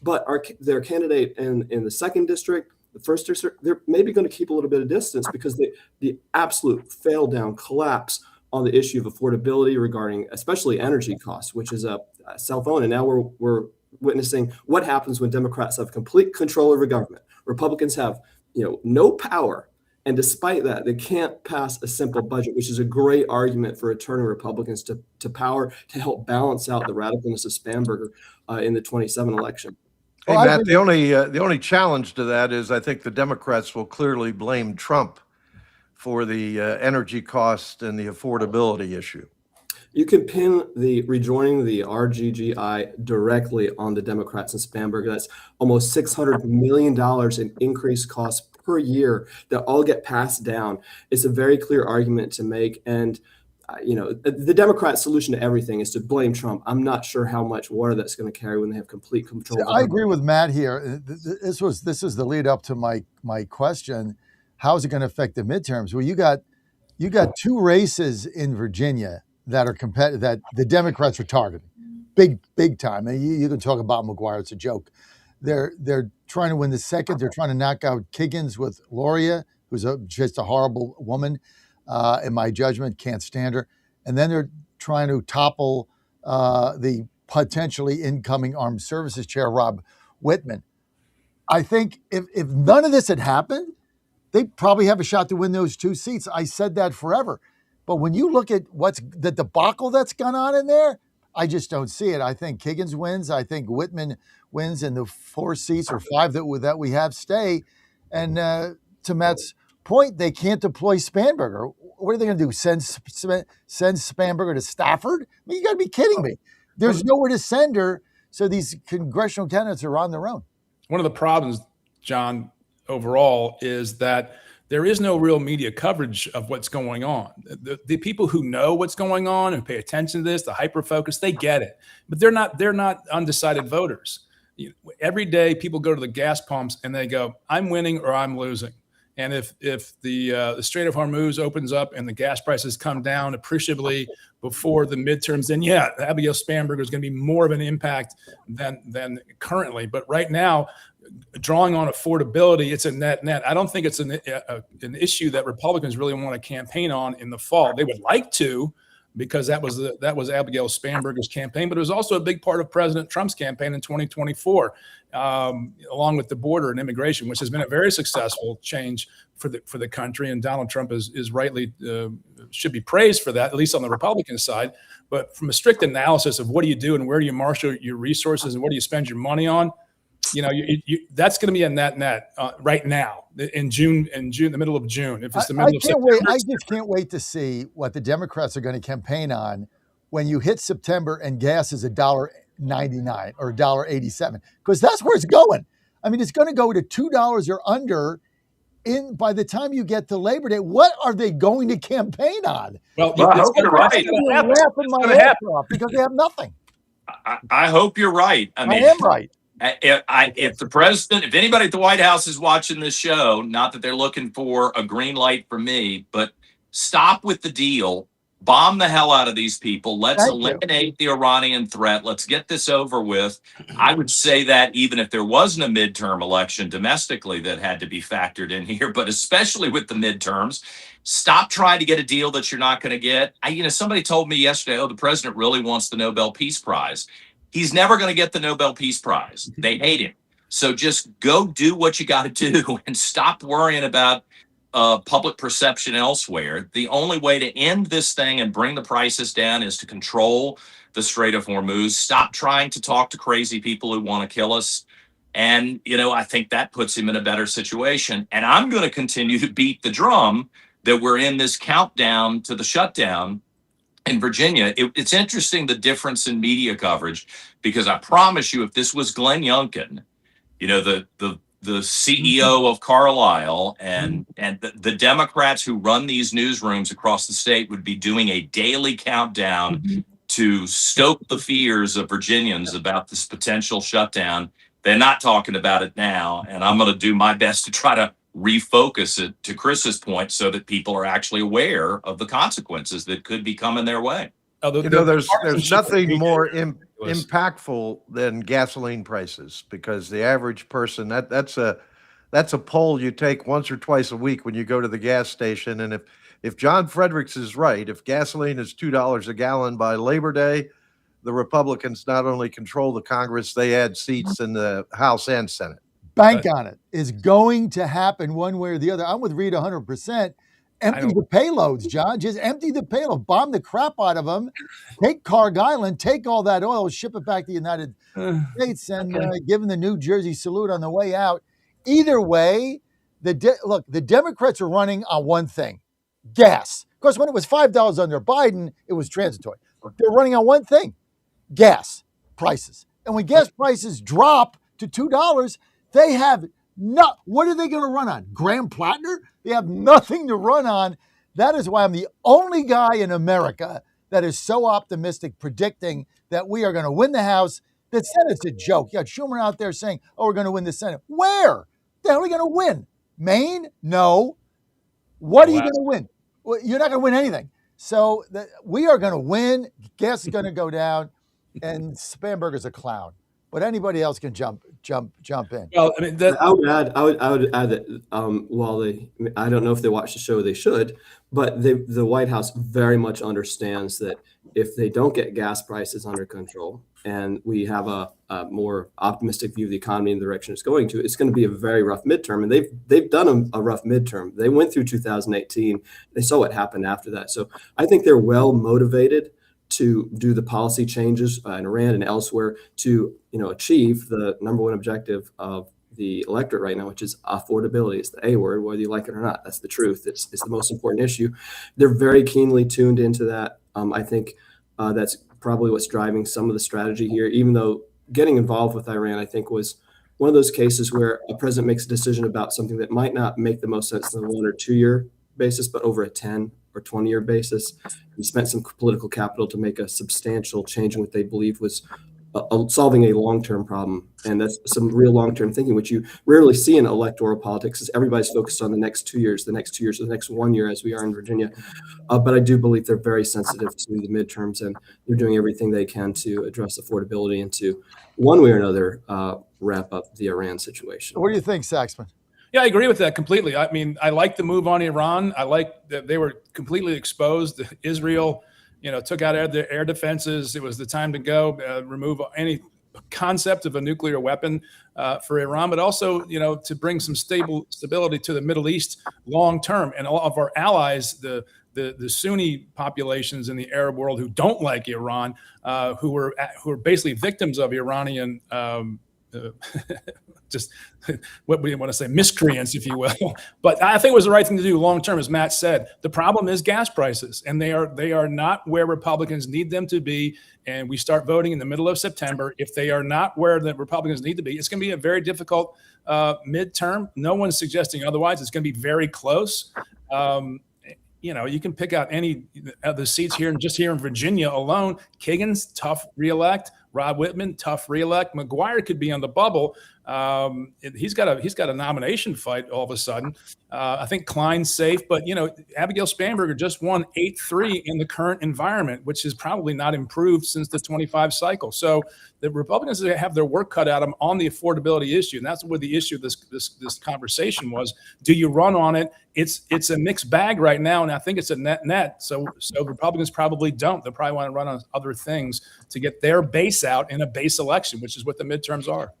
But their candidate in the 2nd district, the 1st district, they're maybe going to keep a little bit of distance because the absolute fail down collapse on the issue of affordability regarding especially energy costs, which is a cell phone. And now we're witnessing what happens when Democrats have complete control over government. Republicans have no power. And despite that, they can't pass a simple budget, which is a great argument for returning Republicans to power to help balance out the radicalness of Spanberger in the 27 election. Hey, Matt, the only challenge to that is I think the Democrats will clearly blame Trump for the energy cost and the affordability issue. You can pin the rejoining the RGGI directly on the Democrats and Spanberger. That's almost $600 million in increased costs per year that all get passed down. It's a very clear argument to make. And, the Democrat solution to everything is to blame Trump. I'm not sure how much water that's going to carry when they have complete control. I agree with Matt here. This is the lead up to my question. How is it going to affect the midterms? Well, you got 2 races in Virginia that are competitive, that the Democrats are targeting big time. And you can talk about McGuire. It's a joke. They're trying to win the 2nd. They're trying to knock out Kiggins with Loria, who's just a horrible woman. In my judgment, can't stand her. And then they're trying to topple the potentially incoming Armed Services Chair, Rob Whitman. I think if none of this had happened, they probably have a shot to win those 2 seats. I said that forever. But when you look at what's the debacle that's gone on in there, I just don't see it. I think Kiggins wins. I think Whitman wins, and the 4 seats or 5 that we have stay. And to Matt's point, they can't deploy Spanberger. What are they going to do? Send Spanberger to Stafford? I mean, you got to be kidding me. There's nowhere to send her, so these congressional candidates are on their own. One of the problems, John, overall, is that there is no real media coverage of what's going on. The people who know what's going on and pay attention to this, the hyper-focus, they get it. But they're not undecided voters. Every day, people go to the gas pumps and they go, I'm winning or I'm losing. And if the Strait of Hormuz opens up and the gas prices come down appreciably before the midterms, then Abigail Spanberger is going to be more of an impact than currently. But right now, drawing on affordability, it's a net. I don't think it's an issue that Republicans really want to campaign on in the fall. They would like to, because that was Abigail Spanberger's campaign, but it was also a big part of President Trump's campaign in 2024, along with the border and immigration, which has been a very successful change for the country. And Donald Trump is rightly should be praised for that, at least on the Republican side. But from a strict analysis of what do you do and where do you marshal your resources and what do you spend your money on, that's going to be a net right now in June, the middle of June. If it's the middle of September, I just can't wait to see what the Democrats are going to campaign on when you hit September and gas is $1.99 or $1.87, because that's where it's going. I mean, it's going to go to $2 or under by the time you get to Labor Day. What are they going to campaign on? Well, I hope you're right. I'm laughing my ass off because they have nothing. I hope you're right. I am right. If anybody at the White House is watching this show, not that they're looking for a green light from me, but stop with the deal bomb the hell out of these people. Let's Thank you. eliminate the Iranian threat. Let's get this over with. I would say that even if there wasn't a midterm election domestically that had to be factored in here, but especially with the midterms, stop trying to get a deal that you're not going to get. Somebody told me yesterday, oh, the president really wants the Nobel Peace Prize. He's never going to get the Nobel Peace Prize. They hate him. So just go do what you got to do and stop worrying about public perception elsewhere. The only way to end this thing and bring the prices down is to control the Strait of Hormuz. Stop trying to talk to crazy people who want to kill us. And, I think that puts him in a better situation. And I'm going to continue to beat the drum that we're in this countdown to the shutdown in Virginia. It's interesting, the difference in media coverage, because I promise you, if this was Glenn Youngkin, the CEO of Carlisle and the Democrats who run these newsrooms across the state would be doing a daily countdown to stoke the fears of Virginians about this potential shutdown. They're not talking about it now, and I'm going to do my best to try to refocus it, to Chris's point, so that people are actually aware of the consequences that could be coming their way. There's nothing more impactful than gasoline prices, because the average person, that's a poll you take once or twice a week when you go to the gas station. And if John Fredericks is right, if gasoline is $2 a gallon by Labor Day, the Republicans not only control the Congress, they add seats in the House and Senate. Bank on it. Is going to happen one way or the other. I'm with Reed 100%. Empty the payloads, John. Just empty the payload. Bomb the crap out of them. Take Island. Take all that oil. Ship it back to the United States and give them the New Jersey salute on the way out. Either way, the Democrats are running on one thing: gas. Of course, when it was $5 under Biden, it was transitory. They're running on one thing: gas prices. And when gas prices drop to $2, they have what are they going to run on? Graham Plattner? They have nothing to run on. That is why I'm the only guy in America that is so optimistic, predicting that we are going to win the House. The Senate's a joke. You got Schumer out there saying, oh, we're going to win the Senate. Where? The hell are we going to win? Maine? No. What are you going to win? Well, you're not going to win anything. So we are going to win. Gas is going to go down, and Spanberger's a clown. But anybody else can jump in. Well, I mean, I would add that while I don't know if they watch the show, they should, but the White House very much understands that if they don't get gas prices under control and we have a more optimistic view of the economy and the direction it's going to, it's going to be a very rough midterm. And they've done a rough midterm. They went through 2018. They saw what happened after that. So I think they're well motivated to do the policy changes in Iran and elsewhere to achieve the number one objective of the electorate right now, which is affordability. It's the A word, whether you like it or not. That's the truth. It's the most important issue. They're very keenly tuned into that. I think that's probably what's driving some of the strategy here, even though getting involved with Iran, I think, was one of those cases where a president makes a decision about something that might not make the most sense on a 1 or 2 year basis, but over a 10 or 20-year basis. We spent some political capital to make a substantial change in what they believed was solving a long-term problem. And that's some real long-term thinking, which you rarely see in electoral politics, is everybody's focused on the next 2 years, the next 2 years, the next 1 year, as we are in Virginia. But I do believe they're very sensitive to the midterms, and they're doing everything they can to address affordability and to, one way or another, wrap up the Iran situation. What do you think, Saxman? Yeah, I agree with that completely. I mean, I like the move on Iran. I like that they were completely exposed. Israel, took out their air defenses. It was the time to go remove any concept of a nuclear weapon for Iran, but also, to bring some stability to the Middle East long term. And all of our allies, the Sunni populations in the Arab world who don't like Iran, who are basically victims of Iranian just what we want to say, miscreants, if you will. But I think it was the right thing to do long term, as Matt said. The problem is gas prices, and they are not where Republicans need them to be. And we start voting in the middle of September. If they are not where the Republicans need to be, it's going to be a very difficult midterm. No one's suggesting otherwise. It's going to be very close. You can pick out any of the seats here, and just here in Virginia alone, Kagan's tough reelect. Rod Whitman, tough reelect. McGuire could be on the bubble. He's got a nomination fight all of a sudden. I think Klein's safe, but Abigail Spanberger just won 8-3 in the current environment, which is probably not improved since the 25 cycle. So the Republicans have their work cut out of them on the affordability issue, and that's what the issue of this conversation was. Do you run on it? It's a mixed bag right now, and I think it's a net. So Republicans probably don't. They probably want to run on other things to get their base out in a base election, which is what the midterms are.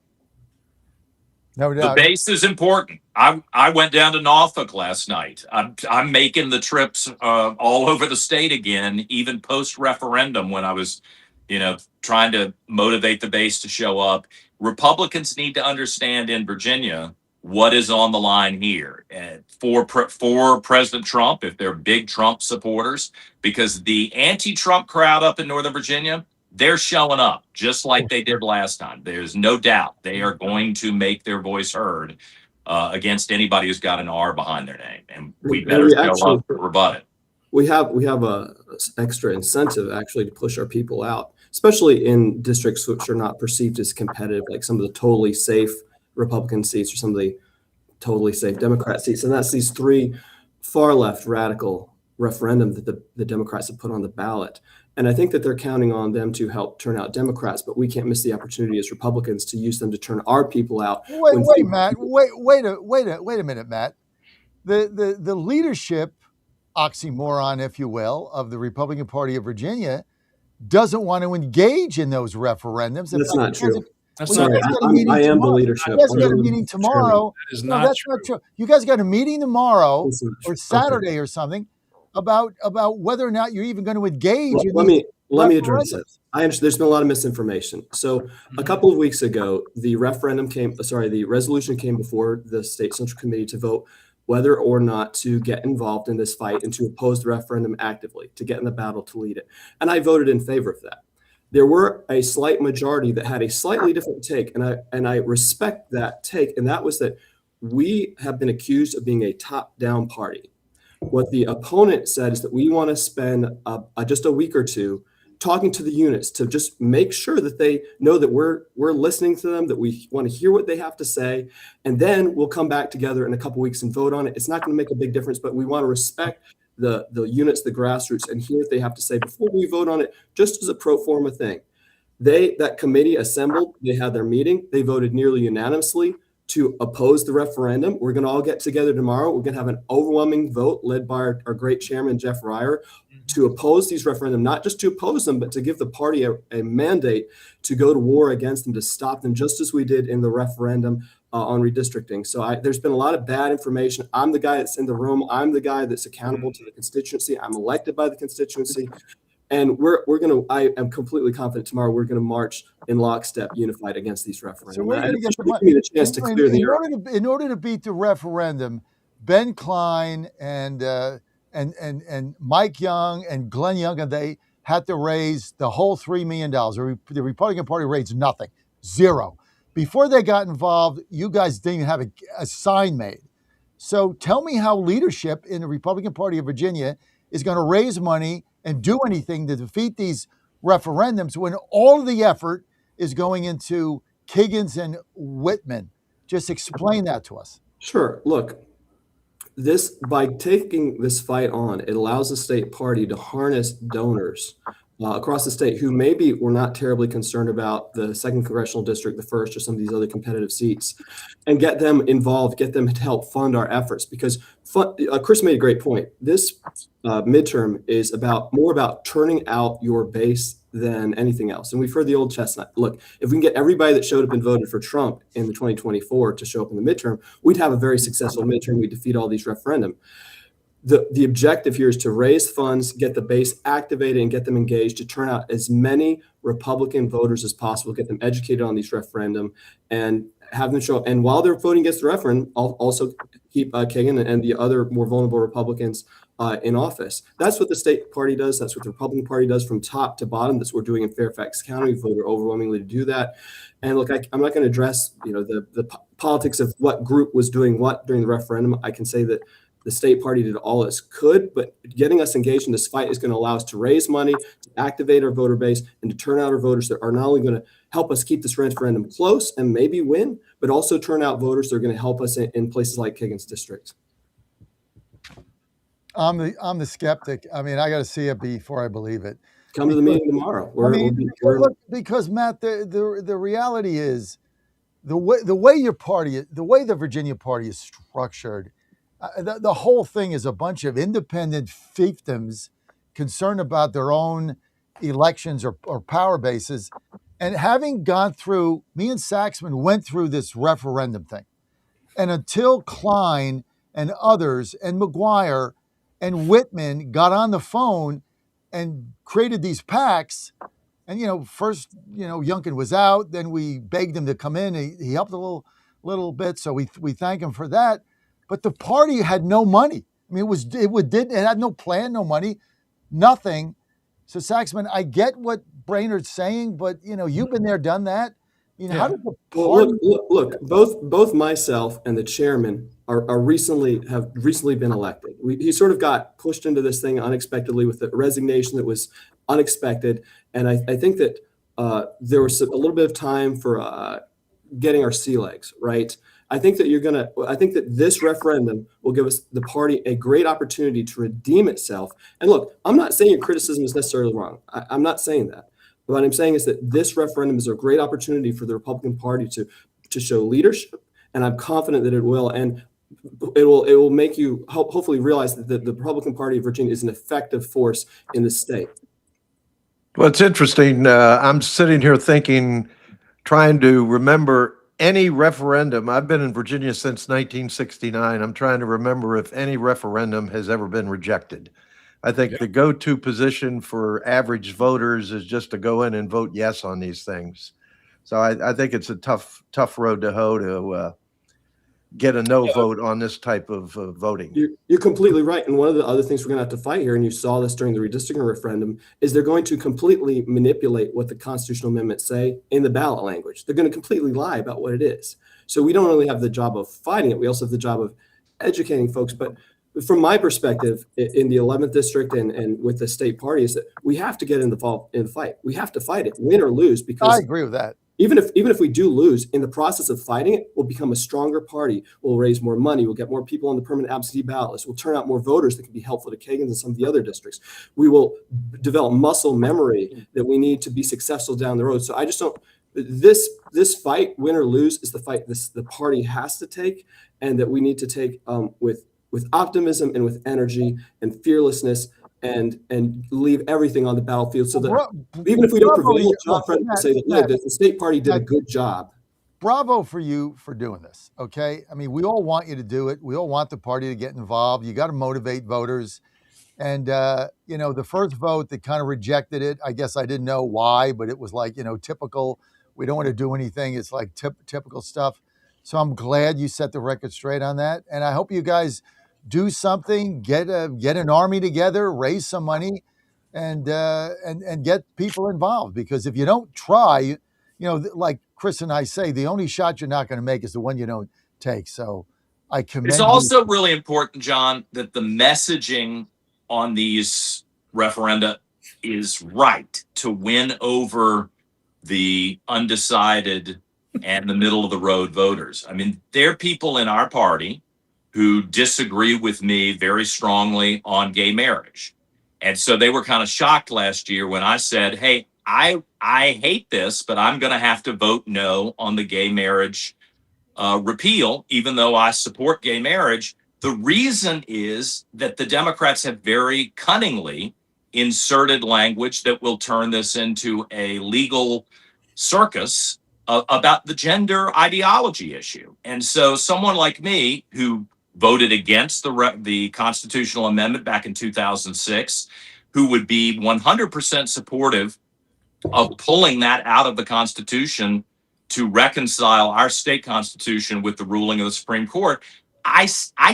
No doubt. The base is important. I went down to Norfolk last night. I'm making the trips all over the state again, even post referendum, when I was, trying to motivate the base to show up. Republicans need to understand in Virginia what is on the line here for President Trump, if they're big Trump supporters, because the anti-Trump crowd up in Northern Virginia, they're showing up just like they did last time. There's no doubt they are going to make their voice heard against anybody who's got an R behind their name, and we better show up to rebut it. We have a extra incentive actually to push our people out, especially in districts which are not perceived as competitive, like some of the totally safe Republican seats or some of the totally safe Democrat seats, and that's these 3 far left radical referendum that the Democrats have put on the ballot. And I think that they're counting on them to help turn out Democrats, but we can't miss the opportunity as Republicans to use them to turn our people out. Wait, Matt. Wait a minute, Matt. The leadership oxymoron, if you will, of the Republican Party of Virginia doesn't want to engage in those referendums. That's not true. Sorry, I am the leadership. You guys got a meeting tomorrow. That is No, not that's true. not true. You guys got a meeting tomorrow or Saturday or something about whether or not you're even going to engage. Let me address it. I understand there's been a lot of misinformation. So a couple of weeks ago, the resolution came before the State Central Committee to vote whether or not to get involved in this fight and to oppose the referendum actively, to get in the battle to lead it. And I voted in favor of that. There were a slight majority that had a slightly different take, and I respect that take, and that was that we have been accused of being a top-down party. What the opponent said is that we want to spend just a week or two talking to the units to just make sure that they know that we're listening to them, that we want to hear what they have to say, and then we'll come back together in a couple weeks and vote on it. It's not going to make a big difference, but we want to respect the units, the grassroots, and hear what they have to say before we vote on it, just as a pro forma thing. That committee assembled, they had their meeting, they voted nearly unanimously to oppose the referendum. We're going to all get together tomorrow. We're going to have an overwhelming vote led by our great chairman, Jeff Ryer, to oppose these referendum, not just to oppose them, but to give the party a mandate to go to war against them, to stop them, just as we did in the referendum on redistricting. So there's been a lot of bad information. I'm the guy that's in the room. I'm the guy that's accountable to the constituency. I'm elected by the constituency. And I am completely confident tomorrow we're going to march in lockstep, unified against these referendums. So we're going to get the chance to clear the air. In order to beat the referendum, Ben Klein and Mike Young and Glenn Young, and they had to raise the whole $3 million. The Republican Party raised nothing, zero. Before they got involved, you guys didn't even have a sign made. So tell me how leadership in the Republican Party of Virginia is going to raise money and do anything to defeat these referendums when all of the effort is going into Kiggins and Whitman. Just explain that to us. Sure. Look, by taking this fight on, it allows the state party to harness donors across the state who maybe were not terribly concerned about the 2nd Congressional District, the 1st, or some of these other competitive seats, and get them involved, get them to help fund our efforts. Because Chris made a great point. This midterm is more about turning out your base than anything else. And we've heard the old chestnut. Look, if we can get everybody that showed up and voted for Trump in the 2024 to show up in the midterm, we'd have a very successful midterm. We'd defeat all these referendum. The objective here is to raise funds, get the base activated, and get them engaged to turn out as many Republican voters as possible, get them educated on these referendum, and have them show up. And while they're voting against the referendum, also keep Kagan and the other more vulnerable Republicans in office. That's what the state party does. That's what the Republican Party does from top to bottom. That's what we're doing in Fairfax County. We voted overwhelmingly to do that. And look, I'm not going to address the politics of what group was doing what during the referendum. I can say that The state party did all it could, but getting us engaged in this fight is going to allow us to raise money, to activate our voter base, and to turn out our voters that are not only going to help us keep this referendum close and maybe win, but also turn out voters that are going to help us in places like Kiggins District. I'm the skeptic. I mean, I got to see it before I believe it. Come to the meeting tomorrow. Because Matt, the reality is the way the Virginia party is structured. The whole thing is a bunch of independent fiefdoms concerned about their own elections or power bases. And having gone through, me and Saxman went through this referendum thing. And until Klein and others and McGuire and Whitman got on the phone and created these PACs, and, first, Youngkin was out, then we begged him to come in. He helped a little bit, so we thank him for that. But the party had no money. I mean, it had no plan, no money, nothing. So Saxman, I get what Brainerd's saying, but you've been there, done that. How does the party? Look, both myself and the chairman have recently been elected. He sort of got pushed into this thing unexpectedly with a resignation that was unexpected, and I think that there was a little bit of time for getting our sea legs right. I think that this referendum will give us the party a great opportunity to redeem itself. And look, I'm not saying your criticism is necessarily wrong. I'm not saying that. What I'm saying is that this referendum is a great opportunity for the Republican Party to show leadership, and I'm confident that it will. And it will make you hopefully realize that the Republican Party of Virginia is an effective force in the state. Well, it's interesting. I'm sitting here trying to remember any referendum. I've been in Virginia since 1969. I'm trying to remember if any referendum has ever been rejected. I think the go-to position for average voters is just to go in and vote yes on these things. So I think it's a tough road to hoe to get a no vote on this type of voting. You're completely right. And one of the other things we're going to have to fight here, and you saw this during the redistricting referendum, is they're going to completely manipulate what the constitutional amendments say in the ballot language. They're going to completely lie about what it is. So we don't only have the job of fighting it, we also have the job of educating folks. But from my perspective, in the 11th district and with the state party, is that we have to get in the fight. We have to fight it, win or lose, because I agree with that. Even if we do lose, in the process of fighting it, we'll become a stronger party. We'll raise more money. We'll get more people on the permanent absentee ballot list. We'll turn out more voters that can be helpful to Kiggins and some of the other districts. We will develop muscle memory that we need to be successful down the road. So I just don't. This fight, win or lose, is the fight the party has to take, and that we need to take with optimism and with energy and fearlessness, and leave everything on the battlefield, so that even if we don't prevail, John Fred will say that the state party did a good job. Bravo for you for doing this. Okay. I mean, we all want you to do it. We all want the party to get involved. You got to motivate voters. And, the first vote that kind of rejected it, I guess I didn't know why, but it was like, typical. We don't want to do anything. It's like typical stuff. So I'm glad you set the record straight on that. And I hope you guys do something, get an army together, raise some money, and get people involved. Because if you don't try, like Chris and I say, the only shot you're not going to make is the one you don't take. So I commend It's also really important, John, that the messaging on these referenda is right to win over the undecided and the middle of the road voters. I mean, there are people in our party who disagree with me very strongly on gay marriage. And so they were kind of shocked last year when I said, hey, I hate this, but I'm going to have to vote no on the gay marriage repeal, even though I support gay marriage. The reason is that the Democrats have very cunningly inserted language that will turn this into a legal circus about the gender ideology issue. And so someone like me, who voted against the constitutional amendment back in 2006, who would be 100% supportive of pulling that out of the Constitution to reconcile our state constitution with the ruling of the Supreme Court, I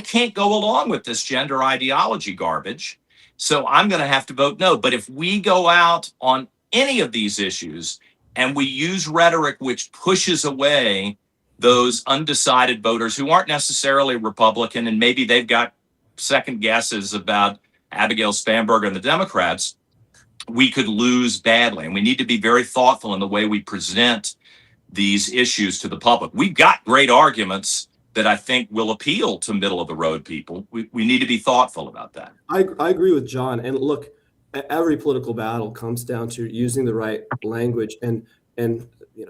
can't go along with this gender ideology garbage. So I'm going to have to vote no. But if we go out on any of these issues and we use rhetoric which pushes away those undecided voters who aren't necessarily Republican, and maybe they've got second guesses about Abigail Spanberger and the Democrats, we could lose badly. And we need to be very thoughtful in the way we present these issues to the public. We've got great arguments that I think will appeal to middle of the road people. We need to be thoughtful about that. I agree with John. And look, every political battle comes down to using the right language and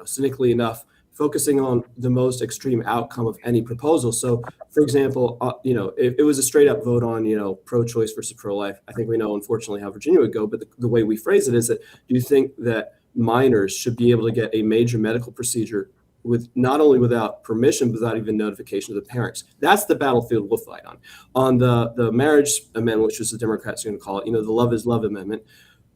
cynically enough, focusing on the most extreme outcome of any proposal. So, for example, if it was a straight up vote on, pro-choice versus pro-life, I think we know, unfortunately, how Virginia would go. But the way we phrase it is that, do you think that minors should be able to get a major medical procedure with not only without permission, but without even notification of the parents? That's the battlefield we'll fight on. On the marriage amendment, which was the Democrats are going to call it, the Love is Love amendment,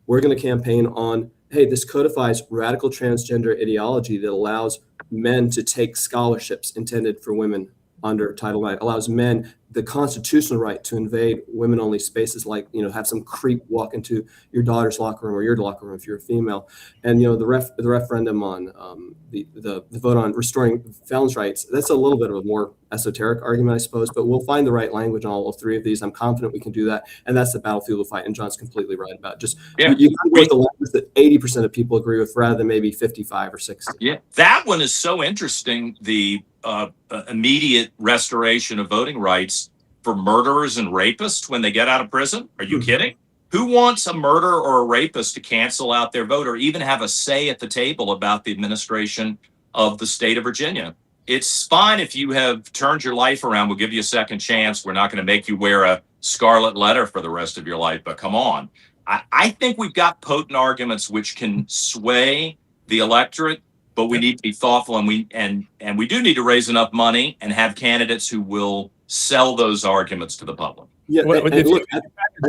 we're going to campaign on, hey, this codifies radical transgender ideology that allows men to take scholarships intended for women under Title IX, allows men the constitutional right to invade women-only spaces, like, have some creep walk into your daughter's locker room or your locker room if you're a female. And, the referendum on the vote on restoring felons' rights, that's a little bit of a more esoteric argument, I suppose, but we'll find the right language on all three of these. I'm confident we can do that. And that's the battlefield we'll fight. And John's completely right about just, you can go with the language that 80% of people agree with rather than maybe 55 or 60. Yeah, that one is so interesting. The immediate restoration of voting rights for murderers and rapists when they get out of prison. Are you kidding? Who wants a murderer or a rapist to cancel out their vote or even have a say at the table about the administration of the state of Virginia? It's fine if you have turned your life around. We'll give you a second chance. We're not going to make you wear a scarlet letter for the rest of your life, but come on. I think we've got potent arguments which can sway the electorate, but we need to be thoughtful, and we do need to raise enough money and have candidates who will sell those arguments to the public. Yeah, look, at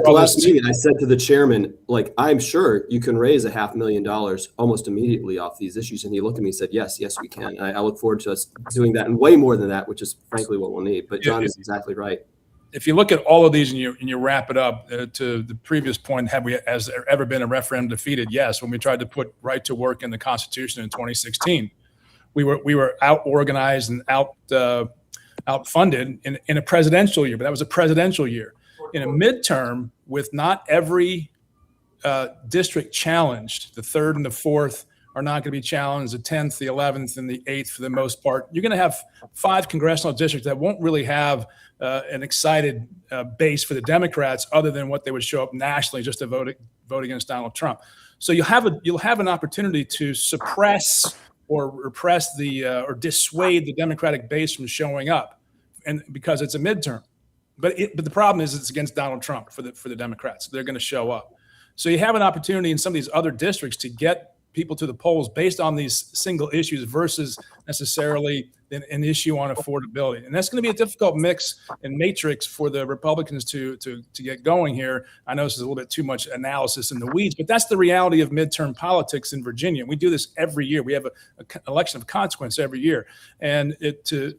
the last meeting, I said to the chairman, I'm sure you can raise $500,000 almost immediately off these issues. And he looked at me and said, yes, we can. And I look forward to us doing that and way more than that, which is frankly what we'll need. But John is exactly right. If you look at all of these and you wrap it up to the previous point, has there ever been a referendum defeated? Yes. When we tried to put right to work in the Constitution in 2016, we were out organized and outfunded in a presidential year, but that was a presidential year. In a midterm, with not every district challenged, the 3rd and the 4th are not going to be challenged, the 10th, the 11th, and the 8th for the most part. You're going to have 5 congressional districts that won't really have an excited base for the Democrats other than what they would show up nationally just to vote against Donald Trump. So you'll have an opportunity to suppress or repress or dissuade the Democratic base from showing up, and because it's a midterm. But the problem is it's against Donald Trump for the Democrats. They're going to show up. So you have an opportunity in some of these other districts to get people to the polls based on these single issues versus necessarily an issue on affordability. And that's going to be a difficult mix and matrix for the Republicans to get going here. I know this is a little bit too much analysis in the weeds, but that's the reality of midterm politics in Virginia. We do this every year. We have an election of consequence every year. And to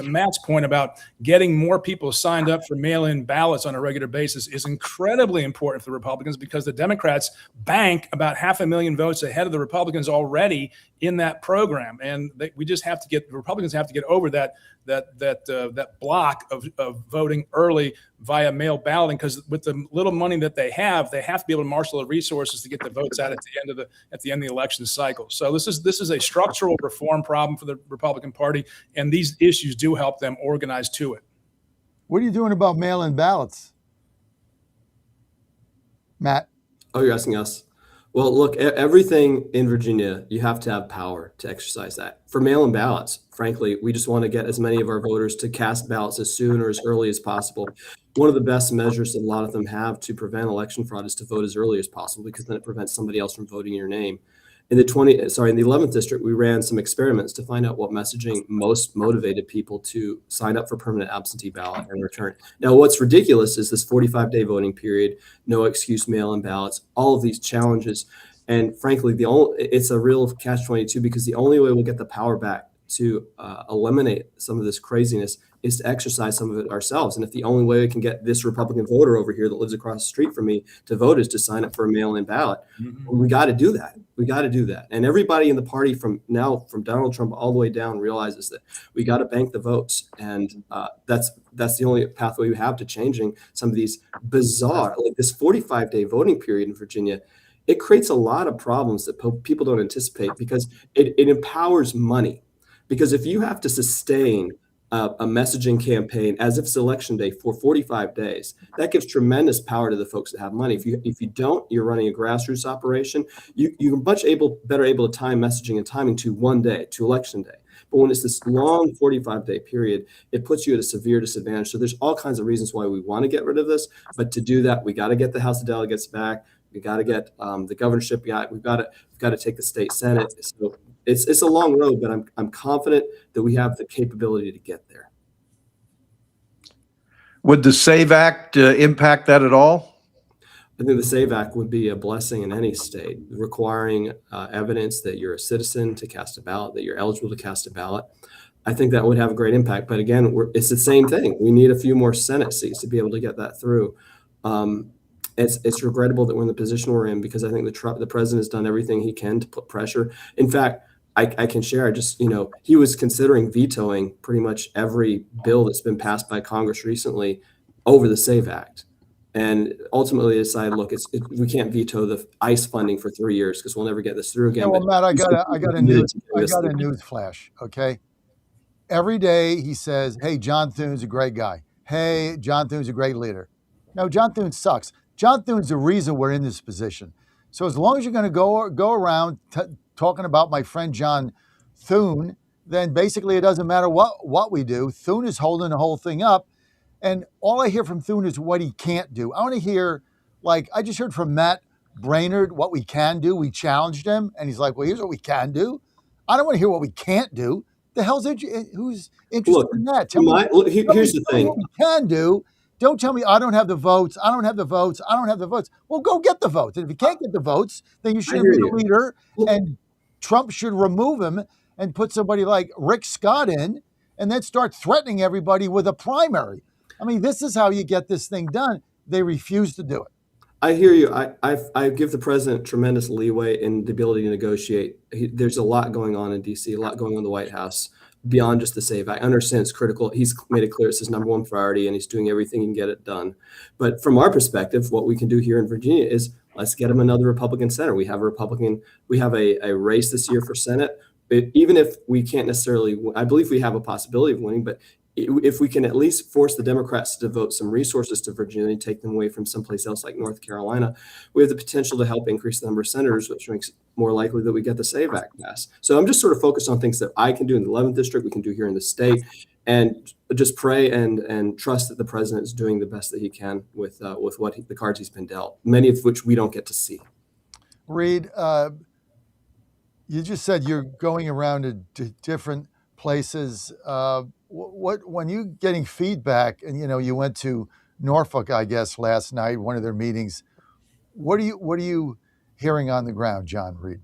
Matt's point about getting more people signed up for mail-in ballots on a regular basis is incredibly important for the Republicans, because the Democrats bank about 500,000 votes ahead of the Republicans already in that program. And the Republicans have to get over that block of voting early via mail balloting, because with the little money that they have to be able to marshal the resources to get the votes out at the end of the election cycle. So this is a structural reform problem for the Republican Party, and these issues do help them organize to it. What are you doing about mail-in ballots, Matt? Oh, you're asking us? Well, look, everything in Virginia, you have to have power to exercise that. For mail-in ballots, frankly, we just want to get as many of our voters to cast ballots as soon or as early as possible. One of the best measures that a lot of them have to prevent election fraud is to vote as early as possible, because then it prevents somebody else from voting in your name. In the 11th district, we ran some experiments to find out what messaging most motivated people to sign up for permanent absentee ballot and return. Now, what's ridiculous is this 45-day voting period, no excuse mail-in ballots, all of these challenges. And frankly, it's a real catch-22, because the only way we'll get the power back to eliminate some of this craziness is to exercise some of it ourselves. And if the only way we can get this Republican voter over here that lives across the street from me to vote is to sign up for a mail-in ballot, we got to do that. We got to do that. And everybody in the party from Donald Trump all the way down realizes that we got to bank the votes. And that's the only pathway we have to changing some of these bizarre, like this 45-day voting period in Virginia. It creates a lot of problems that people don't anticipate because it empowers money. Because if you have to sustain a messaging campaign as if it's election day for 45 days, that gives tremendous power to the folks that have money. If you don't, you're running a grassroots operation. You're much better able to time messaging and timing to one day, to election day. But when it's this long 45-day period, it puts you at a severe disadvantage. So there's all kinds of reasons why we want to get rid of this. But to do that, we got to get the House of Delegates back. We got to get the governorship. We've got to take the state Senate. So it's a long road, but I'm confident that we have the capability to get there. Would the SAVE Act impact that at all? I think the SAVE Act would be a blessing in any state, requiring evidence that you're a citizen to cast a ballot, that you're eligible to cast a ballot. I think that would have a great impact. But again, it's the same thing. We need a few more Senate seats to be able to get that through. It's regrettable that we're in the position we're in because I think the president has done everything he can to put pressure. In fact, I can share, he was considering vetoing pretty much every bill that's been passed by Congress recently over the SAVE Act. And ultimately decided, look, we can't veto the ICE funding for 3 years because we'll never get this through again. Yeah, well, Matt, I got a news flash. Okay. Every day he says, hey, John Thune's a great guy. Hey, John Thune's a great leader. No, John Thune sucks. John Thune's the reason we're in this position. So as long as you're going to go around talking about my friend John Thune, then basically it doesn't matter what we do. Thune is holding the whole thing up. And all I hear from Thune is what he can't do. I want to hear, like, I just heard from Matt Brainerd what we can do. We challenged him, and he's like, well, here's what we can do. I don't want to hear what we can't do. The hell's who's interested in that? Here's the thing. What we can do. Don't tell me I don't have the votes. I don't have the votes. I don't have the votes. Well, go get the votes. And if you can't get the votes, then you shouldn't be the leader. And Trump should remove him and put somebody like Rick Scott in and then start threatening everybody with a primary. I mean, this is how you get this thing done. They refuse to do it. I hear you. I give the president tremendous leeway in the ability to negotiate. There's a lot going on in D.C., a lot going on in the White House beyond just the SAVE Act. I understand it's critical. He's made it clear it's his number one priority, and he's doing everything he can get it done. But from our perspective, what we can do here in Virginia is let's get him another Republican senator. We have a race this year for Senate. Even if we can't necessarily, I believe we have a possibility of winning, but if we can at least force the Democrats to devote some resources to Virginia and take them away from someplace else like North Carolina, we have the potential to help increase the number of senators, which makes it more likely that we get the SAVE Act passed. So I'm just sort of focused on things that I can do in the 11th district, we can do here in the state, and just pray and trust that the president is doing the best that he can with the cards he's been dealt, many of which we don't get to see. Reed, you just said you're going around to different places. When you getting feedback, and you went to Norfolk, I guess, last night, one of their meetings. What are you hearing on the ground, John Reed?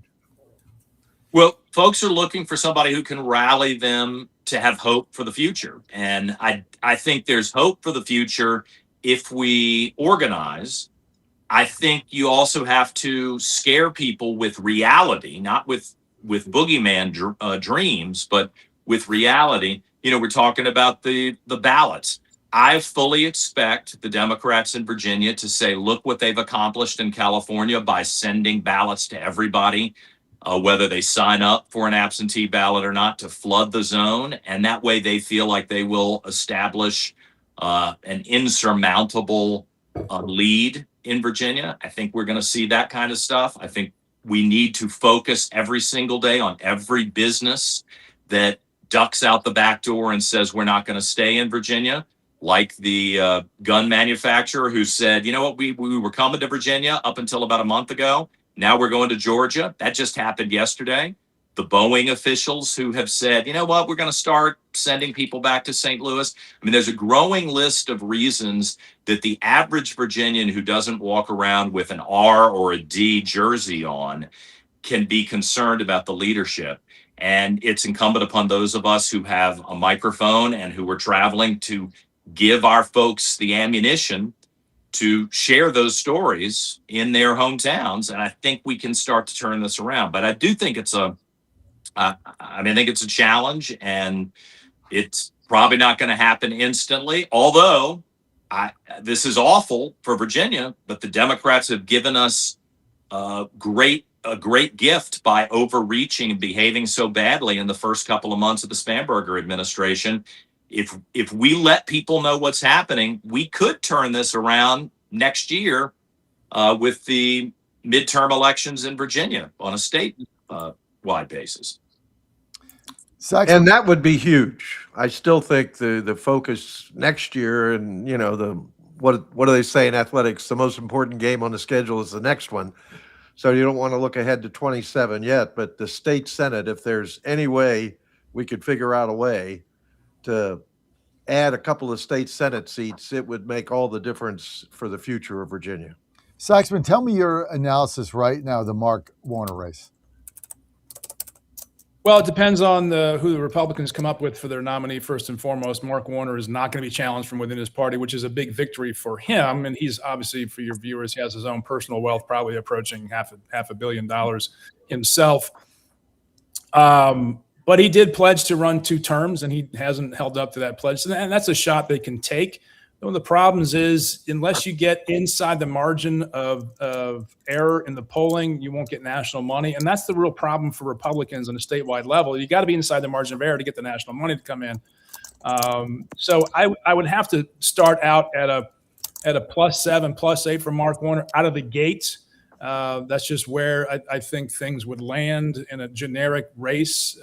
Well, folks are looking for somebody who can rally them to have hope for the future, and I think there's hope for the future if we organize. I think you also have to scare people with reality, not with boogeyman dreams, but with reality. We're talking about the ballots. I fully expect the Democrats in Virginia to say, look what they've accomplished in California by sending ballots to everybody, whether they sign up for an absentee ballot or not, to flood the zone. And that way they feel like they will establish an insurmountable lead in Virginia. I think we're going to see that kind of stuff. I think we need to focus every single day on every business that ducks out the back door and says we're not going to stay in Virginia, like the gun manufacturer who said, you know what, we were coming to Virginia up until about a month ago. Now we're going to Georgia. That just happened yesterday. The Boeing officials who have said, you know what, we're going to start sending people back to St. Louis. I mean, there's a growing list of reasons that the average Virginian who doesn't walk around with an R or a D jersey on can be concerned about the leadership. And it's incumbent upon those of us who have a microphone and who are traveling to give our folks the ammunition to share those stories in their hometowns. And I think we can start to turn this around. But I do think it's I think it's a challenge, and it's probably not going to happen instantly. Although this is awful for Virginia, but the Democrats have given us a great gift by overreaching and behaving so badly in the first couple of months of the Spamberger administration. If we let people know what's happening, we could turn this around next year with the midterm elections in Virginia on a state-wide basis. And that would be huge. I still think the focus next year, and what do they say in athletics? The most important game on the schedule is the next one. So you don't want to look ahead to 27 yet, but the state Senate, if there's any way we could figure out a way to add a couple of state Senate seats, it would make all the difference for the future of Virginia. Saxman, tell me your analysis right now of the Mark Warner race. Well, it depends on who the Republicans come up with for their nominee. First and foremost, Mark Warner is not going to be challenged from within his party, which is a big victory for him. And he's obviously, for your viewers, he has his own personal wealth, probably approaching half $500 million himself. But he did pledge to run 2 terms, and he hasn't held up to that pledge. And that's a shot they can take. One of the problems is, unless you get inside the margin of error in the polling, you won't get national money. And that's the real problem for Republicans on a statewide level. You got to be inside the margin of error to get the national money to come in. So I would have to start out at a +7, +8 for Mark Warner out of the gates. That's just where I think things would land in a generic race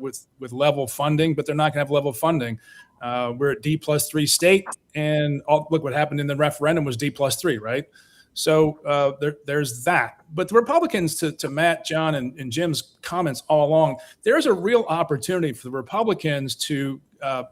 with level funding, but they're not going to have level funding. We're at D+3 state, and look what happened in the referendum was D+3, right? So there's that. But the Republicans, to Matt, John, and Jim's comments all along, there's a real opportunity for the Republicans to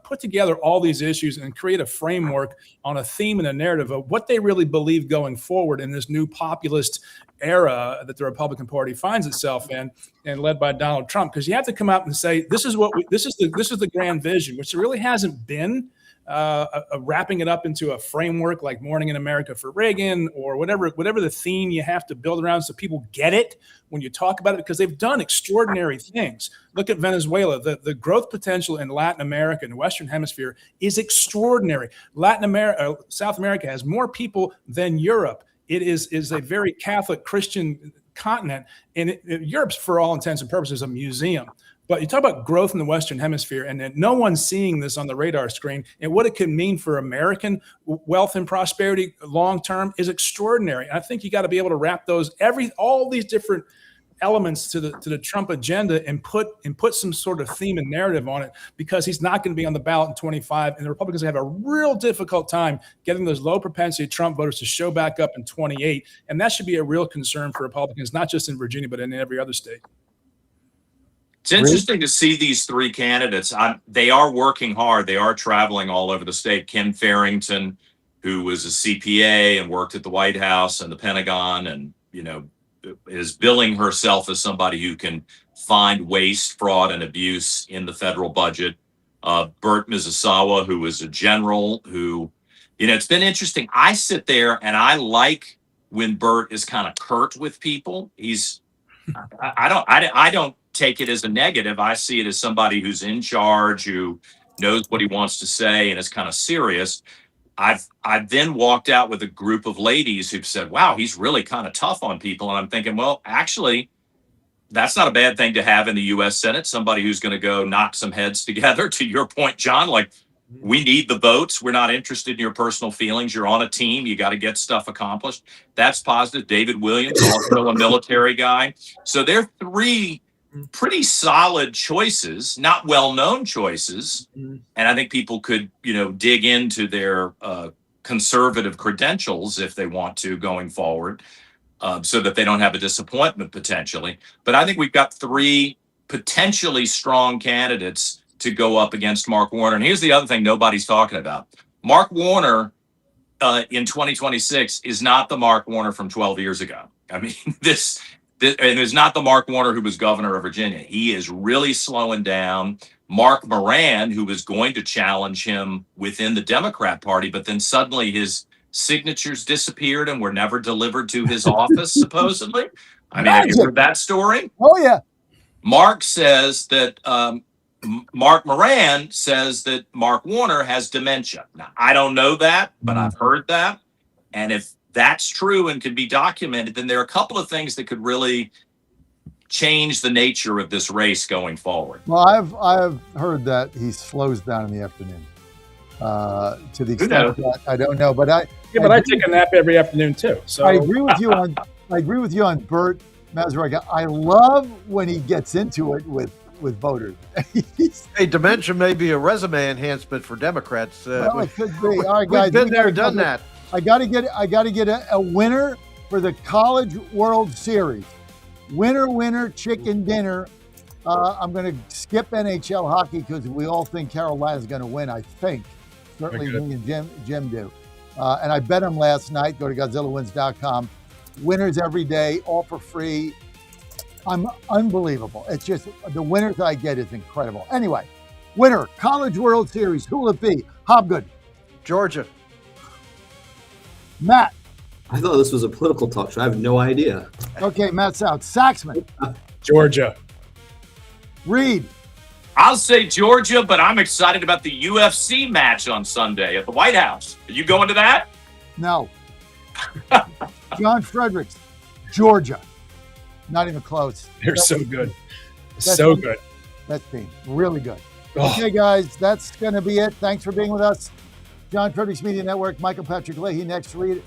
put together all these issues and create a framework on a theme and a narrative of what they really believe going forward in this new populist era that the Republican Party finds itself in, and led by Donald Trump. Because you have to come out and say, this is the grand vision, which there really hasn't been. Wrapping it up into a framework like Morning in America for Reagan, or whatever the theme you have to build around so people get it when you talk about it, because they've done extraordinary things. Look at Venezuela. The growth potential in Latin America and the Western Hemisphere is extraordinary. South America has more people than Europe. It is a very Catholic Christian continent, and Europe's, for all intents and purposes, a museum. But you talk about growth in the Western Hemisphere, and no one's seeing this on the radar screen, and what it could mean for American wealth and prosperity long term is extraordinary. And I think you got to be able to wrap all these different elements to the Trump agenda and put some sort of theme and narrative on it, because he's not going to be on the ballot in 25, and the Republicans have a real difficult time getting those low propensity Trump voters to show back up in 28, and that should be a real concern for Republicans, not just in Virginia but in every other state. It's interesting to see these 3 candidates. They are working hard. They are traveling all over the state. Kim Farrington, who was a CPA and worked at the White House and the Pentagon, and is billing herself as somebody who can find waste, fraud, and abuse in the federal budget. Burt Miyazawa, who was a general, who, it's been interesting. I sit there and I like when Burt is kind of curt with people. I don't take it as a negative. I see it as somebody who's in charge, who knows what he wants to say, and is kind of serious. I've then walked out with a group of ladies who've said, wow, he's really kind of tough on people. And I'm thinking, well, actually, that's not a bad thing to have in the U.S. Senate, somebody who's going to go knock some heads together. To your point, John, like, we need the votes. We're not interested in your personal feelings. You're on a team. You got to get stuff accomplished. That's positive. David Williams, also a military guy. So they're 3 pretty solid choices, not well-known choices. And I think people could, dig into their conservative credentials if they want to going forward, so that they don't have a disappointment potentially. But I think we've got 3 potentially strong candidates to go up against Mark Warner. And here's the other thing nobody's talking about. Mark Warner in 2026 is not the Mark Warner from 12 years ago. I mean, And it's not the Mark Warner who was governor of Virginia. He is really slowing down. Mark Moran, who was going to challenge him within the Democrat Party, but then suddenly his signatures disappeared and were never delivered to his office, supposedly. I mean, have you heard that story? Oh, yeah. Mark says that Mark Moran says that Mark Warner has dementia. Now, I don't know that, but I've heard that. And if that's true and can be documented, then there are a couple of things that could really change the nature of this race going forward. Well, I've heard that he slows down in the afternoon. To the extent that I don't know, but I take a nap every afternoon too. So I agree with you on Bert Mazarek. I love when he gets into it with voters. Hey, dementia may be a resume enhancement for Democrats. Well, it could be. All right, guys, we've been there, done that. I got to get a winner for the College World Series. Winner, chicken dinner. I'm going to skip NHL hockey because we all think Carolina's going to win. I think certainly me and Jim do. And I bet them last night. Go to GodzillaWins.com. Winners every day, all for free. I'm unbelievable. It's just the winners I get is incredible. Anyway, winner, College World Series. Who will it be? Hobgood. Georgia. Matt. I thought this was a political talk show. I have no idea. Okay, Matt's out. Saxman. Georgia. Reed. I'll say Georgia, but I'm excited about the UFC match on Sunday at the White House. Are you going to that? No. John Fredericks. Georgia. Not even close. They're so good. So good. That team. Really good. Oh. Okay, guys, that's going to be it. Thanks for being with us. John Fredericks Media Network. Michael Patrick Leahy next. Reed